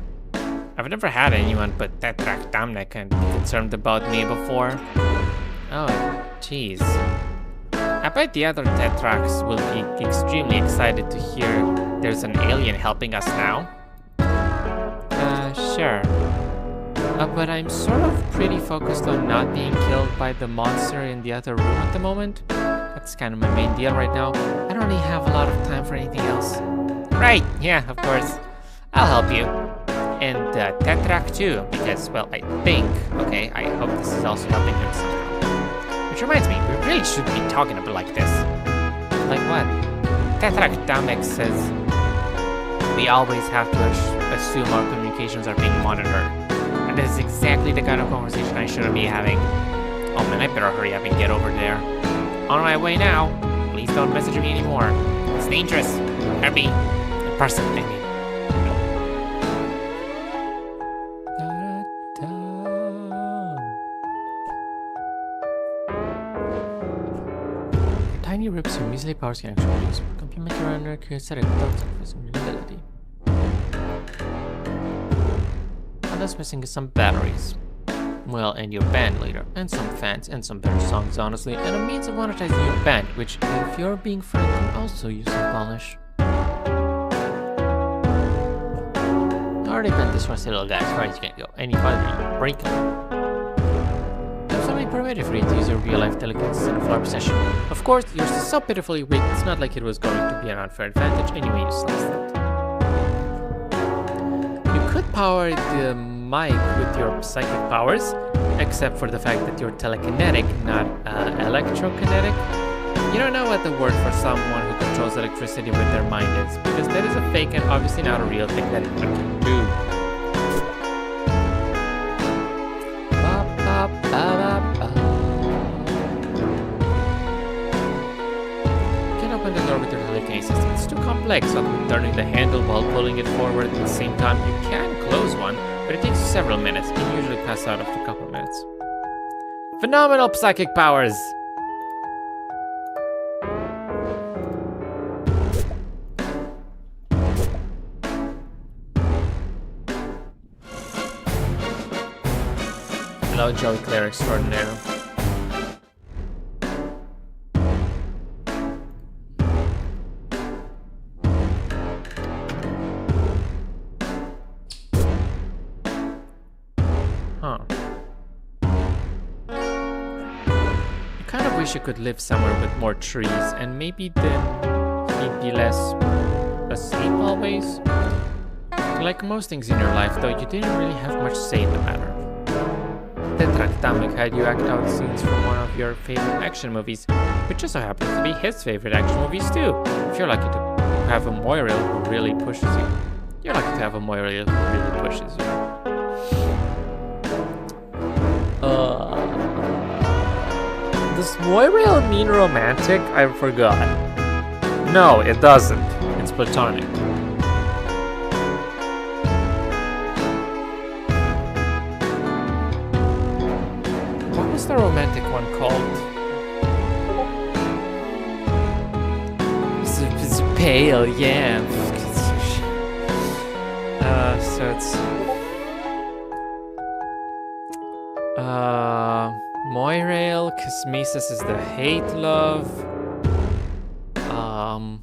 I've never had anyone but Tetrak Damnek and concerned about me before. Oh, jeez. I bet the other Tetraks will be extremely excited to hear there's an alien helping us now. Sure. But I'm sort of pretty focused on not being killed by the monster in the other room at the moment. That's kind of my main deal right now. I don't really have a lot of time for anything else. Right, yeah, of course. I'll help you. And Tetrak too, because, well, I think, okay, I hope this is also helping him somehow. Which reminds me, we really should be talking about like this. Like what? Tetrak Damek says we always have to assume our communications are being monitored. And this is exactly the kind of conversation I shouldn't be having. Oh man, I better hurry up and get over there. On my way now. Please don't message me anymore. It's dangerous. Herbie. In person, I mean. Tiny rips your measly powers can actually use. Complement your inner kinetic without sacrificing your ability. All that's missing is some batteries. Well, and your band leader, and some fans, and some better songs, honestly, and a means of monetizing your band, which, if you're being frank, can also use some polish. I already bent this rusty little guy's right, you can't go any farther, you break him. There's something permitted for you to use your real-life delicacies in a floor possession. Of course, yours is so pitifully weak, it's not like it was going to be an unfair advantage anyway you sliced it. You could power the mic with your psychic powers, except for the fact that you're telekinetic, not electrokinetic. You don't know what the word for someone who controls electricity with their mind is, because that is a fake and obviously not a real thing that anyone can do. You can open the door with your telekinesis. It's too complex, other than turning the handle while pulling it forward at the same time. You can close one, but it takes you several minutes, and you usually pass out after a couple of minutes. Phenomenal psychic powers! Hello, Joey Claire Extraordinaire. Huh. I kind of wish you could live somewhere with more trees, and maybe then he'd be less asleep always. Like most things in your life, though, you didn't really have much say in the matter. Tetrak Damek had you act out scenes from one of your favorite action movies, which just so happens to be his favorite action movies too. If you're lucky to have a Moiril who really pushes you. You're lucky to have a Moiril who really pushes you. Does Moirail mean romantic? I forgot. No, it doesn't. It's platonic. What was the romantic one called? It's pale, yeah. So it's Moirail, Kismesis is the hate love. The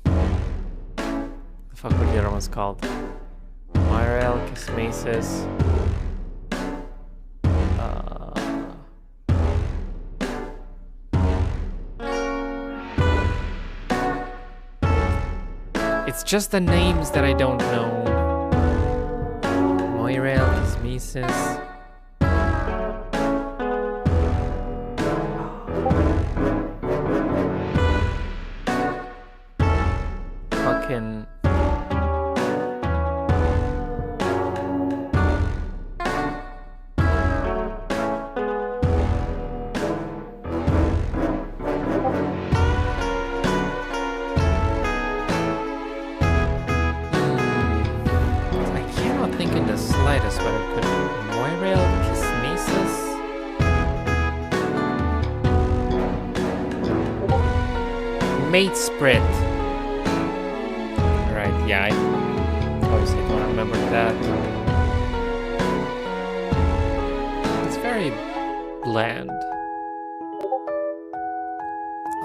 fuck what the other one's called? Moirail, Kismesis. It's just the names that I don't know. Moirail, Kismesis. Fucking. I cannot think in the slightest what it could be. Moirail, Kismesis. Mate spread. Right, yeah, I obviously don't remember that. It's very bland.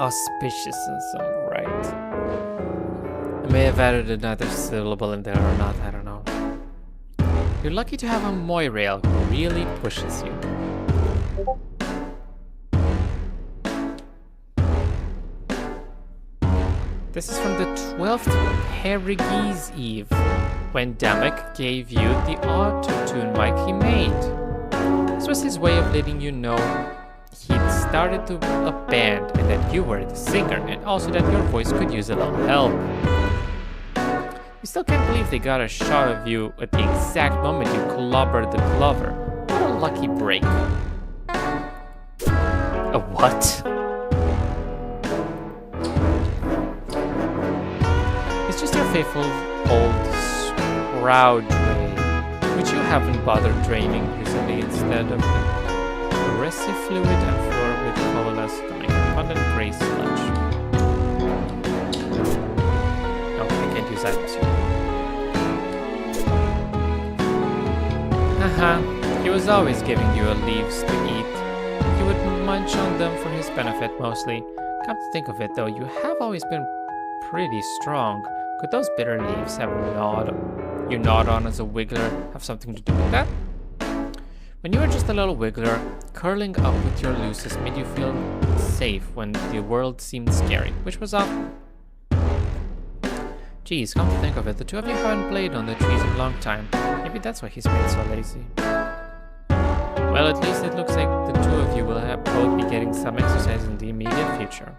Auspicious in some right. I may have added another syllable in there or not, I don't know. You're lucky to have a Moirail who really pushes you. This is from the 12th Perigese Eve, when Damek gave you the auto-tune mic he made. This was his way of letting you know he'd started a band and that you were the singer, and also that your voice could use a little help. You still can't believe they got a shot of you at the exact moment you clobbered the clover. What a lucky break. A what? It's just your faithful old Sproudway, which you haven't bothered draining recently instead of aggressive fluid and floor with coalesce to make abundant grey sludge. No, I can't use atmosphere. Haha, he was always giving you leaves to eat. You would munch on them for his benefit mostly. Come to think of it though, you have always been pretty strong. Could those bitter leaves you gnawed on as a wiggler have something to do with that? When you were just a little wiggler, curling up with your looses made you feel safe when the world seemed scary, which was often. Geez, come to think of it, the two of you haven't played on the trees in a long time. Maybe that's why he's been so lazy. Well, at least it looks like the two of you will both be getting some exercise in the immediate future.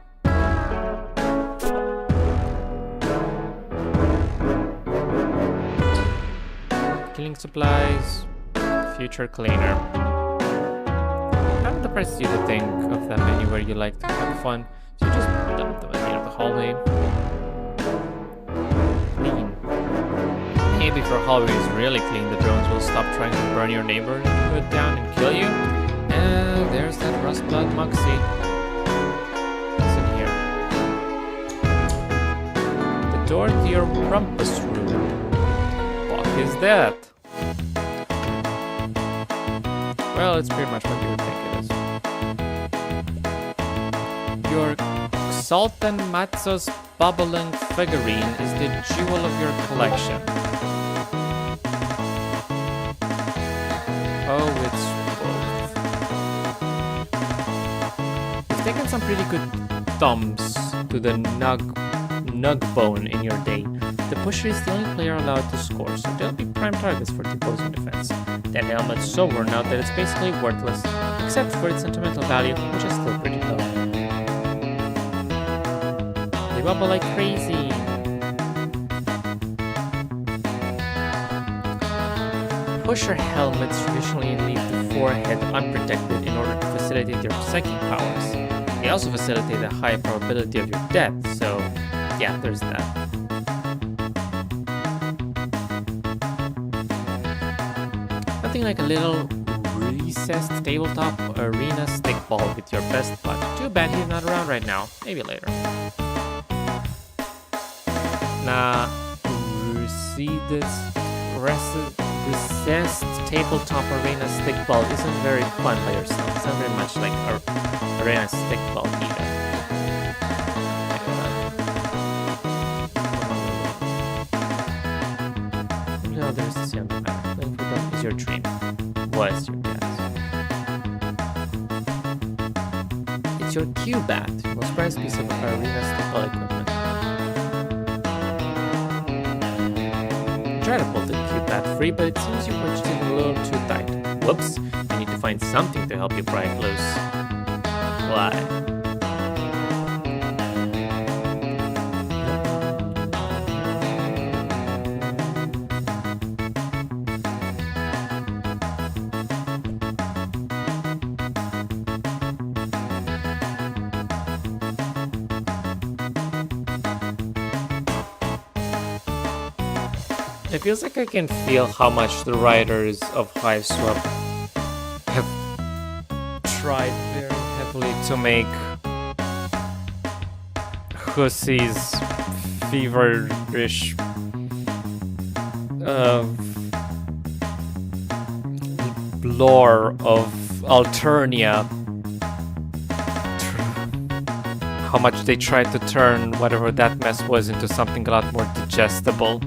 Killing supplies, future cleaner. I'm surprised you to think of them anywhere you like to have fun, so you just dump them at the end of the hallway. Clean. Maybe if your hallway is really clean, the drones will stop trying to burn your neighborhood down and kill you. And there's that Rustblood Moxie. What's in here? The door to your rumpus room. What is that? Well, it's pretty much what you would think it is. Your Sultan Matzo's bubbling figurine is the jewel of your collection. Oh, it's both. You've taken some pretty good thumbs to the nug bone in your day. The pusher is the only player allowed to score, so they'll be prime targets for the opposing defense. That helmet's so worn out that it's basically worthless, except for its sentimental value, which is still pretty low. They bubble like crazy. Pusher helmets traditionally leave the forehead unprotected in order to facilitate their psychic powers. They also facilitate a high probability of your death, so yeah, there's that. Nothing like a little recessed tabletop arena stickball with your best bud. Too bad he's not around right now. Maybe later. Nah, recessed tabletop arena stickball isn't very fun by yourself. It's not very much like arena stickball either. No, there's this young man. Playing for them is your dream. Was your guess. It's your Q-Bat, most prized piece of arena stickball equipment. Try to pull the Q-Bat free, but it seems you punched it a little too tight. Whoops, you need to find something to help you pry it loose. Why? It feels like I can feel how much the writers of Hiveswap have tried very heavily to make Hussy's feverish lore of Alternia. How much they tried to turn whatever that mess was into something a lot more digestible.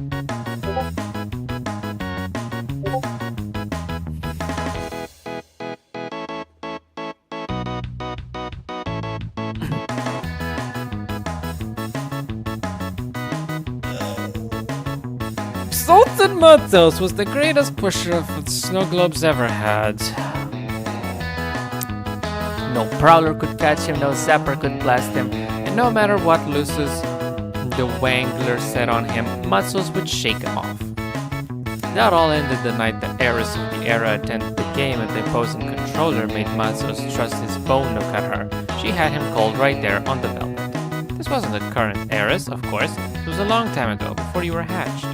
Sultan Matos was the greatest pusher of snow globes ever had. No prowler could catch him, no zapper could blast him, and no matter what looses the Wangler set on him, Matos would shake him off. That all ended the night the heiress of the era attended the game and the opposing controller made Matos trust his bone to cut her. She had him called right there on the velvet. This wasn't the current heiress, of course. It was a long time ago, before you were hatched.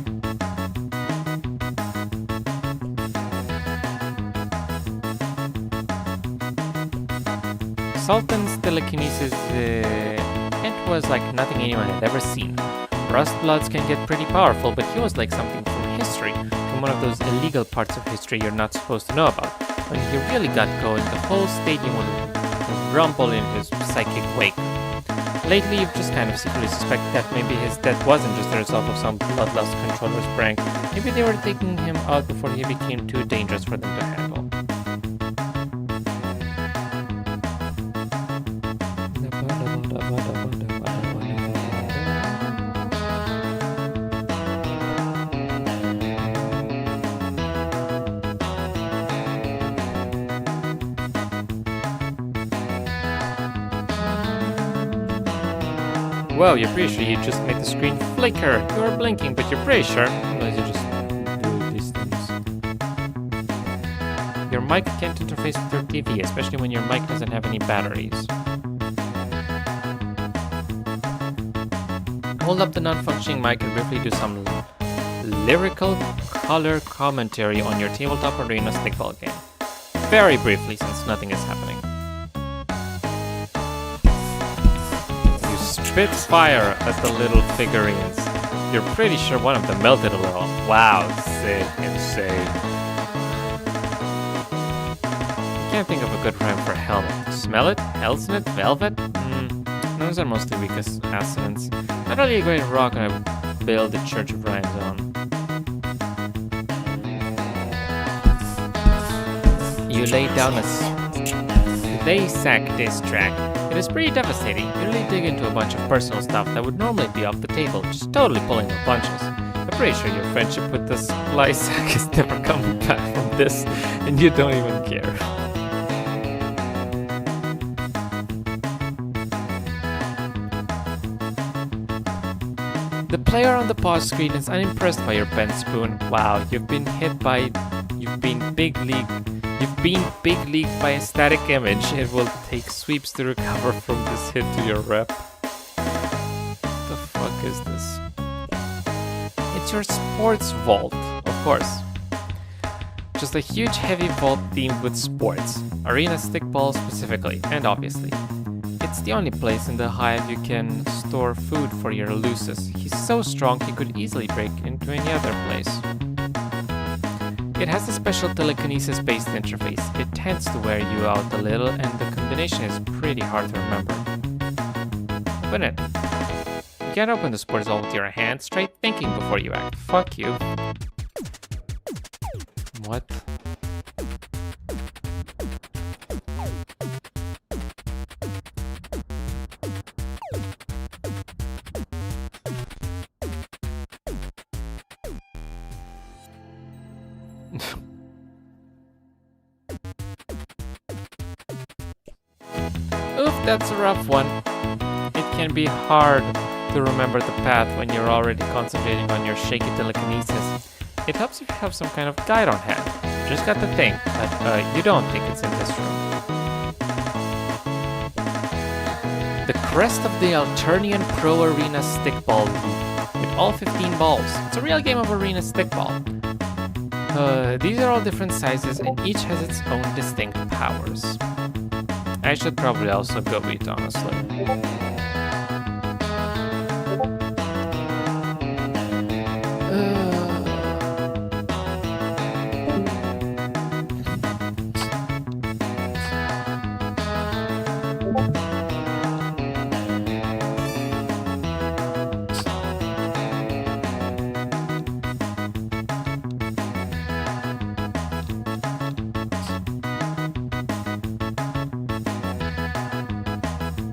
Sultan's telekinesis, it was like nothing anyone had ever seen. Rustbloods can get pretty powerful, but he was like something from history, from one of those illegal parts of history you're not supposed to know about. When he really got going, the whole stadium would rumble in his psychic wake. Lately, you've just kind of secretly suspected that maybe his death wasn't just the result of some bloodlust controller's prank. Maybe they were taking him out before he became too dangerous for them to handle. Whoa, you're pretty sure you just made the screen flicker. You were blinking, but you're pretty sure. Otherwise you just do these things. Your mic can't interface with your TV, especially when your mic doesn't have any batteries. Hold up the non-functioning mic and briefly do some lyrical color commentary on your tabletop arena stickball game. Very briefly, since nothing is happening. Spit fire at the little figurines. You're pretty sure one of them melted a little. Wow, sick, insane. Can't think of a good rhyme for helmet. Smell it? Helsnit? Velvet? Those are mostly weak as assonants. Not really a great rock I build the Church of Rhymes on. You lay down They sack this track. It is pretty devastating. You really dig into a bunch of personal stuff that would normally be off the table, just totally pulling the punches. I'm pretty sure your friendship with this fly sack is never coming back from this, and you don't even care. The player on the pause screen is unimpressed by your bent spoon. Wow, you've been big league You've been big leagued by a static image. It will take sweeps to recover from this hit to your rep. What the fuck is this? It's your sports vault, of course. Just a huge heavy vault themed with sports. Arena stickball specifically, and obviously. It's the only place in the hive you can store food for your Lucis. He's so strong he could easily break into any other place. It has a special telekinesis-based interface. It tends to wear you out a little, and the combination is pretty hard to remember. Open it. You can't open the sports vault with your hands. Try thinking before you act. Fuck you. What? Oof, that's a rough one. It can be hard to remember the path when you're already concentrating on your shaky telekinesis. It helps if you have some kind of guide on hand. Just got the thing, but you don't think it's in this room. The crest of the Alternian Pro Arena Stickball League, with all 15 balls. It's a real game of arena stickball. These are all different sizes and each has its own distinct powers. I should probably also go eat, honestly.